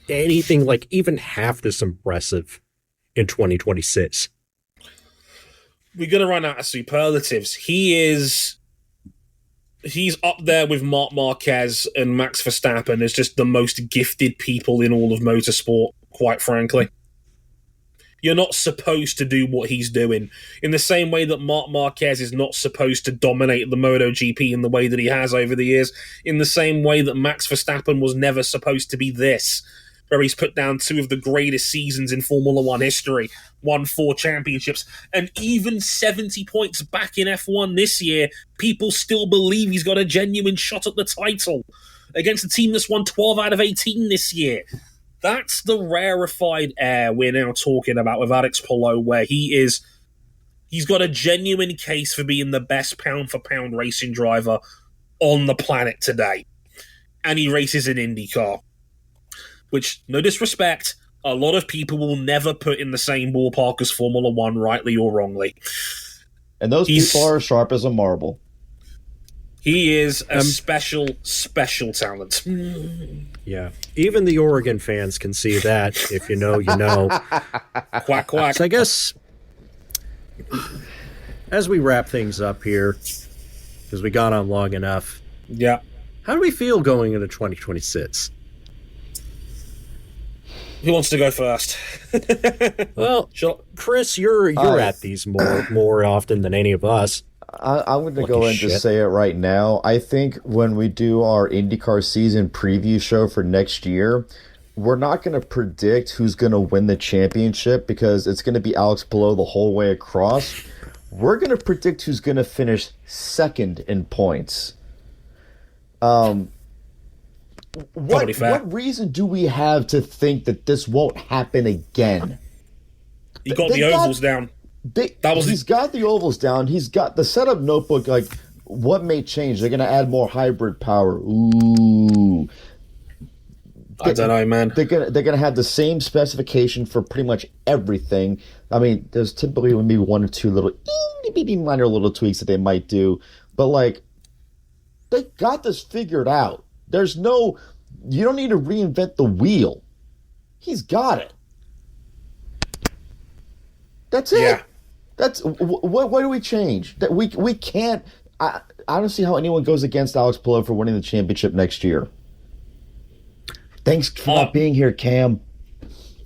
anything like even half this impressive in 2026? We're going to run out of superlatives. He's up there with Marc Marquez and Max Verstappen as just the most gifted people in all of motorsport, quite frankly. You're not supposed to do what he's doing. In the same way that Marc Marquez is not supposed to dominate the MotoGP in the way that he has over the years, in the same way that Max Verstappen was never supposed to be this, where he's put down 2 of the greatest seasons in Formula One history, won 4 championships, and even 70 points back in F1 this year, people still believe he's got a genuine shot at the title against a team that's won 12 out of 18 this year. That's the rarefied air we're now talking about with Alex Palou, where he's got a genuine case for being the best pound-for-pound racing driver on the planet today. And he races in IndyCar, which, no disrespect, a lot of people will never put in the same ballpark as Formula One, rightly or wrongly. And those people are sharp as a marble. He is a special talent. Yeah. Even the Oregon fans can see that. If you know, you know. Quack, quack. So I guess as we wrap things up here, because we got on long enough. Yeah. How do we feel going into 2026? Who wants to go first? Well, Chris, you're at these more often than any of us. I'm going to go and just say it right now. I think when we do our IndyCar season preview show for next year, we're not going to predict who's going to win the championship because it's going to be Alex Palou the whole way across. We're going to predict who's going to finish second in points. What reason do we have to think that this won't happen again? You got the ovals down. He's got the ovals down. He's got the setup notebook. Like, what may change? They're going to add more hybrid power. Ooh, I don't know, man. They're gonna have the same specification for pretty much everything. I mean, there's typically maybe 1 or 2 little minor little tweaks that they might do, but like, they got this figured out. You don't need to reinvent the wheel. He's got it. That's it. Yeah. That's what do we change? That we can't. I don't see how anyone goes against Alex Palou for winning the championship next year. Thanks for not being here, Cam.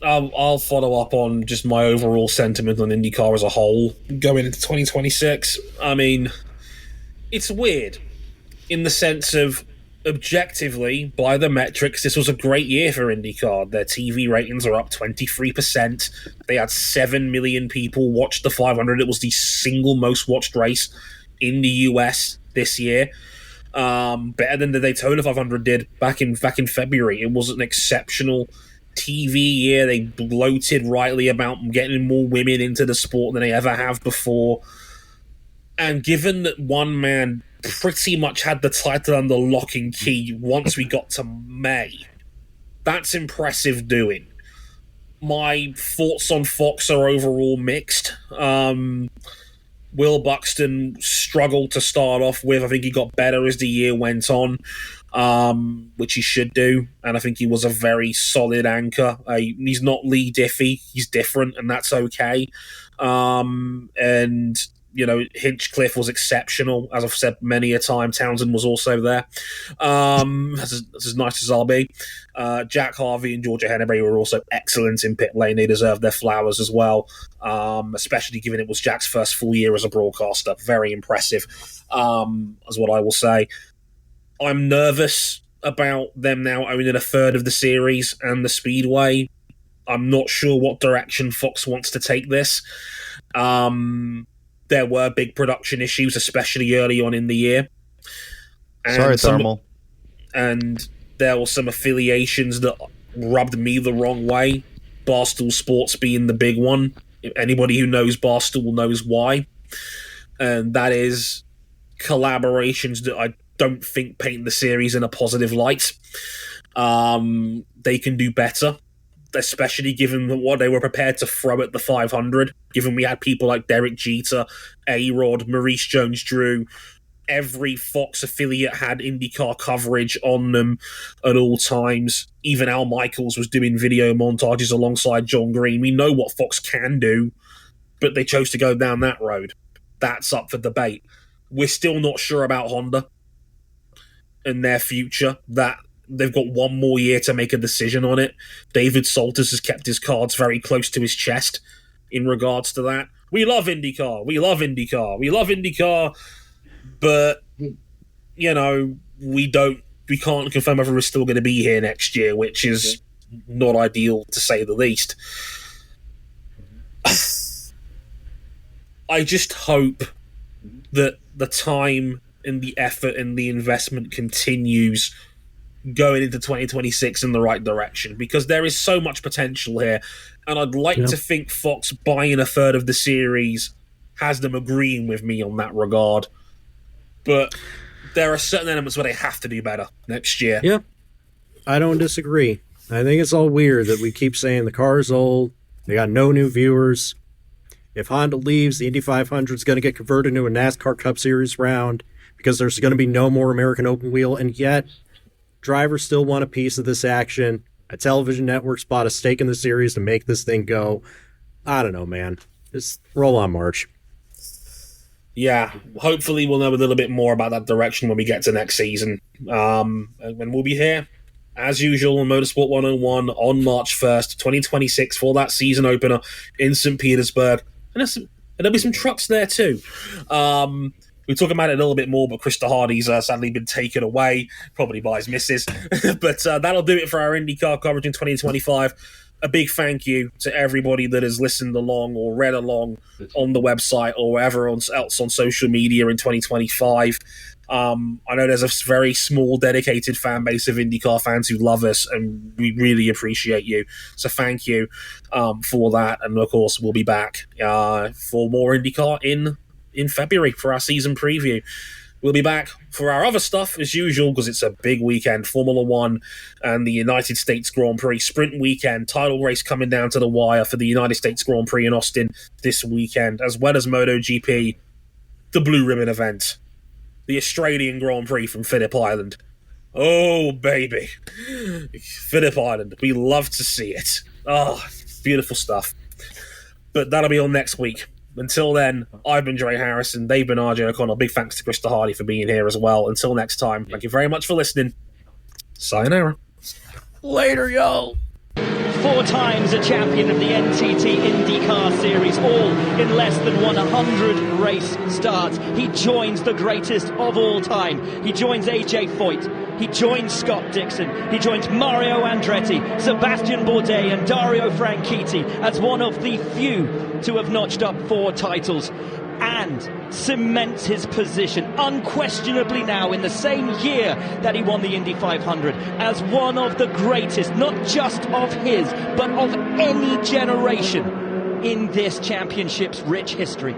I'll follow up on just my overall sentiment on IndyCar as a whole going into 2026. I mean, it's weird in the sense of, objectively, by the metrics, this was a great year for IndyCar. Their TV ratings are up 23%. They had 7 million people watch the 500. It was the single most watched race in the US this year. Better than the Daytona 500 did back in February. It was an exceptional TV year. They bloated rightly about getting more women into the sport than they ever have before. And given that one man pretty much had the title under lock and key once we got to May, that's impressive doing. My thoughts on Fox are overall mixed. Will Buxton struggled to start off with. I think he got better as the year went on, which he should do. And I think he was a very solid anchor. He's not Lee Diffie. He's different, and that's okay. And, you know, Hinchcliffe was exceptional. As I've said many a time, Townsend was also there. That's as nice as I'll be. Jack Harvey and Georgia Henneberry were also excellent in pit lane. They deserved their flowers as well, especially given it was Jack's first full year as a broadcaster. Very impressive, is what I will say. I'm nervous about them now owning a third of the series and the Speedway. I'm not sure what direction Fox wants to take this. There were big production issues, especially early on in the year. And sorry, Thermal. And there were some affiliations that rubbed me the wrong way. Barstool Sports being the big one. Anybody who knows Barstool knows why. And that is collaborations that I don't think paint the series in a positive light. They can do better, especially given what they were prepared to throw at the 500, given we had people like Derek Jeter, A-Rod, Maurice Jones-Drew. Every Fox affiliate had IndyCar coverage on them at all times. Even Al Michaels was doing video montages alongside John Green. We know what Fox can do, but they chose to go down that road. That's up for debate. We're still not sure about Honda and their future. That they've got one more year to make a decision on it. David Salters has kept his cards very close to his chest in regards to that. We love IndyCar. We love IndyCar. We love IndyCar. But, you know, we can't confirm whether we're still going to be here next year, which is not ideal to say the least. I just hope that the time and the effort and the investment continues going into 2026 in the right direction, because there is so much potential here, and I'd like to think Fox buying a third of the series has them agreeing with me on that regard. But there are certain elements where they have to do better next year. Yeah, I don't disagree. I think it's all weird that we keep saying the car's old, they got no new viewers. If Honda leaves, the Indy 500 is going to get converted into a NASCAR Cup Series round because there's going to be no more American Open Wheel, and yet drivers still want a piece of this action. A television network's bought a stake in the series to make this thing go. I don't know, man. Just roll on, March. Yeah, hopefully we'll know a little bit more about that direction when we get to next season. When we'll be here, as usual, on Motorsport 101 on March 1st, 2026, for that season opener in St. Petersburg. And there'll be some trucks there too. We'll talk about it a little bit more, but Krista Hardy's sadly been taken away, probably by his missus. But that'll do it for our IndyCar coverage in 2025. A big thank you to everybody that has listened along or read along on the website or wherever else on social media in 2025. I know there's a very small, dedicated fan base of IndyCar fans who love us, and we really appreciate you. So thank you for that. And, of course, we'll be back for more IndyCar in February for our season preview. We'll be back for our other stuff as usual, because it's a big weekend. Formula One and the United States Grand Prix sprint weekend. Title race coming down to the wire for the United States Grand Prix in Austin this weekend, as well as MotoGP, the Blue Ribbon event, the Australian Grand Prix from Phillip Island. Oh, baby. Phillip Island. We love to see it. Oh, beautiful stuff. But that'll be on next week. Until then, I've been Dre Harrison. They've been RJ O'Connell. Big thanks to Krista Hardy for being here as well. Until next time, thank you very much for listening. Sayonara. Later, y'all. 4 times a champion of the NTT IndyCar Series, all in less than 100 race starts. He joins the greatest of all time. He joins AJ Foyt. He joins Scott Dixon. He joins Mario Andretti, Sebastian Bourdais and Dario Franchitti as one of the few to have notched up 4 titles, and cements his position unquestionably now in the same year that he won the Indy 500 as one of the greatest, not just of his, but of any generation in this championship's rich history.